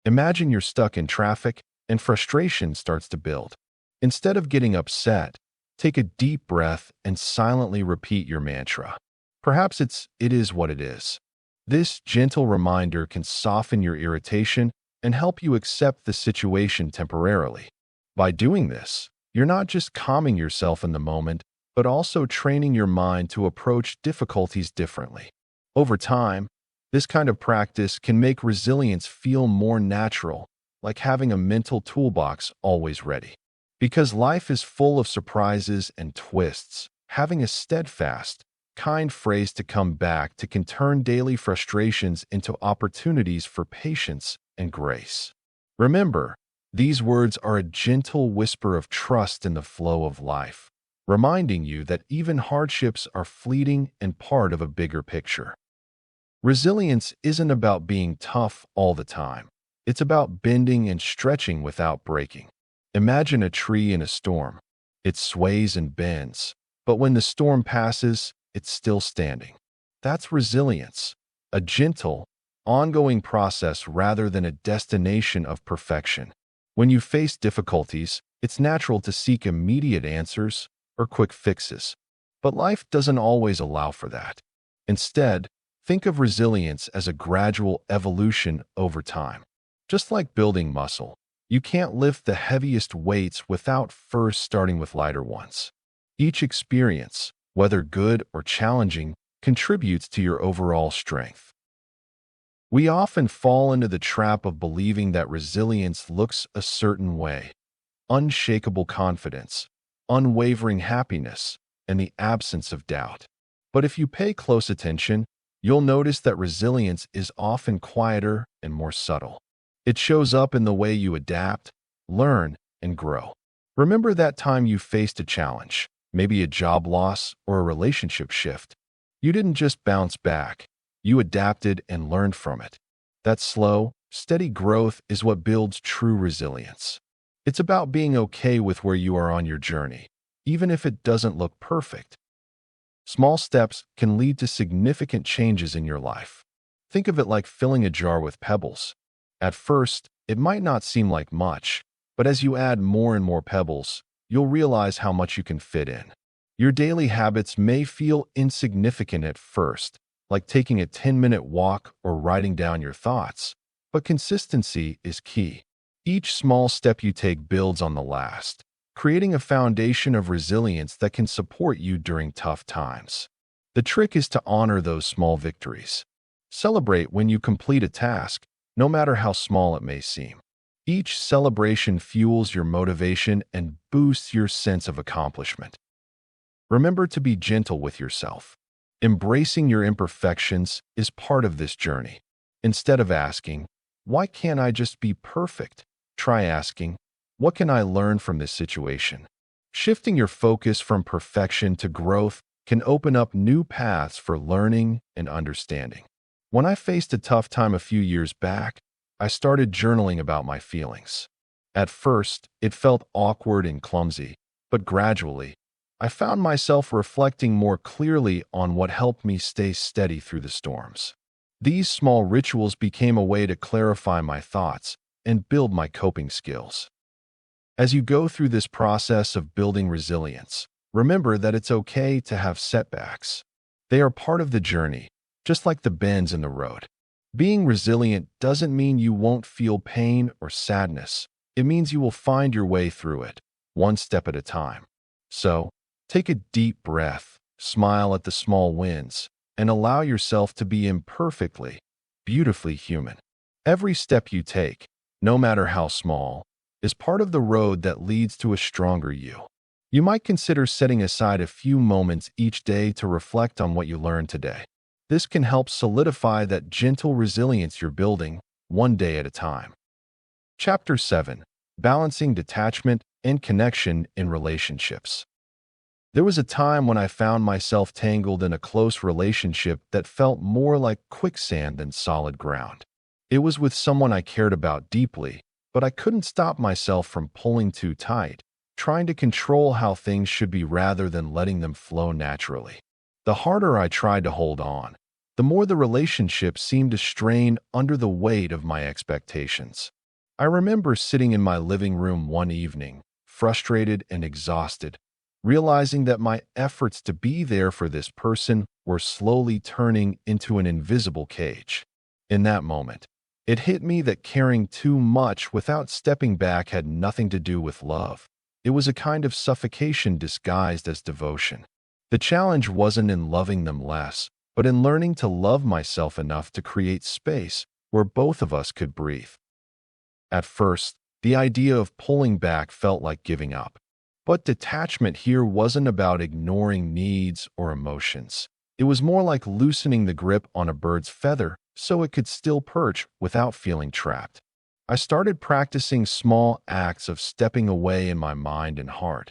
Imagine you're stuck in traffic and frustration starts to build. Instead of getting upset, take a deep breath and silently repeat your mantra. Perhaps "It is what it is." This gentle reminder can soften your irritation and help you accept the situation temporarily. By doing this, you're not just calming yourself in the moment, but also training your mind to approach difficulties differently. Over time, this kind of practice can make resilience feel more natural, like having a mental toolbox always ready. Because life is full of surprises and twists, having a steadfast, kind phrase to come back to can turn daily frustrations into opportunities for patience and grace. Remember, these words are a gentle whisper of trust in the flow of life, reminding you that even hardships are fleeting and part of a bigger picture. Resilience isn't about being tough all the time. It's about bending and stretching without breaking. Imagine a tree in a storm. It sways and bends, but when the storm passes, it's still standing. That's resilience, a gentle, ongoing process rather than a destination of perfection. When you face difficulties, it's natural to seek immediate answers or quick fixes. But life doesn't always allow for that. Instead, think of resilience as a gradual evolution over time. Just like building muscle, you can't lift the heaviest weights without first starting with lighter ones. Each experience, whether good or challenging, contributes to your overall strength. We often fall into the trap of believing that resilience looks a certain way: unshakable confidence, unwavering happiness, and the absence of doubt. But if you pay close attention, you'll notice that resilience is often quieter and more subtle. It shows up in the way you adapt, learn, and grow. Remember that time you faced a challenge, maybe a job loss or a relationship shift. You didn't just bounce back. You adapted and learned from it. That slow, steady growth is what builds true resilience. It's about being okay with where you are on your journey, even if it doesn't look perfect. Small steps can lead to significant changes in your life. Think of it like filling a jar with pebbles. At first, it might not seem like much, but as you add more and more pebbles, you'll realize how much you can fit in. Your daily habits may feel insignificant at first, like taking a 10-minute walk or writing down your thoughts, but consistency is key. Each small step you take builds on the last, creating a foundation of resilience that can support you during tough times. The trick is to honor those small victories. Celebrate when you complete a task, no matter how small it may seem. Each celebration fuels your motivation and boosts your sense of accomplishment. Remember to be gentle with yourself. Embracing your imperfections is part of this journey. Instead of asking, "Why can't I just be perfect?" try asking, "What can I learn from this situation?" Shifting your focus from perfection to growth can open up new paths for learning and understanding. When I faced a tough time a few years back, I started journaling about my feelings. At first, it felt awkward and clumsy, but gradually, I found myself reflecting more clearly on what helped me stay steady through the storms. These small rituals became a way to clarify my thoughts and build my coping skills. As you go through this process of building resilience, remember that it's okay to have setbacks. They are part of the journey, just like the bends in the road. Being resilient doesn't mean you won't feel pain or sadness. It means you will find your way through it, one step at a time. So, take a deep breath, smile at the small wins, and allow yourself to be imperfectly, beautifully human. Every step you take, no matter how small, is part of the road that leads to a stronger you. You might consider setting aside a few moments each day to reflect on what you learned today. This can help solidify that gentle resilience you're building, one day at a time. Chapter 7. Balancing Detachment and Connection in Relationships. There was a time when I found myself tangled in a close relationship that felt more like quicksand than solid ground. It was with someone I cared about deeply, but I couldn't stop myself from pulling too tight, trying to control how things should be rather than letting them flow naturally. The harder I tried to hold on, the more the relationship seemed to strain under the weight of my expectations. I remember sitting in my living room one evening, frustrated and exhausted, realizing that my efforts to be there for this person were slowly turning into an invisible cage. In that moment, it hit me that caring too much without stepping back had nothing to do with love. It was a kind of suffocation disguised as devotion. The challenge wasn't in loving them less, but in learning to love myself enough to create space where both of us could breathe. At first, the idea of pulling back felt like giving up. But detachment here wasn't about ignoring needs or emotions. It was more like loosening the grip on a bird's feather so it could still perch without feeling trapped. I started practicing small acts of stepping away in my mind and heart,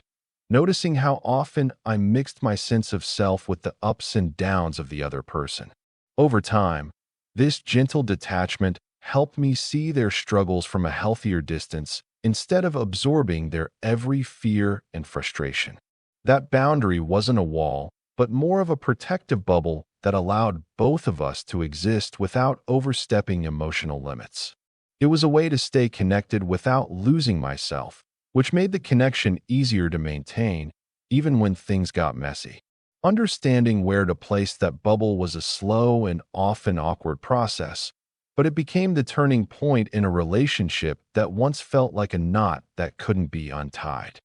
noticing how often I mixed my sense of self with the ups and downs of the other person. Over time, this gentle detachment helped me see their struggles from a healthier distance instead of absorbing their every fear and frustration. That boundary wasn't a wall, but more of a protective bubble that allowed both of us to exist without overstepping emotional limits. It was a way to stay connected without losing myself, which made the connection easier to maintain, even when things got messy. Understanding where to place that bubble was a slow and often awkward process, but it became the turning point in a relationship that once felt like a knot that couldn't be untied.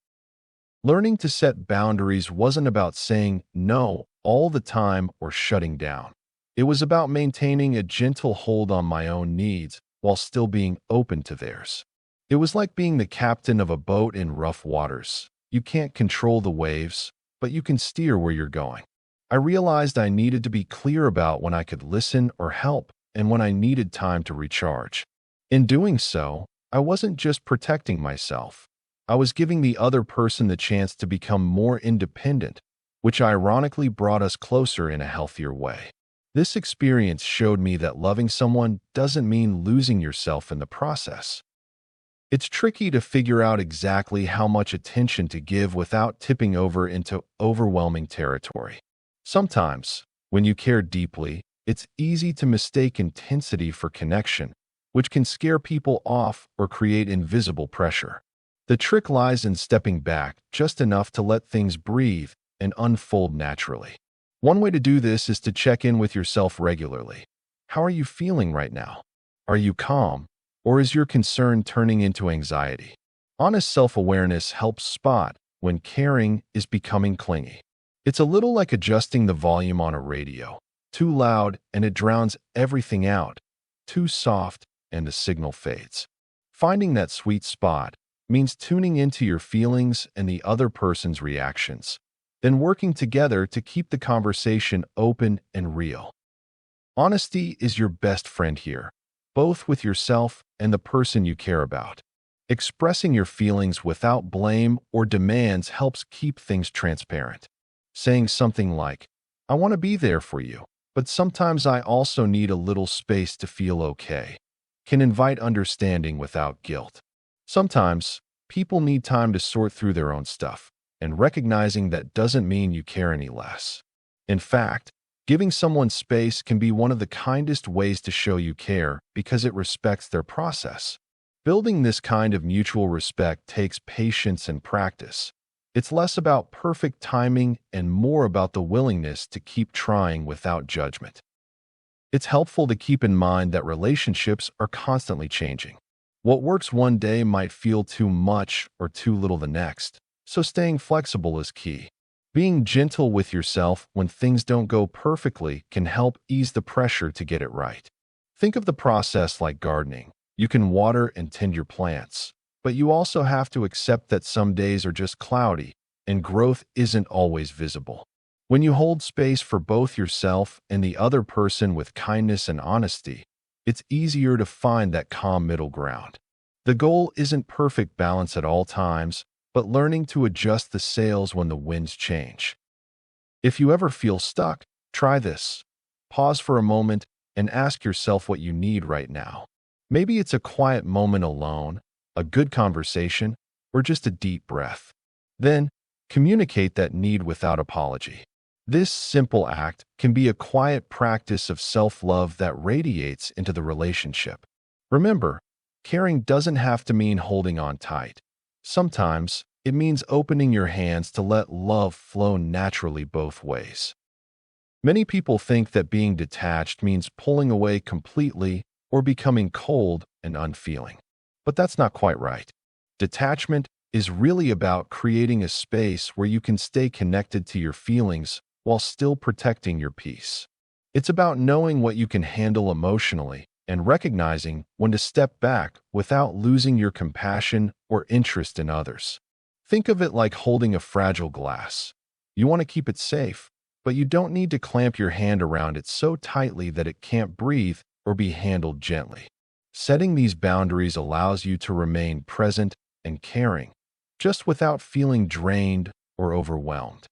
Learning to set boundaries wasn't about saying no all the time or shutting down. It was about maintaining a gentle hold on my own needs while still being open to theirs. It was like being the captain of a boat in rough waters. You can't control the waves, but you can steer where you're going. I realized I needed to be clear about when I could listen or help and when I needed time to recharge. In doing so, I wasn't just protecting myself. I was giving the other person the chance to become more independent, which ironically brought us closer in a healthier way. This experience showed me that loving someone doesn't mean losing yourself in the process. It's tricky to figure out exactly how much attention to give without tipping over into overwhelming territory. Sometimes, when you care deeply, it's easy to mistake intensity for connection, which can scare people off or create invisible pressure. The trick lies in stepping back just enough to let things breathe and unfold naturally. One way to do this is to check in with yourself regularly. How are you feeling right now? Are you calm, or is your concern turning into anxiety? Honest self-awareness helps spot when caring is becoming clingy. It's a little like adjusting the volume on a radio. Too loud and it drowns everything out. Too soft and the signal fades. Finding that sweet spot means tuning into your feelings and the other person's reactions, then working together to keep the conversation open and real. Honesty is your best friend here, both with yourself and the person you care about. Expressing your feelings without blame or demands helps keep things transparent. Saying something like, "I want to be there for you, but sometimes I also need a little space to feel okay," can invite understanding without guilt. Sometimes, people need time to sort through their own stuff, and recognizing that doesn't mean you care any less. In fact, giving someone space can be one of the kindest ways to show you care because it respects their process. Building this kind of mutual respect takes patience and practice. It's less about perfect timing and more about the willingness to keep trying without judgment. It's helpful to keep in mind that relationships are constantly changing. What works one day might feel too much or too little the next, so staying flexible is key. Being gentle with yourself when things don't go perfectly can help ease the pressure to get it right. Think of the process like gardening. You can water and tend your plants, but you also have to accept that some days are just cloudy and growth isn't always visible. When you hold space for both yourself and the other person with kindness and honesty, it's easier to find that calm middle ground. The goal isn't perfect balance at all times, but learning to adjust the sails when the winds change. If you ever feel stuck, try this. Pause for a moment and ask yourself what you need right now. Maybe it's a quiet moment alone, a good conversation, or just a deep breath. Then, communicate that need without apology. This simple act can be a quiet practice of self-love that radiates into the relationship. Remember, caring doesn't have to mean holding on tight. Sometimes, it means opening your hands to let love flow naturally both ways. Many people think that being detached means pulling away completely or becoming cold and unfeeling. But that's not quite right. Detachment is really about creating a space where you can stay connected to your feelings while still protecting your peace. It's about knowing what you can handle emotionally and recognizing when to step back without losing your compassion or interest in others. Think of it like holding a fragile glass. You want to keep it safe, but you don't need to clamp your hand around it so tightly that it can't breathe or be handled gently. Setting these boundaries allows you to remain present and caring, just without feeling drained or overwhelmed.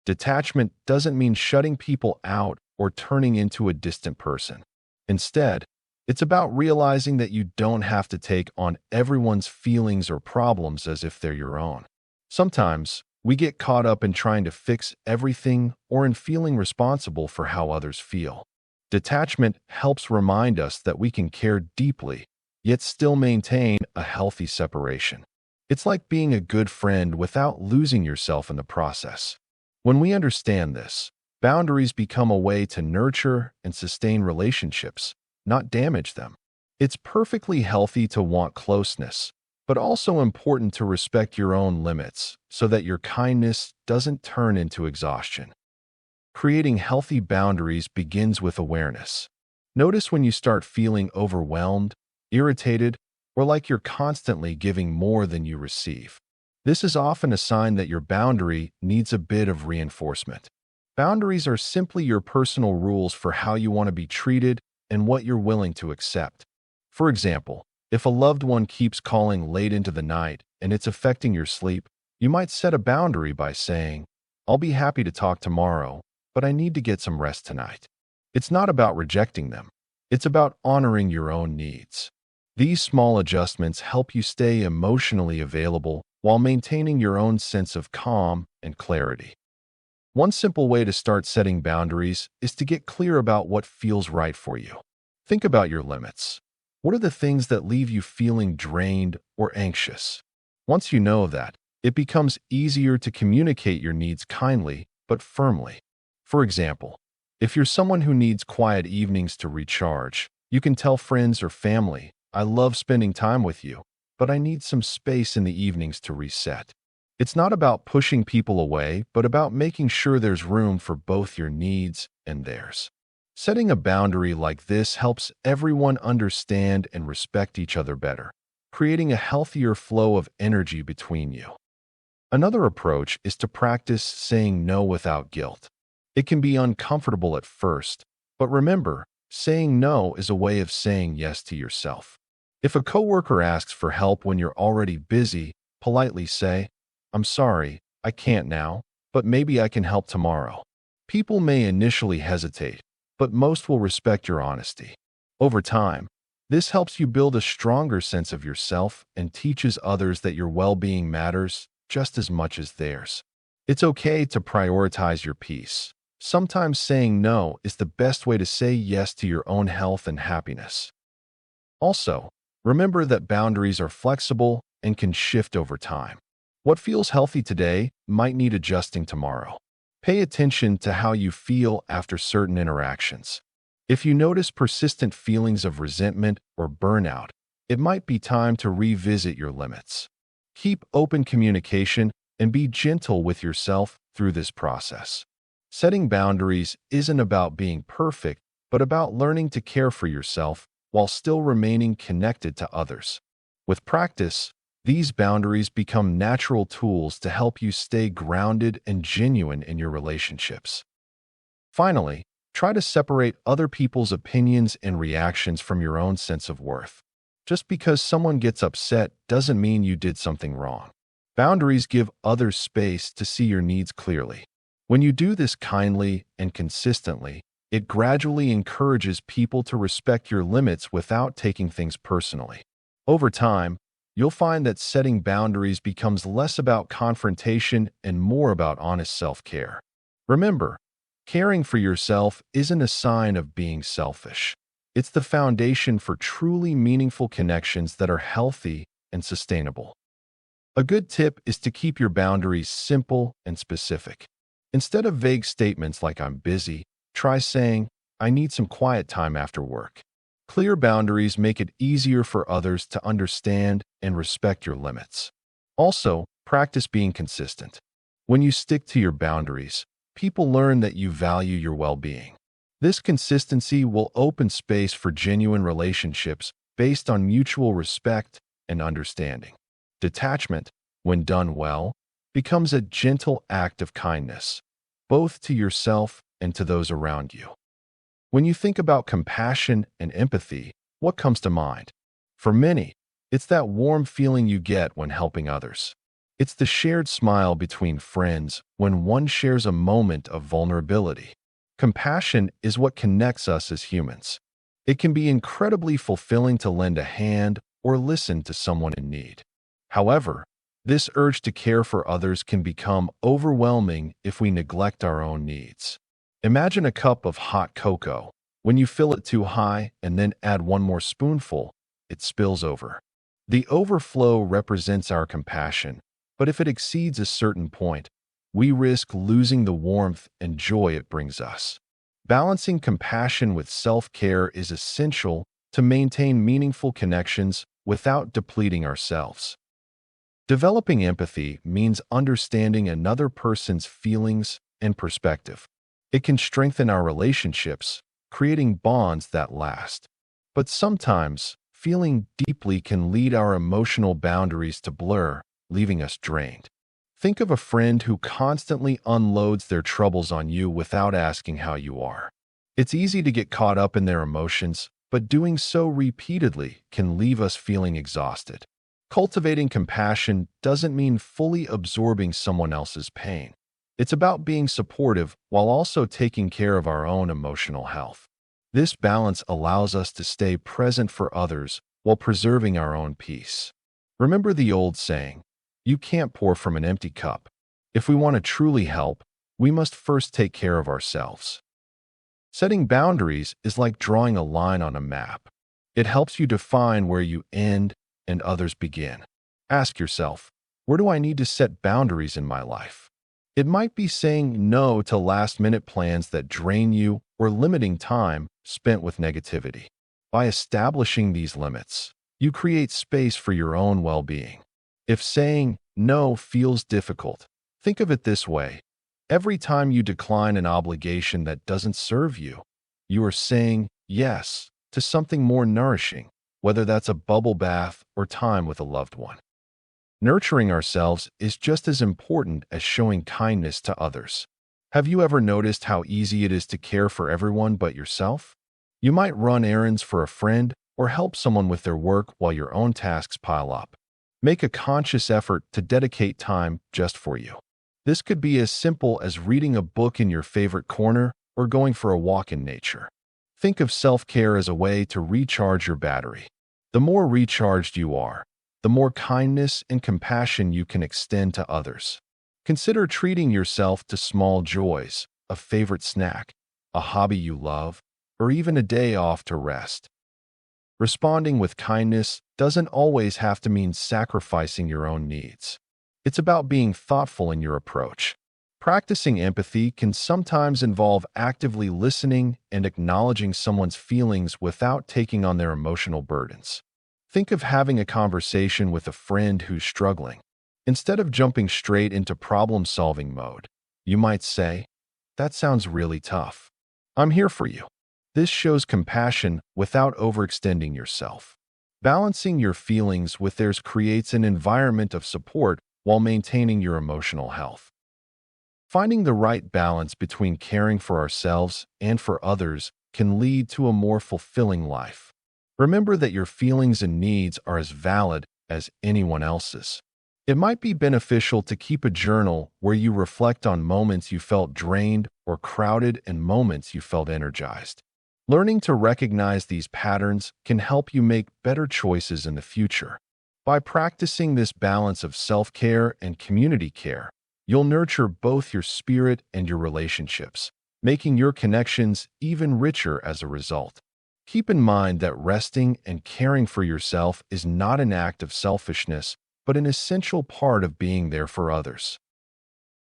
Detachment doesn't mean shutting people out or turning into a distant person. Instead, it's about realizing that you don't have to take on everyone's feelings or problems as if they're your own. Sometimes, we get caught up in trying to fix everything or in feeling responsible for how others feel. Detachment helps remind us that we can care deeply, yet still maintain a healthy separation. It's like being a good friend without losing yourself in the process. When we understand this, boundaries become a way to nurture and sustain relationships, not damage them. It's perfectly healthy to want closeness, but also important to respect your own limits so that your kindness doesn't turn into exhaustion. Creating healthy boundaries begins with awareness. Notice when you start feeling overwhelmed, irritated, or like you're constantly giving more than you receive. This is often a sign that your boundary needs a bit of reinforcement. Boundaries are simply your personal rules for how you want to be treated and what you're willing to accept. For example, if a loved one keeps calling late into the night and it's affecting your sleep, you might set a boundary by saying, "I'll be happy to talk tomorrow, but I need to get some rest tonight." It's not about rejecting them. It's about honoring your own needs. These small adjustments help you stay emotionally available while maintaining your own sense of calm and clarity. One simple way to start setting boundaries is to get clear about what feels right for you. Think about your limits. What are the things that leave you feeling drained or anxious? Once you know that, it becomes easier to communicate your needs kindly but firmly. For example, if you're someone who needs quiet evenings to recharge, you can tell friends or family, "I love spending time with you, but I need some space in the evenings to reset." It's not about pushing people away, but about making sure there's room for both your needs and theirs. Setting a boundary like this helps everyone understand and respect each other better, creating a healthier flow of energy between you. Another approach is to practice saying no without guilt. It can be uncomfortable at first, but remember, saying no is a way of saying yes to yourself. If a coworker asks for help when you're already busy, politely say, "I'm sorry, I can't now, but maybe I can help tomorrow." People may initially hesitate, but most will respect your honesty. Over time, this helps you build a stronger sense of yourself and teaches others that your well-being matters just as much as theirs. It's okay to prioritize your peace. Sometimes saying no is the best way to say yes to your own health and happiness. Also, remember that boundaries are flexible and can shift over time. What feels healthy today might need adjusting tomorrow. Pay attention to how you feel after certain interactions. If you notice persistent feelings of resentment or burnout, it might be time to revisit your limits. Keep open communication and be gentle with yourself through this process. Setting boundaries isn't about being perfect, but about learning to care for yourself while still remaining connected to others. With practice, these boundaries become natural tools to help you stay grounded and genuine in your relationships. Finally, try to separate other people's opinions and reactions from your own sense of worth. Just because someone gets upset doesn't mean you did something wrong. Boundaries give others space to see your needs clearly. When you do this kindly and consistently, it gradually encourages people to respect your limits without taking things personally. Over time, you'll find that setting boundaries becomes less about confrontation and more about honest self-care. Remember, caring for yourself isn't a sign of being selfish. It's the foundation for truly meaningful connections that are healthy and sustainable. A good tip is to keep your boundaries simple and specific. Instead of vague statements like "I'm busy," try saying, "I need some quiet time after work." Clear boundaries make it easier for others to understand and respect your limits. Also, practice being consistent. When you stick to your boundaries, people learn that you value your well-being. This consistency will open space for genuine relationships based on mutual respect and understanding. Detachment, when done well, becomes a gentle act of kindness, both to yourself and to those around you. When you think about compassion and empathy, what comes to mind? For many, it's that warm feeling you get when helping others. It's the shared smile between friends when one shares a moment of vulnerability. Compassion is what connects us as humans. It can be incredibly fulfilling to lend a hand or listen to someone in need. However, this urge to care for others can become overwhelming if we neglect our own needs. Imagine a cup of hot cocoa. When you fill it too high and then add one more spoonful, it spills over. The overflow represents our compassion, but if it exceeds a certain point, we risk losing the warmth and joy it brings us. Balancing compassion with self-care is essential to maintain meaningful connections without depleting ourselves. Developing empathy means understanding another person's feelings and perspective. It can strengthen our relationships, creating bonds that last. But sometimes, feeling deeply can lead our emotional boundaries to blur, leaving us drained. Think of a friend who constantly unloads their troubles on you without asking how you are. It's easy to get caught up in their emotions, but doing so repeatedly can leave us feeling exhausted. Cultivating compassion doesn't mean fully absorbing someone else's pain. It's about being supportive while also taking care of our own emotional health. This balance allows us to stay present for others while preserving our own peace. Remember the old saying, you can't pour from an empty cup. If we want to truly help, we must first take care of ourselves. Setting boundaries is like drawing a line on a map. It helps you define where you end and others begin. Ask yourself, where do I need to set boundaries in my life? It might be saying no to last-minute plans that drain you or limiting time spent with negativity. By establishing these limits, you create space for your own well-being. If saying no feels difficult, think of it this way. Every time you decline an obligation that doesn't serve you, you are saying yes to something more nourishing, whether that's a bubble bath or time with a loved one. Nurturing ourselves is just as important as showing kindness to others. Have you ever noticed how easy it is to care for everyone but yourself? You might run errands for a friend or help someone with their work while your own tasks pile up. Make a conscious effort to dedicate time just for you. This could be as simple as reading a book in your favorite corner or going for a walk in nature. Think of self-care as a way to recharge your battery. The more recharged you are, the more kindness and compassion you can extend to others. Consider treating yourself to small joys, a favorite snack, a hobby you love, or even a day off to rest. Responding with kindness doesn't always have to mean sacrificing your own needs. It's about being thoughtful in your approach. Practicing empathy can sometimes involve actively listening and acknowledging someone's feelings without taking on their emotional burdens. Think of having a conversation with a friend who's struggling. Instead of jumping straight into problem-solving mode, you might say, "That sounds really tough. I'm here for you." This shows compassion without overextending yourself. Balancing your feelings with theirs creates an environment of support while maintaining your emotional health. Finding the right balance between caring for ourselves and for others can lead to a more fulfilling life. Remember that your feelings and needs are as valid as anyone else's. It might be beneficial to keep a journal where you reflect on moments you felt drained or crowded and moments you felt energized. Learning to recognize these patterns can help you make better choices in the future. By practicing this balance of self-care and community care, you'll nurture both your spirit and your relationships, making your connections even richer as a result. Keep in mind that resting and caring for yourself is not an act of selfishness, but an essential part of being there for others.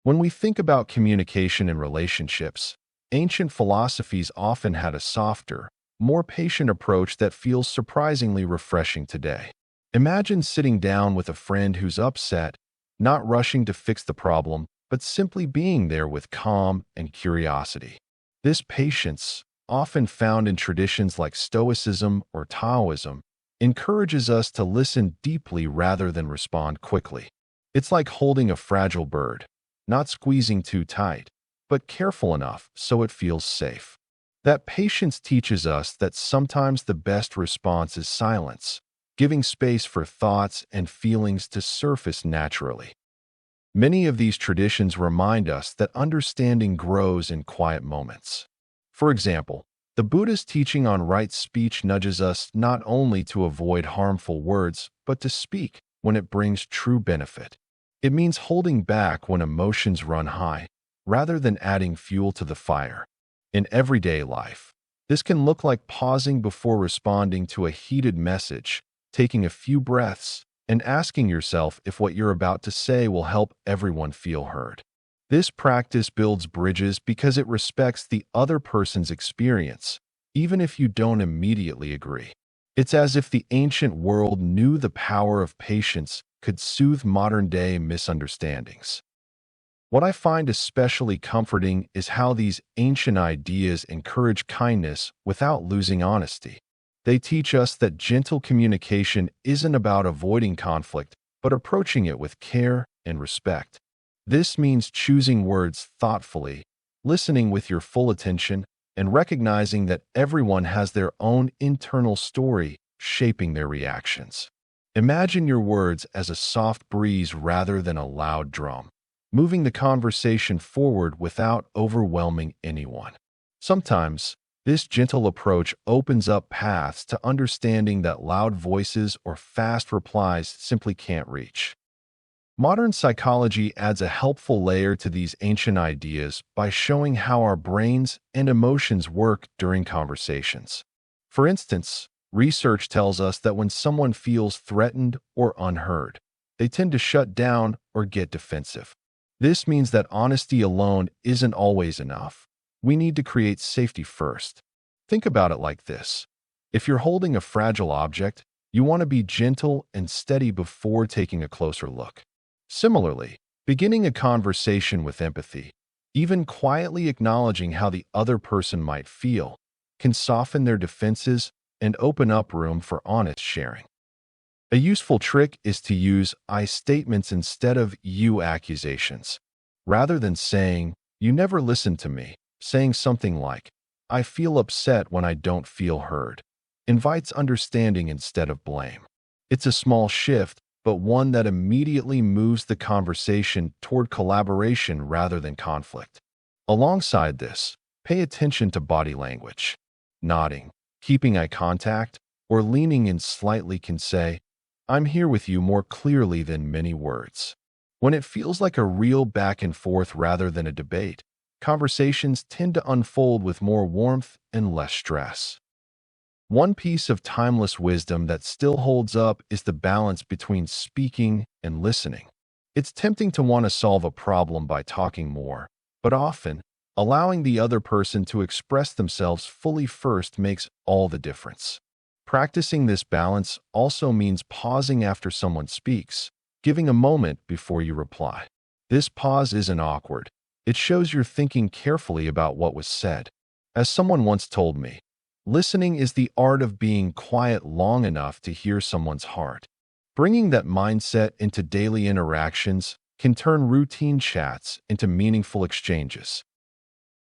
When we think about communication and relationships, ancient philosophies often had a softer, more patient approach that feels surprisingly refreshing today. Imagine sitting down with a friend who's upset, not rushing to fix the problem, but simply being there with calm and curiosity. This patience, often found in traditions like Stoicism or Taoism, encourages us to listen deeply rather than respond quickly. It's like holding a fragile bird, not squeezing too tight, but careful enough so it feels safe. That patience teaches us that sometimes the best response is silence, giving space for thoughts and feelings to surface naturally. Many of these traditions remind us that understanding grows in quiet moments. For example, the Buddhist teaching on right speech nudges us not only to avoid harmful words, but to speak when it brings true benefit. It means holding back when emotions run high, rather than adding fuel to the fire. In everyday life, this can look like pausing before responding to a heated message, taking a few breaths, and asking yourself if what you're about to say will help everyone feel heard. This practice builds bridges because it respects the other person's experience, even if you don't immediately agree. It's as if the ancient world knew the power of patience could soothe modern-day misunderstandings. What I find especially comforting is how these ancient ideas encourage kindness without losing honesty. They teach us that gentle communication isn't about avoiding conflict, but approaching it with care and respect. This means choosing words thoughtfully, listening with your full attention, and recognizing that everyone has their own internal story shaping their reactions. Imagine your words as a soft breeze rather than a loud drum. moving the conversation forward without overwhelming anyone. Sometimes, this gentle approach opens up paths to understanding that loud voices or fast replies simply can't reach. Modern psychology adds a helpful layer to these ancient ideas by showing how our brains and emotions work during conversations. For instance, research tells us that when someone feels threatened or unheard, they tend to shut down or get defensive. This means that honesty alone isn't always enough. We need to create safety first. Think about it like this. If you're holding a fragile object, you want to be gentle and steady before taking a closer look. Similarly, beginning a conversation with empathy, even quietly acknowledging how the other person might feel, can soften their defenses and open up room for honest sharing. A useful trick is to use I statements instead of you accusations. Rather than saying, "You never listened to me," saying something like, "I feel upset when I don't feel heard," invites understanding instead of blame. It's a small shift, but one that immediately moves the conversation toward collaboration rather than conflict. Alongside this, pay attention to body language. Nodding, keeping eye contact, or leaning in slightly can say, "I'm here with you" more clearly than many words. When it feels like a real back and forth rather than a debate, conversations tend to unfold with more warmth and less stress. One piece of timeless wisdom that still holds up is the balance between speaking and listening. It's tempting to want to solve a problem by talking more, but often, allowing the other person to express themselves fully first makes all the difference. Practicing this balance also means pausing after someone speaks, giving a moment before you reply. This pause isn't awkward. It shows you're thinking carefully about what was said. As someone once told me, listening is the art of being quiet long enough to hear someone's heart. Bringing that mindset into daily interactions can turn routine chats into meaningful exchanges.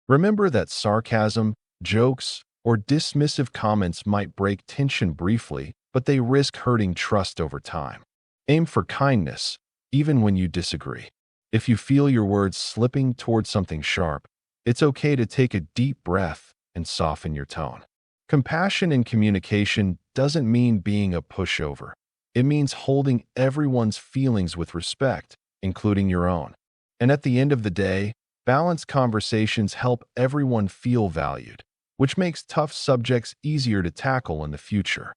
Remember that sarcasm, jokes, or dismissive comments might break tension briefly, but they risk hurting trust over time. Aim for kindness, even when you disagree. If you feel your words slipping towards something sharp, it's okay to take a deep breath and soften your tone. Compassion in communication doesn't mean being a pushover. It means holding everyone's feelings with respect, including your own. And at the end of the day, balanced conversations help everyone feel valued, which makes tough subjects easier to tackle in the future.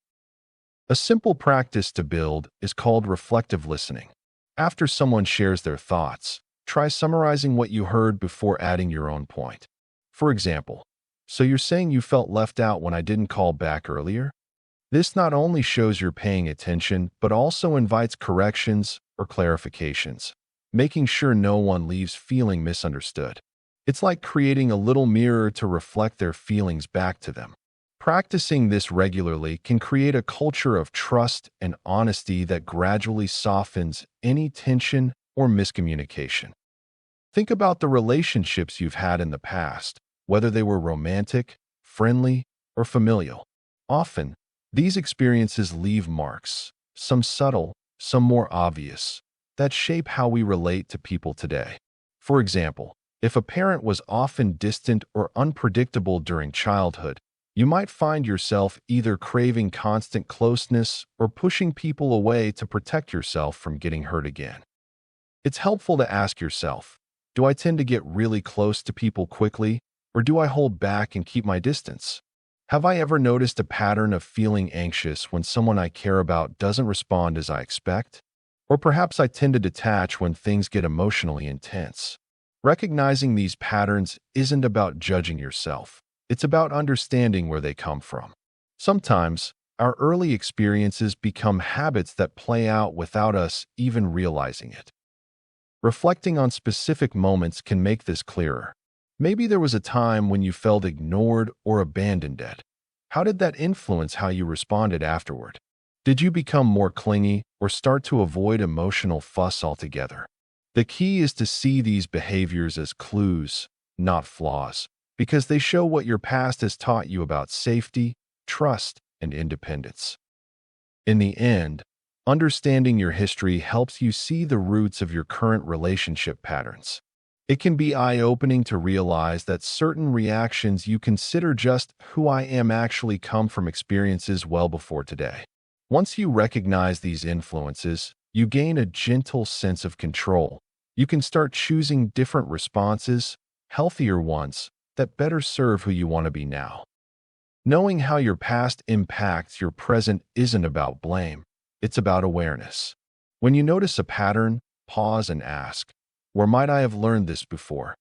A simple practice to build is called reflective listening. After someone shares their thoughts, try summarizing what you heard before adding your own point. For example, "So you're saying you felt left out when I didn't call back earlier?" This not only shows you're paying attention, but also invites corrections or clarifications, making sure no one leaves feeling misunderstood. It's like creating a little mirror to reflect their feelings back to them. Practicing this regularly can create a culture of trust and honesty that gradually softens any tension or miscommunication. Think about the relationships you've had in the past, whether they were romantic, friendly, or familial. Often, these experiences leave marks, some subtle, some more obvious, that shape how we relate to people today. For example, if a parent was often distant or unpredictable during childhood, you might find yourself either craving constant closeness or pushing people away to protect yourself from getting hurt again. It's helpful to ask yourself, do I tend to get really close to people quickly, or do I hold back and keep my distance? Have I ever noticed a pattern of feeling anxious when someone I care about doesn't respond as I expect? Or perhaps I tend to detach when things get emotionally intense. Recognizing these patterns isn't about judging yourself. It's about understanding where they come from. Sometimes, our early experiences become habits that play out without us even realizing it. Reflecting on specific moments can make this clearer. Maybe there was a time when you felt ignored or abandoned. How did that influence how you responded afterward? Did you become more clingy or start to avoid emotional fuss altogether? The key is to see these behaviors as clues, not flaws, because they show what your past has taught you about safety, trust, and independence. In the end, Understanding your history helps you see the roots of your current relationship patterns. It can be eye-opening to realize that certain reactions you consider just who I am actually come from experiences well before today. Once you recognize these influences, you gain a gentle sense of control. You can start choosing different responses, healthier ones, that better serve who you want to be now. Knowing how your past impacts your present isn't about blame, it's about awareness. When you notice a pattern, pause and ask, where might I have learned this before?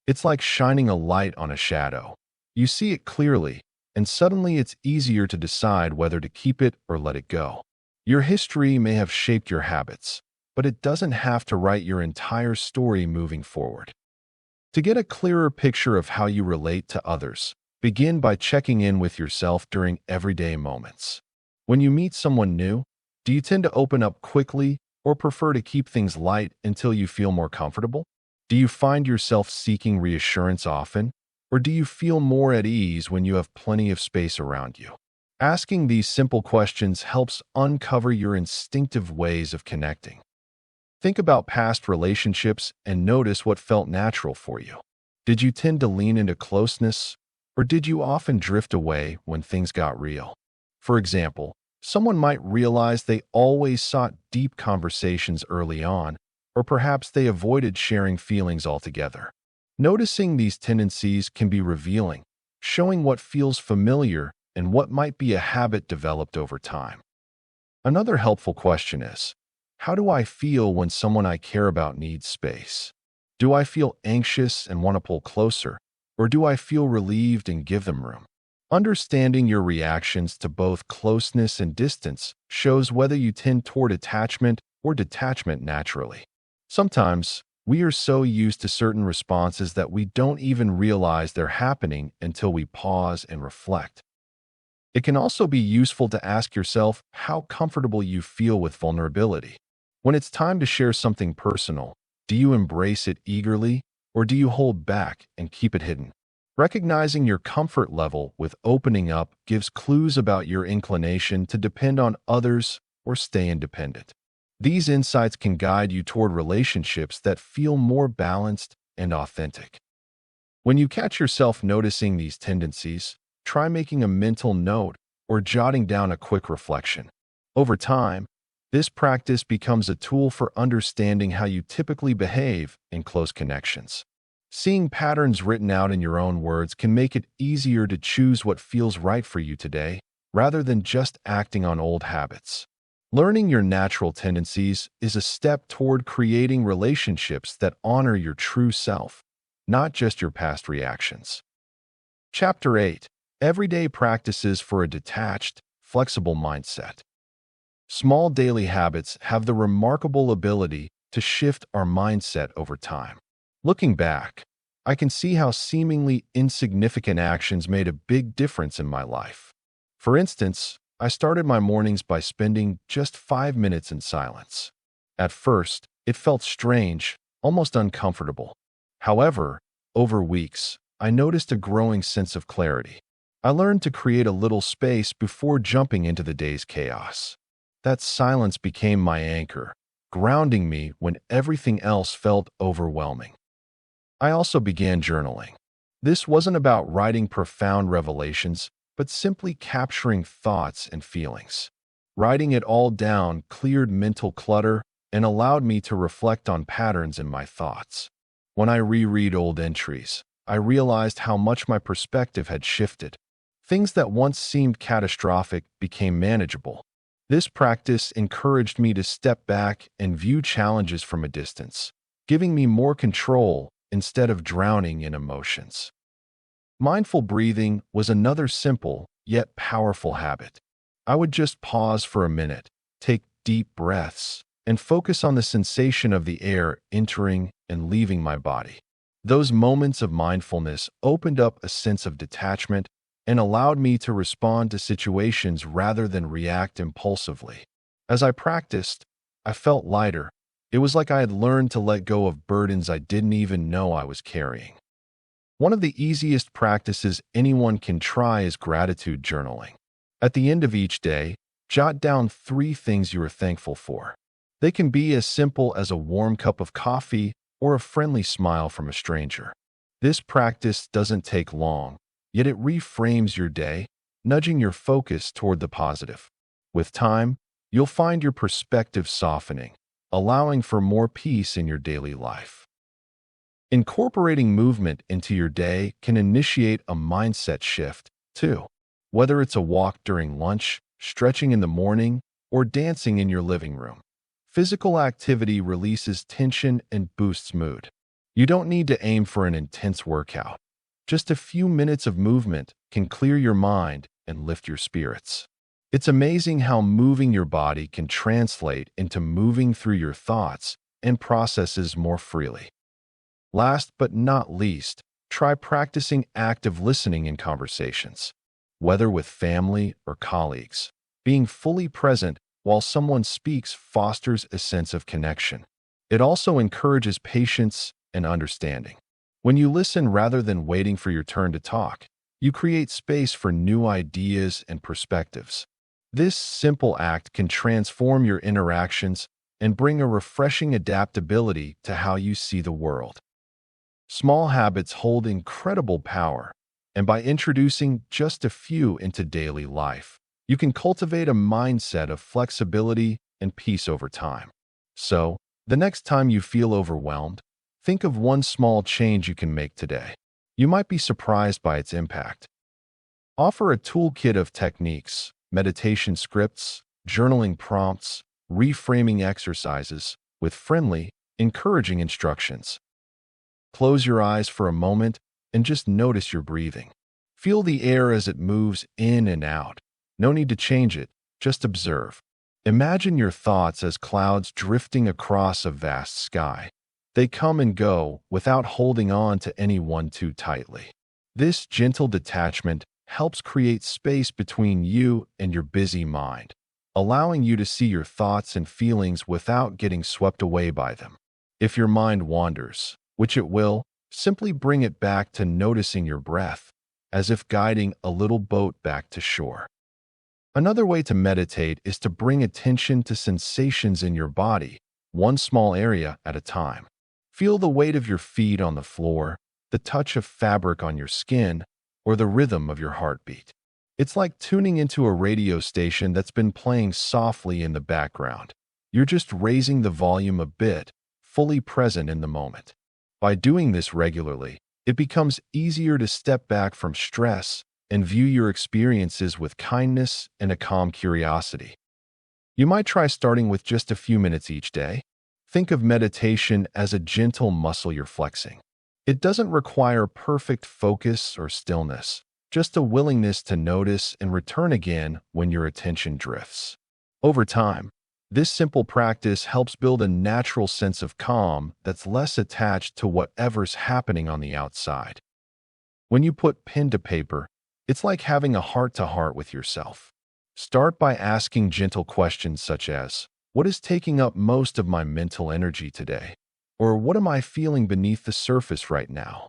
It's like shining a light on a shadow. You see it clearly, and suddenly it's easier to decide whether to keep it or let it go. Your history may have shaped your habits, but it doesn't have to write your entire story moving forward. To get a clearer picture of how you relate to others, begin by checking in with yourself during everyday moments. When you meet someone new, do you tend to open up quickly or prefer to keep things light until you feel more comfortable? Do you find yourself seeking reassurance often, or do you feel more at ease when you have plenty of space around you? Asking these simple questions helps uncover your instinctive ways of connecting. Think about past relationships and notice what felt natural for you. Did you tend to lean into closeness, or did you often drift away when things got real? For example, someone might realize they always sought deep conversations early on, or perhaps they avoided sharing feelings altogether. Noticing these tendencies can be revealing, showing what feels familiar and what might be a habit developed over time. Another helpful question is, how do I feel when someone I care about needs space? Do I feel anxious and want to pull closer, or do I feel relieved and give them room? Understanding your reactions to both closeness and distance shows whether you tend toward attachment or detachment naturally. Sometimes, we are so used to certain responses that we don't even realize they're happening until we pause and reflect. It can also be useful to ask yourself how comfortable you feel with vulnerability. When it's time to share something personal, do you embrace it eagerly, or do you hold back and keep it hidden? Recognizing your comfort level with opening up gives clues about your inclination to depend on others or stay independent. These insights can guide you toward relationships that feel more balanced and authentic. When you catch yourself noticing these tendencies, try making a mental note or jotting down a quick reflection. Over time, this practice becomes a tool for understanding how you typically behave in close connections. Seeing patterns written out in your own words can make it easier to choose what feels right for you today, rather than just acting on old habits. Learning your natural tendencies is a step toward creating relationships that honor your true self, not just your past reactions. Chapter 8: Everyday Practices for a Detached, Flexible Mindset. Small daily habits have the remarkable ability to shift our mindset over time. Looking back, I can see how seemingly insignificant actions made a big difference in my life. For instance, I started my mornings by spending just 5 minutes in silence. At first, it felt strange, almost uncomfortable. However, over weeks, I noticed a growing sense of clarity. I learned to create a little space before jumping into the day's chaos. That silence became my anchor, grounding me when everything else felt overwhelming. I also began journaling. This wasn't about writing profound revelations, but simply capturing thoughts and feelings. Writing it all down cleared mental clutter and allowed me to reflect on patterns in my thoughts. When I reread old entries, I realized how much my perspective had shifted. Things that once seemed catastrophic became manageable. This practice encouraged me to step back and view challenges from a distance, giving me more control instead of drowning in emotions. Mindful breathing was another simple yet powerful habit. I would just pause for a minute, take deep breaths, and focus on the sensation of the air entering and leaving my body. Those moments of mindfulness opened up a sense of detachment and allowed me to respond to situations rather than react impulsively. As I practiced, I felt lighter. It was like I had learned to let go of burdens I didn't even know I was carrying. One of the easiest practices anyone can try is gratitude journaling. At the end of each day, Jot down 3 things you are thankful for. They can be as simple as a warm cup of coffee or a friendly smile from a stranger. This practice doesn't take long, yet it reframes your day, nudging your focus toward the positive. With time, you'll find your perspective softening, allowing for more peace in your daily life. Incorporating movement into your day can initiate a mindset shift, too. Whether it's a walk during lunch, stretching in the morning, or dancing in your living room, physical activity releases tension and boosts mood. You don't need to aim for an intense workout. Just a few minutes of movement can clear your mind and lift your spirits. It's amazing how moving your body can translate into moving through your thoughts and processes more freely. Last but not least, try practicing active listening in conversations. Whether with family or colleagues, being fully present while someone speaks fosters a sense of connection. It also encourages patience and understanding. When you listen rather than waiting for your turn to talk, you create space for new ideas and perspectives. This simple act can transform your interactions and bring a refreshing adaptability to how you see the world. Small habits hold incredible power, and by introducing just a few into daily life, you can cultivate a mindset of flexibility and peace over time. So, the next time you feel overwhelmed, think of one small change you can make today. You might be surprised by its impact. Offer a toolkit of techniques, meditation scripts, journaling prompts, reframing exercises, with friendly, encouraging instructions. Close your eyes for a moment and just notice your breathing. Feel the air as it moves in and out. No need to change it, just observe. Imagine your thoughts as clouds drifting across a vast sky. They come and go without holding on to any one too tightly. This gentle detachment helps create space between you and your busy mind, allowing you to see your thoughts and feelings without getting swept away by them. If your mind wanders, which it will, simply bring it back to noticing your breath, as if guiding a little boat back to shore. Another way to meditate is to bring attention to sensations in your body, one small area at a time. Feel the weight of your feet on the floor, the touch of fabric on your skin, or the rhythm of your heartbeat. It's like tuning into a radio station that's been playing softly in the background. You're just raising the volume a bit, fully present in the moment. By doing this regularly, it becomes easier to step back from stress and view your experiences with kindness and a calm curiosity. You might try starting with just a few minutes each day. Think of meditation as a gentle muscle you're flexing. It doesn't require perfect focus or stillness, just a willingness to notice and return again when your attention drifts. Over time, this simple practice helps build a natural sense of calm that's less attached to whatever's happening on the outside. When you put pen to paper, it's like having a heart-to-heart with yourself. Start by asking gentle questions such as, "What is taking up most of my mental energy today?" Or "What am I feeling beneath the surface right now?"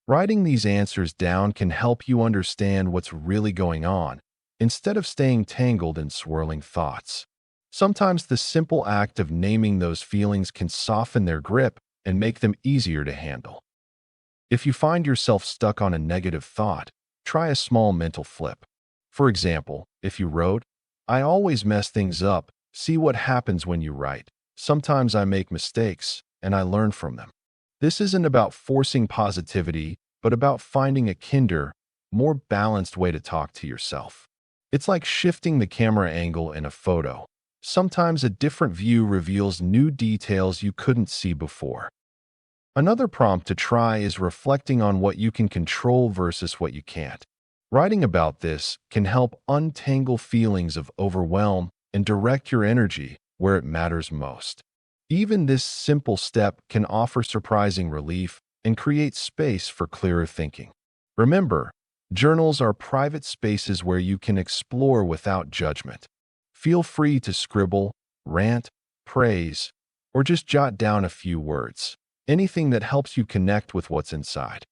Writing these answers down can help you understand what's really going on, instead of staying tangled in swirling thoughts. Sometimes the simple act of naming those feelings can soften their grip and make them easier to handle. If you find yourself stuck on a negative thought, try a small mental flip. For example, if you wrote, "I always mess things up, see what happens when you write. Sometimes I make mistakes, and I learn from them." This isn't about forcing positivity, but about finding a kinder, more balanced way to talk to yourself. It's like shifting the camera angle in a photo. Sometimes a different view reveals new details you couldn't see before. Another prompt to try is reflecting on what you can control versus what you can't. Writing about this can help untangle feelings of overwhelm and direct your energy where it matters most. Even this simple step can offer surprising relief and create space for clearer thinking. Remember, journals are private spaces where you can explore without judgment. Feel free to scribble, rant, praise, or just jot down a few words. Anything that helps you connect with what's inside.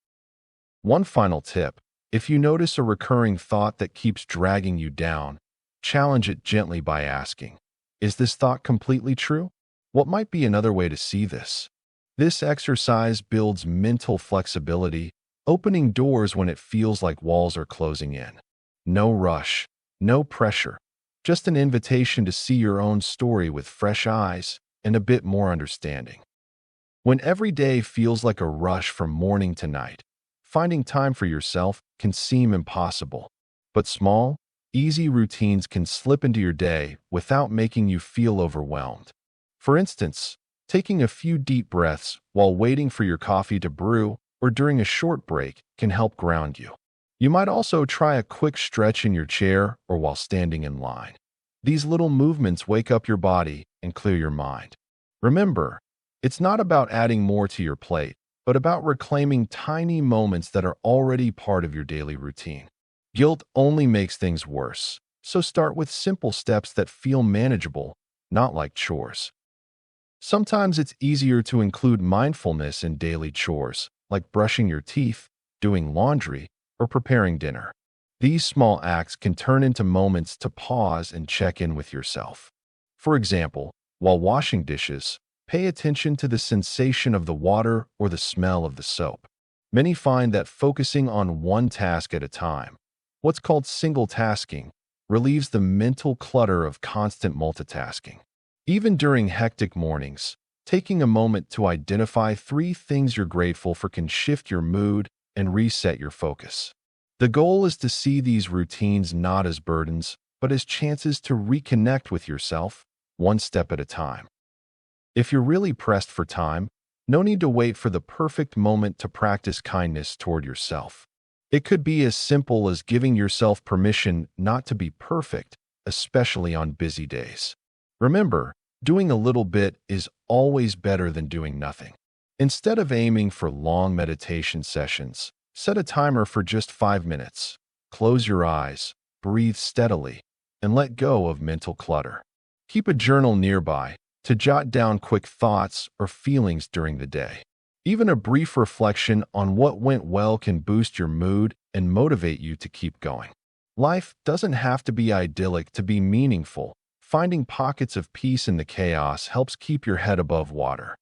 One final tip: if you notice a recurring thought that keeps dragging you down, challenge it gently by asking, is this thought completely true? What might be another way to see this? This exercise builds mental flexibility, opening doors when it feels like walls are closing in. No rush, no pressure, just an invitation to see your own story with fresh eyes and a bit more understanding. When every day feels like a rush from morning to night, finding time for yourself can seem impossible. But small, easy routines can slip into your day without making you feel overwhelmed. For instance, taking a few deep breaths while waiting for your coffee to brew or during a short break can help ground you. You might also try a quick stretch in your chair or while standing in line. These little movements wake up your body and clear your mind. Remember, it's not about adding more to your plate, but about reclaiming tiny moments that are already part of your daily routine. Guilt only makes things worse, so start with simple steps that feel manageable, not like chores. Sometimes it's easier to include mindfulness in daily chores, like brushing your teeth, doing laundry, or preparing dinner. These small acts can turn into moments to pause and check in with yourself. For example, while washing dishes, pay attention to the sensation of the water or the smell of the soap. Many find that focusing on one task at a time, what's called single tasking, relieves the mental clutter of constant multitasking. Even during hectic mornings, taking a moment to identify 3 things you're grateful for can shift your mood and reset your focus. The goal is to see these routines not as burdens, but as chances to reconnect with yourself, one step at a time. If you're really pressed for time, no need to wait for the perfect moment to practice kindness toward yourself. It could be as simple as giving yourself permission not to be perfect, especially on busy days. Remember, doing a little bit is always better than doing nothing. Instead of aiming for long meditation sessions, set a timer for just 5 minutes. Close your eyes, breathe steadily, and let go of mental clutter. Keep a journal nearby to jot down quick thoughts or feelings during the day. Even a brief reflection on what went well can boost your mood and motivate you to keep going. Life doesn't have to be idyllic to be meaningful. Finding pockets of peace in the chaos helps keep your head above water.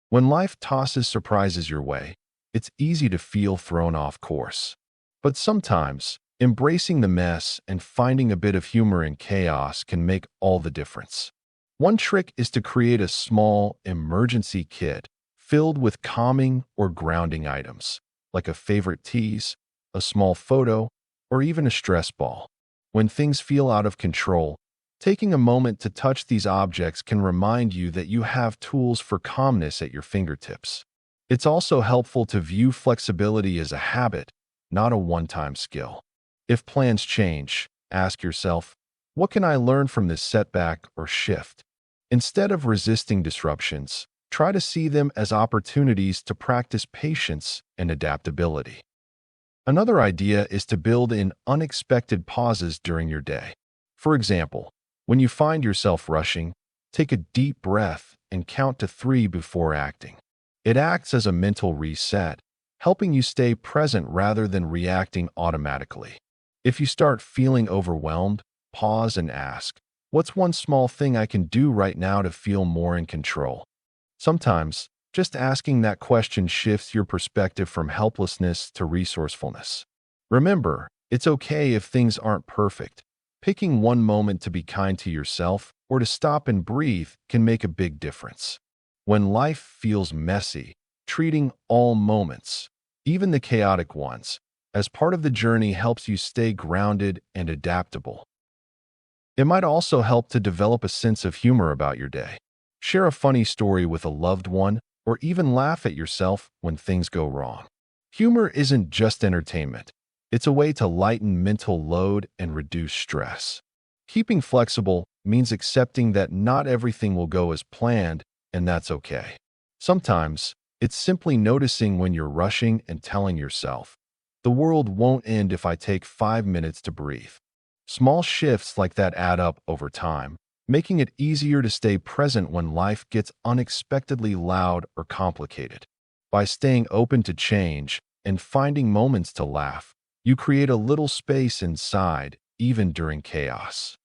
When life tosses surprises your way, it's easy to feel thrown off course. But sometimes, embracing the mess and finding a bit of humor in chaos can make all the difference. One trick is to create a small emergency kit filled with calming or grounding items, like a favorite tease, a small photo, or even a stress ball. When things feel out of control, taking a moment to touch these objects can remind you that you have tools for calmness at your fingertips. It's also helpful to view flexibility as a habit, not a one-time skill. If plans change, ask yourself, what can I learn from this setback or shift? Instead of resisting disruptions, try to see them as opportunities to practice patience and adaptability. Another idea is to build in unexpected pauses during your day. For example, when you find yourself rushing, take a deep breath and count to 3 before acting. It acts as a mental reset, helping you stay present rather than reacting automatically. If you start feeling overwhelmed, pause and ask, what's one small thing I can do right now to feel more in control? Sometimes, just asking that question shifts your perspective from helplessness to resourcefulness. Remember, it's okay if things aren't perfect. Picking one moment to be kind to yourself or to stop and breathe can make a big difference. When life feels messy, treating all moments, even the chaotic ones, as part of the journey helps you stay grounded and adaptable. It might also help to develop a sense of humor about your day. Share a funny story with a loved one, or even laugh at yourself when things go wrong. Humor isn't just entertainment. It's a way to lighten mental load and reduce stress. Keeping flexible means accepting that not everything will go as planned, and that's okay. Sometimes, it's simply noticing when you're rushing and telling yourself, the world won't end if I take 5 minutes to breathe. Small shifts like that add up over time, making it easier to stay present when life gets unexpectedly loud or complicated. By staying open to change and finding moments to laugh, you create a little space inside even during chaos.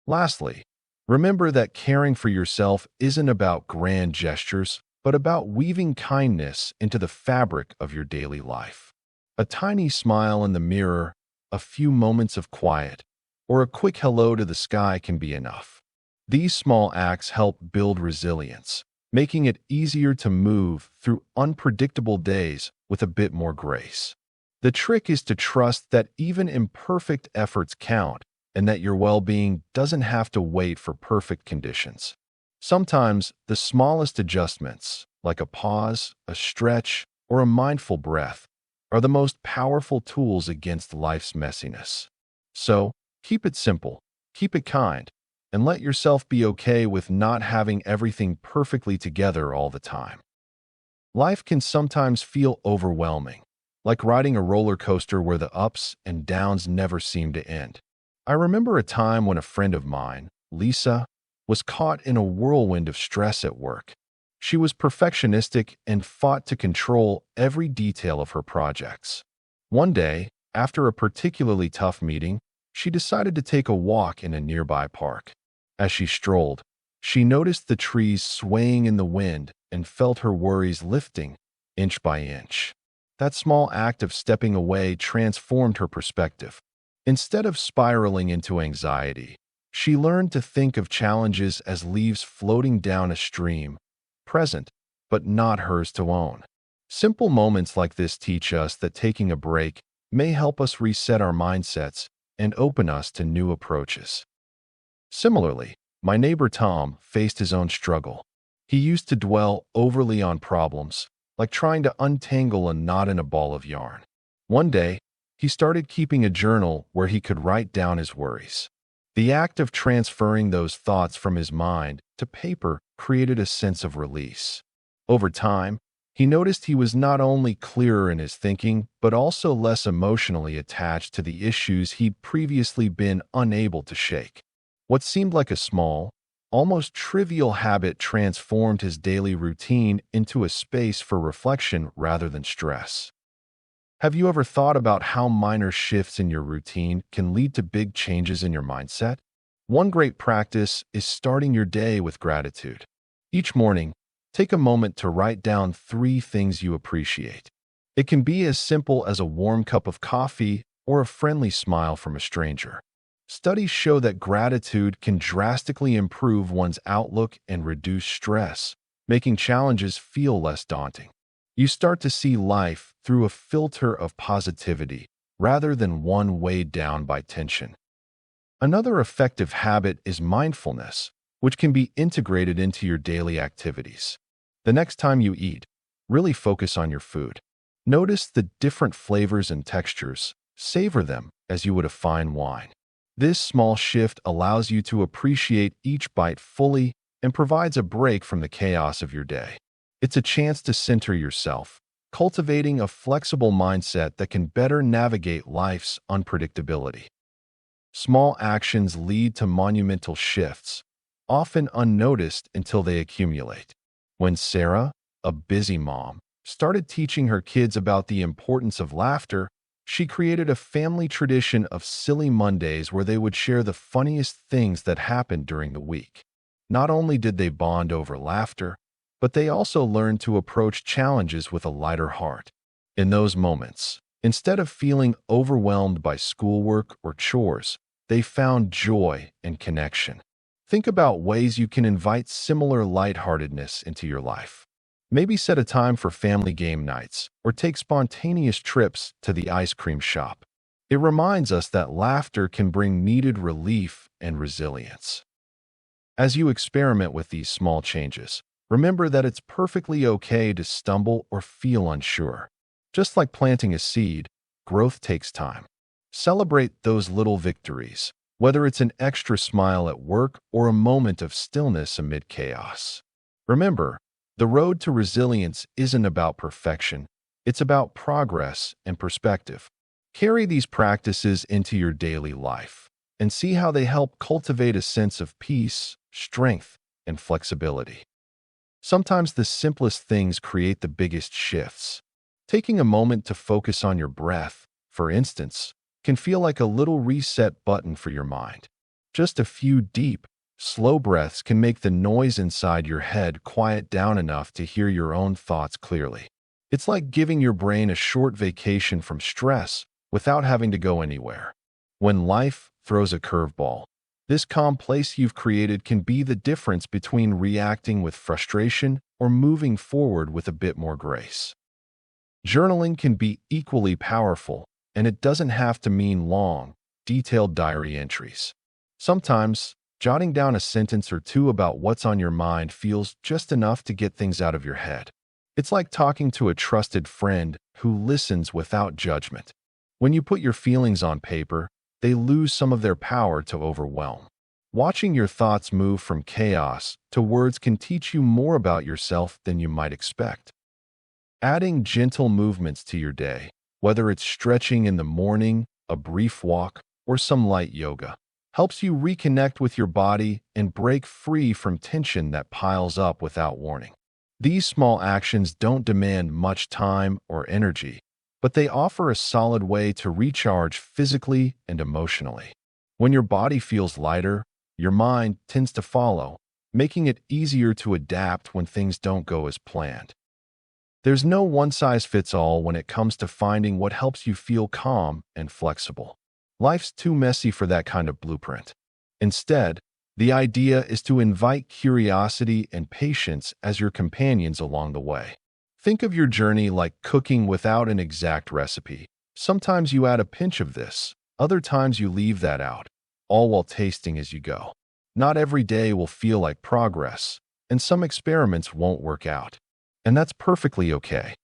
Lastly, remember that caring for yourself isn't about grand gestures, but about weaving kindness into the fabric of your daily life. A tiny smile in the mirror, a few moments of quiet, or a quick hello to the sky can be enough. These small acts help build resilience, making it easier to move through unpredictable days with a bit more grace. The trick is to trust that even imperfect efforts count and that your well-being doesn't have to wait for perfect conditions. Sometimes the smallest adjustments, like a pause, a stretch, or a mindful breath, are the most powerful tools against life's messiness. So, keep it simple, keep it kind, and let yourself be okay with not having everything perfectly together all the time. Life can sometimes feel overwhelming, like riding a roller coaster where the ups and downs never seem to end. I remember a time when a friend of mine, Lisa, was caught in a whirlwind of stress at work. She was perfectionistic and fought to control every detail of her projects. One day, after a particularly tough meeting, she decided to take a walk in a nearby park. As she strolled, she noticed the trees swaying in the wind and felt her worries lifting inch by inch. That small act of stepping away transformed her perspective. Instead of spiraling into anxiety, she learned to think of challenges as leaves floating down a stream, present, but not hers to own. Simple moments like this teach us that taking a break may help us reset our mindsets and open us to new approaches. Similarly, my neighbor Tom faced his own struggle. He used to dwell overly on problems, like trying to untangle a knot in a ball of yarn. One day, he started keeping a journal where he could write down his worries. The act of transferring those thoughts from his mind to paper created a sense of release. Over time, he noticed he was not only clearer in his thinking, but also less emotionally attached to the issues he'd previously been unable to shake. What seemed like a small, almost trivial habit transformed his daily routine into a space for reflection rather than stress. Have you ever thought about how minor shifts in your routine can lead to big changes in your mindset? One great practice is starting your day with gratitude. Each morning, take a moment to write down 3 things you appreciate. It can be as simple as a warm cup of coffee or a friendly smile from a stranger. Studies show that gratitude can drastically improve one's outlook and reduce stress, making challenges feel less daunting. You start to see life through a filter of positivity rather than one weighed down by tension. Another effective habit is mindfulness, which can be integrated into your daily activities. The next time you eat, really focus on your food. Notice the different flavors and textures, savor them as you would a fine wine. This small shift allows you to appreciate each bite fully and provides a break from the chaos of your day. It's a chance to center yourself, cultivating a flexible mindset that can better navigate life's unpredictability. Small actions lead to monumental shifts, often unnoticed until they accumulate. When Sarah, a busy mom, started teaching her kids about the importance of laughter, she created a family tradition of silly Mondays where they would share the funniest things that happened during the week. Not only did they bond over laughter, but they also learned to approach challenges with a lighter heart. In those moments, instead of feeling overwhelmed by schoolwork or chores, they found joy and connection. Think about ways you can invite similar lightheartedness into your life. Maybe set a time for family game nights or take spontaneous trips to the ice cream shop. It reminds us that laughter can bring needed relief and resilience. As you experiment with these small changes, remember that it's perfectly okay to stumble or feel unsure. Just like planting a seed, growth takes time. Celebrate those little victories, whether it's an extra smile at work or a moment of stillness amid chaos. Remember, the road to resilience isn't about perfection, it's about progress and perspective. Carry these practices into your daily life and see how they help cultivate a sense of peace, strength, and flexibility. Sometimes the simplest things create the biggest shifts. Taking a moment to focus on your breath, for instance, can feel like a little reset button for your mind. Just a few deep, slow breaths can make the noise inside your head quiet down enough to hear your own thoughts clearly. It's like giving your brain a short vacation from stress without having to go anywhere. When life throws a curveball, this calm place you've created can be the difference between reacting with frustration or moving forward with a bit more grace. Journaling can be equally powerful, and it doesn't have to mean long, detailed diary entries. Sometimes, jotting down a sentence or two about what's on your mind feels just enough to get things out of your head. It's like talking to a trusted friend who listens without judgment. When you put your feelings on paper, they lose some of their power to overwhelm. Watching your thoughts move from chaos to words can teach you more about yourself than you might expect. Adding gentle movements to your day, whether it's stretching in the morning, a brief walk, or some light yoga, helps you reconnect with your body and break free from tension that piles up without warning. These small actions don't demand much time or energy, but they offer a solid way to recharge physically and emotionally. When your body feels lighter, your mind tends to follow, making it easier to adapt when things don't go as planned. There's no one-size-fits-all when it comes to finding what helps you feel calm and flexible. Life's too messy for that kind of blueprint. Instead, the idea is to invite curiosity and patience as your companions along the way. Think of your journey like cooking without an exact recipe. Sometimes you add a pinch of this, other times you leave that out, all while tasting as you go. Not every day will feel like progress, and some experiments won't work out. And that's perfectly okay.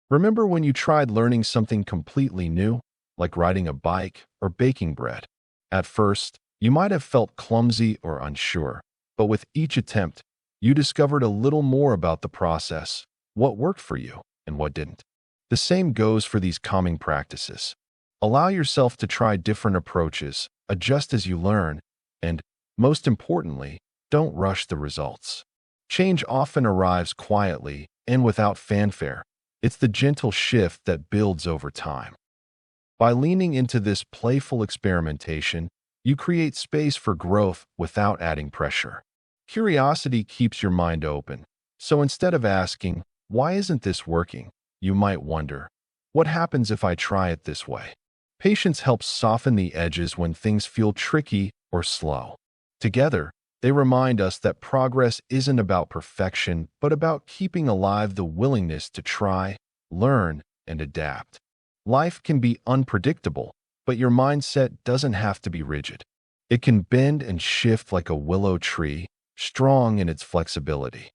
Remember when you tried learning something completely new, like riding a bike or baking bread? At first, you might have felt clumsy or unsure, but with each attempt, you discovered a little more about the process, what worked for you and what didn't. The same goes for these calming practices. Allow yourself to try different approaches, adjust as you learn, and, most importantly, don't rush the results. Change often arrives quietly and without fanfare. It's the gentle shift that builds over time. By leaning into this playful experimentation, you create space for growth without adding pressure. Curiosity keeps your mind open, so instead of asking, "Why isn't this working?" you might wonder, "What happens if I try it this way?" Patience helps soften the edges when things feel tricky or slow. Together, they remind us that progress isn't about perfection, but about keeping alive the willingness to try, learn, and adapt. Life can be unpredictable, but your mindset doesn't have to be rigid. It can bend and shift like a willow tree, strong in its flexibility.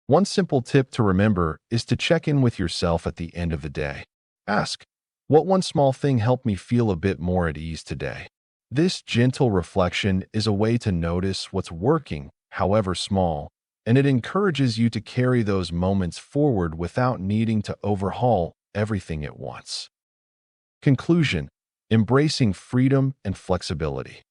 One simple tip to remember is to check in with yourself at the end of the day. Ask, "What one small thing helped me feel a bit more at ease today?" This gentle reflection is a way to notice what's working, however small, and it encourages you to carry those moments forward without needing to overhaul everything at once. Conclusion: embracing freedom and flexibility.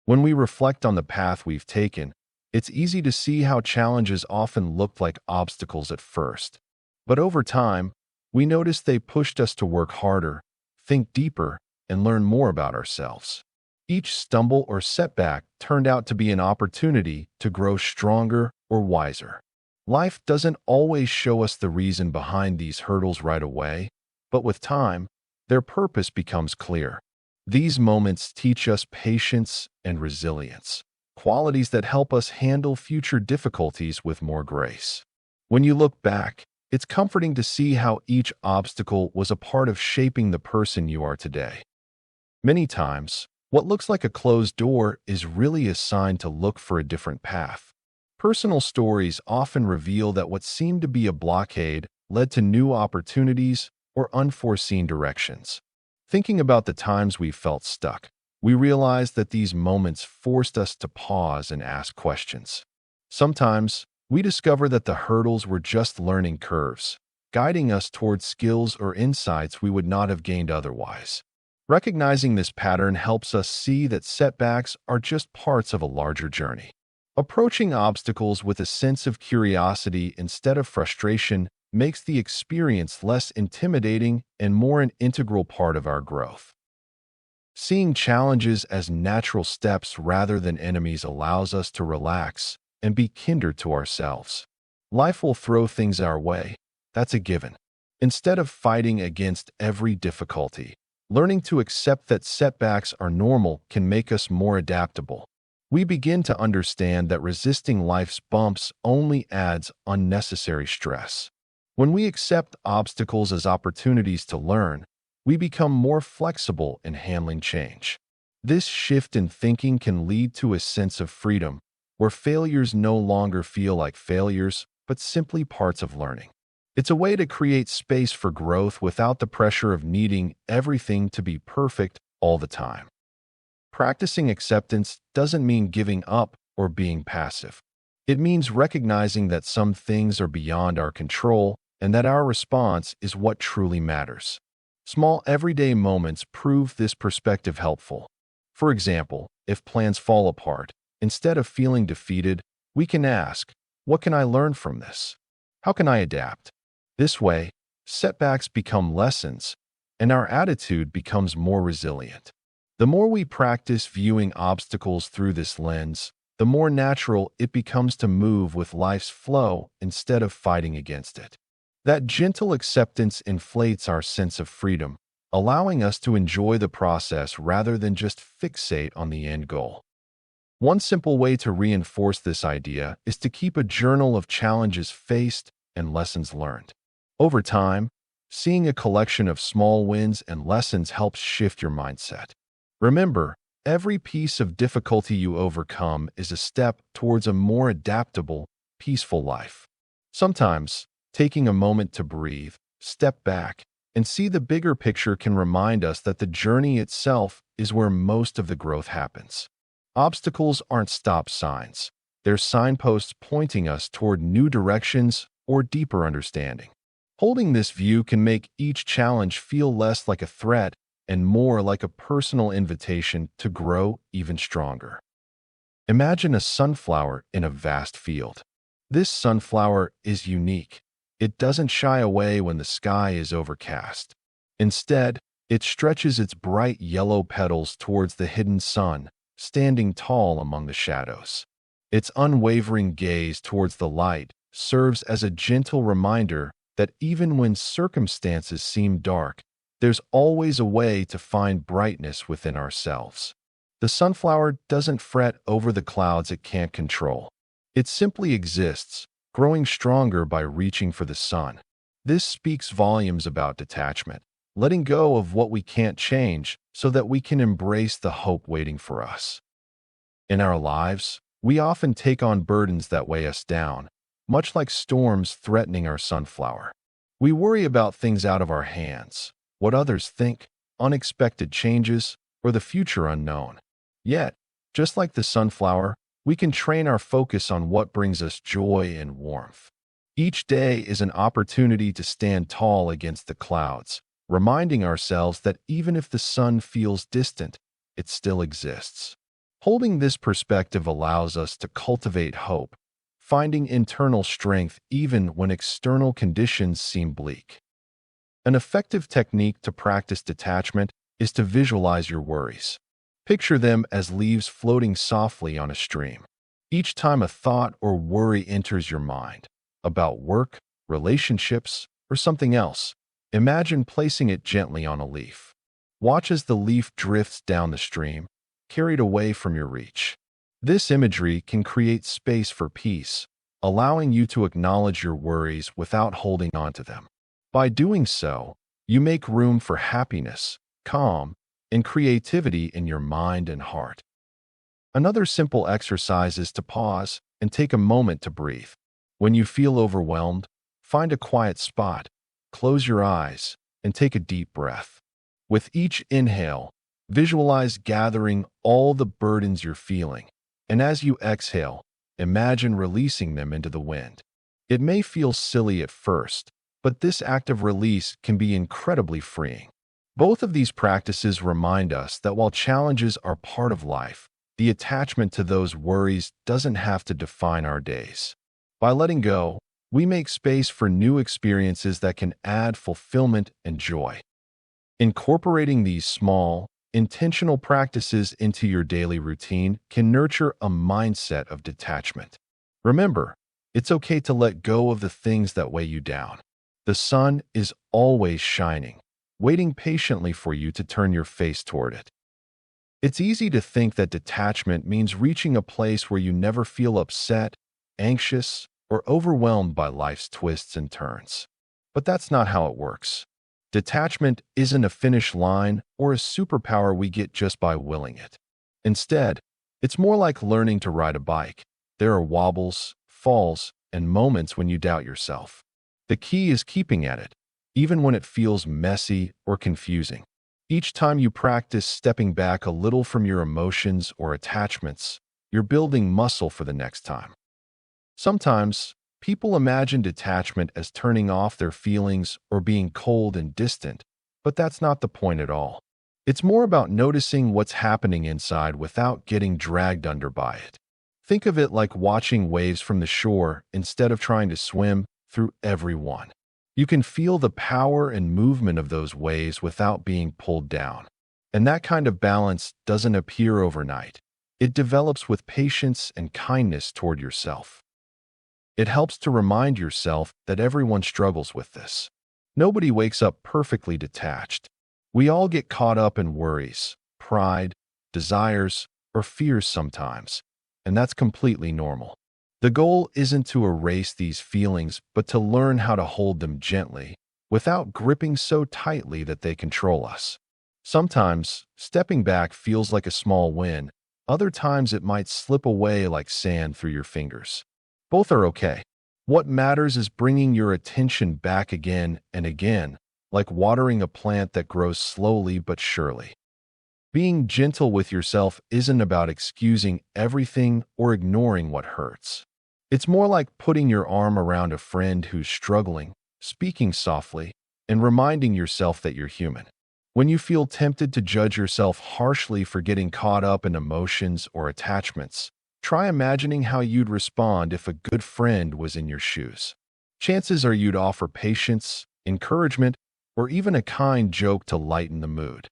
When we reflect on the path we've taken, it's easy to see how challenges often looked like obstacles at first. But over time, we notice they pushed us to work harder, think deeper, and learn more about ourselves. Each stumble or setback turned out to be an opportunity to grow stronger or wiser. Life doesn't always show us the reason behind these hurdles right away, but with time, their purpose becomes clear. These moments teach us patience and resilience, qualities that help us handle future difficulties with more grace. When you look back, it's comforting to see how each obstacle was a part of shaping the person you are today. Many times, what looks like a closed door is really a sign to look for a different path. Personal stories often reveal that what seemed to be a blockade led to new opportunities or unforeseen directions. Thinking about the times we felt stuck, we realize that these moments forced us to pause and ask questions. Sometimes, we discover that the hurdles were just learning curves, guiding us towards skills or insights we would not have gained otherwise. Recognizing this pattern helps us see that setbacks are just parts of a larger journey. Approaching obstacles with a sense of curiosity instead of frustration makes the experience less intimidating and more an integral part of our growth. Seeing challenges as natural steps rather than enemies allows us to relax and be kinder to ourselves. Life will throw things our way. That's a given. Instead of fighting against every difficulty, learning to accept that setbacks are normal can make us more adaptable. We begin to understand that resisting life's bumps only adds unnecessary stress. When we accept obstacles as opportunities to learn, we become more flexible in handling change. This shift in thinking can lead to a sense of freedom, where failures no longer feel like failures, but simply parts of learning. It's a way to create space for growth without the pressure of needing everything to be perfect all the time. Practicing acceptance doesn't mean giving up or being passive. It means recognizing that some things are beyond our control and that our response is what truly matters. Small everyday moments prove this perspective helpful. For example, if plans fall apart, instead of feeling defeated, we can ask, "What can I learn from this? How can I adapt?" This way, setbacks become lessons, and our attitude becomes more resilient. The more we practice viewing obstacles through this lens, the more natural it becomes to move with life's flow instead of fighting against it. That gentle acceptance inflates our sense of freedom, allowing us to enjoy the process rather than just fixate on the end goal. One simple way to reinforce this idea is to keep a journal of challenges faced and lessons learned. Over time, seeing a collection of small wins and lessons helps shift your mindset. Remember, every piece of difficulty you overcome is a step towards a more adaptable, peaceful life. Sometimes, taking a moment to breathe, step back, and see the bigger picture can remind us that the journey itself is where most of the growth happens. Obstacles aren't stop signs. They're signposts pointing us toward new directions or deeper understanding. Holding this view can make each challenge feel less like a threat and more like a personal invitation to grow even stronger. Imagine a sunflower in a vast field. This sunflower is unique. It doesn't shy away when the sky is overcast. Instead, it stretches its bright yellow petals towards the hidden sun, standing tall among the shadows. Its unwavering gaze towards the light serves as a gentle reminder that even when circumstances seem dark, there's always a way to find brightness within ourselves. The sunflower doesn't fret over the clouds it can't control. It simply exists, growing stronger by reaching for the sun. This speaks volumes about detachment, letting go of what we can't change so that we can embrace the hope waiting for us. In our lives, we often take on burdens that weigh us down, much like storms threatening our sunflower. We worry about things out of our hands, what others think, unexpected changes, or the future unknown. Yet, just like the sunflower, we can train our focus on what brings us joy and warmth. Each day is an opportunity to stand tall against the clouds, reminding ourselves that even if the sun feels distant, it still exists. Holding this perspective allows us to cultivate hope, finding internal strength even when external conditions seem bleak. An effective technique to practice detachment is to visualize your worries. Picture them as leaves floating softly on a stream. Each time a thought or worry enters your mind, about work, relationships, or something else, imagine placing it gently on a leaf. Watch as the leaf drifts down the stream, carried away from your reach. This imagery can create space for peace, allowing you to acknowledge your worries without holding on to them. By doing so, you make room for happiness, calm, and creativity in your mind and heart. Another simple exercise is to pause and take a moment to breathe. When you feel overwhelmed, find a quiet spot, close your eyes, and take a deep breath. With each inhale, visualize gathering all the burdens you're feeling, and as you exhale, imagine releasing them into the wind. It may feel silly at first, but this act of release can be incredibly freeing. Both of these practices remind us that while challenges are part of life, the attachment to those worries doesn't have to define our days. By letting go, we make space for new experiences that can add fulfillment and joy. Incorporating these small, intentional practices into your daily routine can nurture a mindset of detachment. Remember, it's okay to let go of the things that weigh you down. The sun is always shining, waiting patiently for you to turn your face toward it. It's easy to think that detachment means reaching a place where you never feel upset, anxious, or overwhelmed by life's twists and turns. But that's not how it works. Detachment isn't a finish line or a superpower we get just by willing it. Instead, it's more like learning to ride a bike. There are wobbles, falls, and moments when you doubt yourself. The key is keeping at it, even when it feels messy or confusing. Each time you practice stepping back a little from your emotions or attachments, you're building muscle for the next time. Sometimes, people imagine detachment as turning off their feelings or being cold and distant, but that's not the point at all. It's more about noticing what's happening inside without getting dragged under by it. Think of it like watching waves from the shore instead of trying to swim through every one. You can feel the power and movement of those waves without being pulled down. And that kind of balance doesn't appear overnight. It develops with patience and kindness toward yourself. It helps to remind yourself that everyone struggles with this. Nobody wakes up perfectly detached. We all get caught up in worries, pride, desires, or fears sometimes, and that's completely normal. The goal isn't to erase these feelings, but to learn how to hold them gently, without gripping so tightly that they control us. Sometimes, stepping back feels like a small win. Other times it might slip away like sand through your fingers. Both are okay. What matters is bringing your attention back again and again, like watering a plant that grows slowly but surely. Being gentle with yourself isn't about excusing everything or ignoring what hurts. It's more like putting your arm around a friend who's struggling, speaking softly, and reminding yourself that you're human. When you feel tempted to judge yourself harshly for getting caught up in emotions or attachments, try imagining how you'd respond if a good friend was in your shoes. Chances are you'd offer patience, encouragement, or even a kind joke to lighten the mood.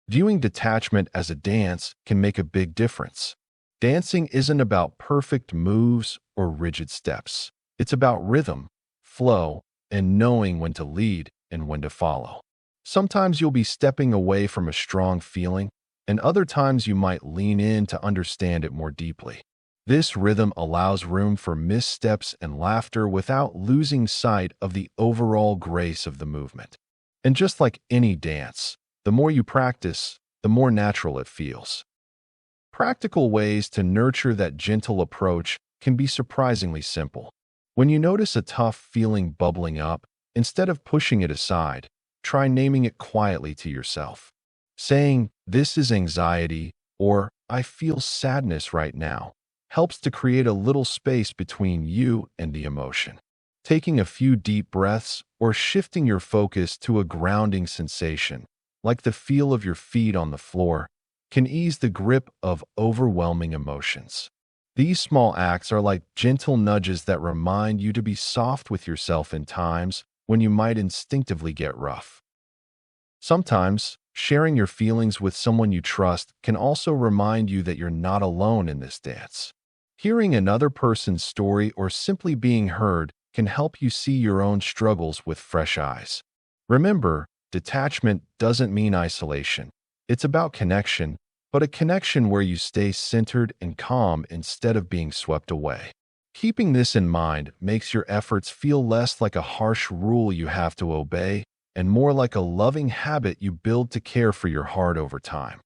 Viewing detachment as a dance can make a big difference. Dancing isn't about perfect moves or rigid steps. It's about rhythm, flow, and knowing when to lead and when to follow. Sometimes you'll be stepping away from a strong feeling, and other times you might lean in to understand it more deeply. This rhythm allows room for missteps and laughter without losing sight of the overall grace of the movement. And just like any dance, the more you practice, the more natural it feels. Practical ways to nurture that gentle approach can be surprisingly simple. When you notice a tough feeling bubbling up, instead of pushing it aside, try naming it quietly to yourself. Saying, "This is anxiety," or "I feel sadness right now," helps to create a little space between you and the emotion. Taking a few deep breaths or shifting your focus to a grounding sensation, like the feel of your feet on the floor, can ease the grip of overwhelming emotions. These small acts are like gentle nudges that remind you to be soft with yourself in times when you might instinctively get rough. Sometimes, sharing your feelings with someone you trust can also remind you that you're not alone in this dance. Hearing another person's story or simply being heard can help you see your own struggles with fresh eyes. Remember, detachment doesn't mean isolation. It's about connection, but a connection where you stay centered and calm instead of being swept away. Keeping this in mind makes your efforts feel less like a harsh rule you have to obey and more like a loving habit you build to care for your heart over time.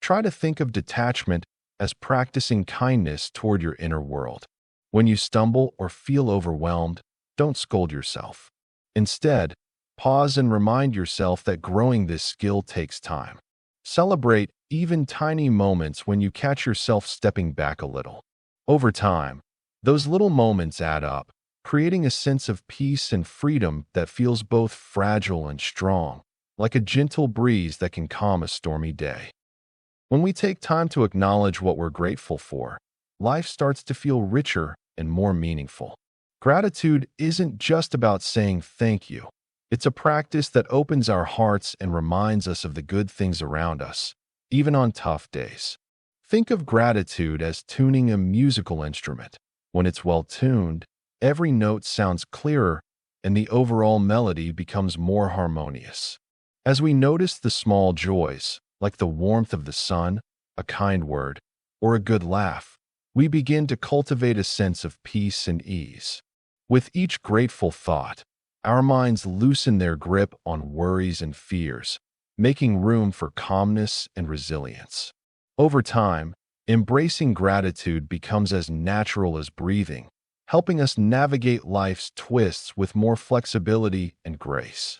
Try to think of detachment as practicing kindness toward your inner world. When you stumble or feel overwhelmed, don't scold yourself. Instead, pause and remind yourself that growing this skill takes time. Celebrate even tiny moments when you catch yourself stepping back a little. Over time, those little moments add up, creating a sense of peace and freedom that feels both fragile and strong, like a gentle breeze that can calm a stormy day. When we take time to acknowledge what we're grateful for, life starts to feel richer and more meaningful. Gratitude isn't just about saying thank you. It's a practice that opens our hearts and reminds us of the good things around us, even on tough days. Think of gratitude as tuning a musical instrument. When it's well tuned, every note sounds clearer and the overall melody becomes more harmonious. As we notice the small joys, like the warmth of the sun, a kind word, or a good laugh, we begin to cultivate a sense of peace and ease. With each grateful thought, our minds loosen their grip on worries and fears, making room for calmness and resilience. Over time, embracing gratitude becomes as natural as breathing, helping us navigate life's twists with more flexibility and grace.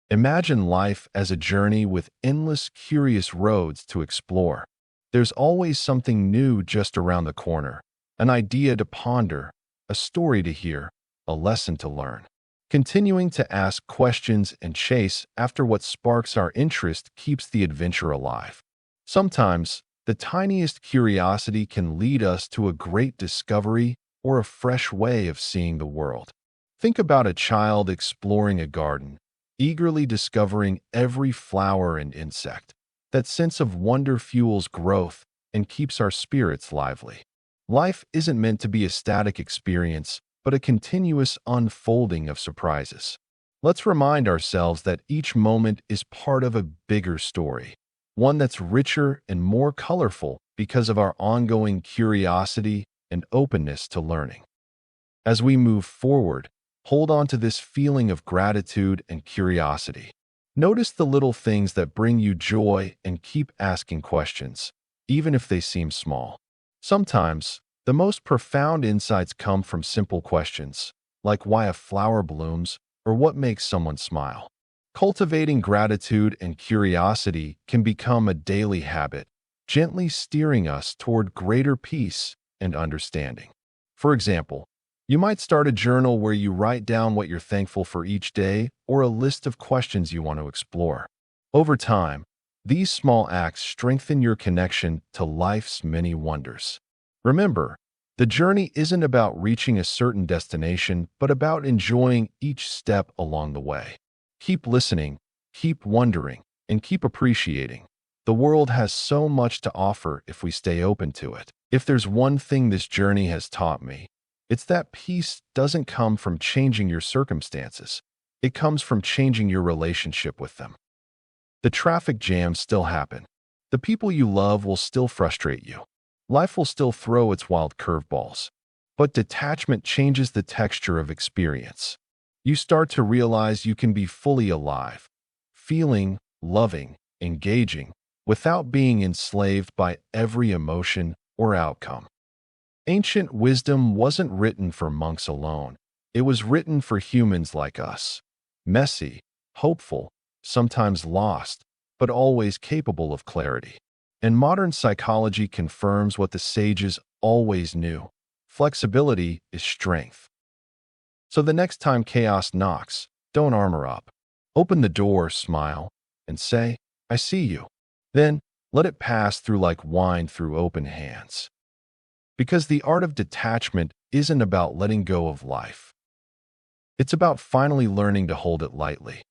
Imagine life as a journey with endless curious roads to explore. There's always something new just around the corner, an idea to ponder, a story to hear, a lesson to learn. Continuing to ask questions and chase after what sparks our interest keeps the adventure alive. Sometimes, the tiniest curiosity can lead us to a great discovery or a fresh way of seeing the world. Think about a child exploring a garden, eagerly discovering every flower and insect. That sense of wonder fuels growth and keeps our spirits lively. Life isn't meant to be a static experience, but a continuous unfolding of surprises. Let's remind ourselves that each moment is part of a bigger story, one that's richer and more colorful because of our ongoing curiosity and openness to learning. As we move forward, hold on to this feeling of gratitude and curiosity. Notice the little things that bring you joy and keep asking questions, even if they seem small. Sometimes, the most profound insights come from simple questions, like why a flower blooms or what makes someone smile. Cultivating gratitude and curiosity can become a daily habit, gently steering us toward greater peace and understanding. For example, you might start a journal where you write down what you're thankful for each day or a list of questions you want to explore. Over time, these small acts strengthen your connection to life's many wonders. Remember, the journey isn't about reaching a certain destination, but about enjoying each step along the way. Keep listening, keep wondering, and keep appreciating. The world has so much to offer if we stay open to it. If there's one thing this journey has taught me, it's that peace doesn't come from changing your circumstances. It comes from changing your relationship with them. The traffic jams still happen. The people you love will still frustrate you. Life will still throw its wild curveballs. But detachment changes the texture of experience. You start to realize you can be fully alive, feeling, loving, engaging, without being enslaved by every emotion or outcome. Ancient wisdom wasn't written for monks alone. It was written for humans like us. Messy, hopeful, sometimes lost, but always capable of clarity. And modern psychology confirms what the sages always knew. Flexibility is strength. So the next time chaos knocks, don't armor up. Open the door, smile, and say, "I see you." Then let it pass through like wine through open hands. Because the art of detachment isn't about letting go of life. It's about finally learning to hold it lightly.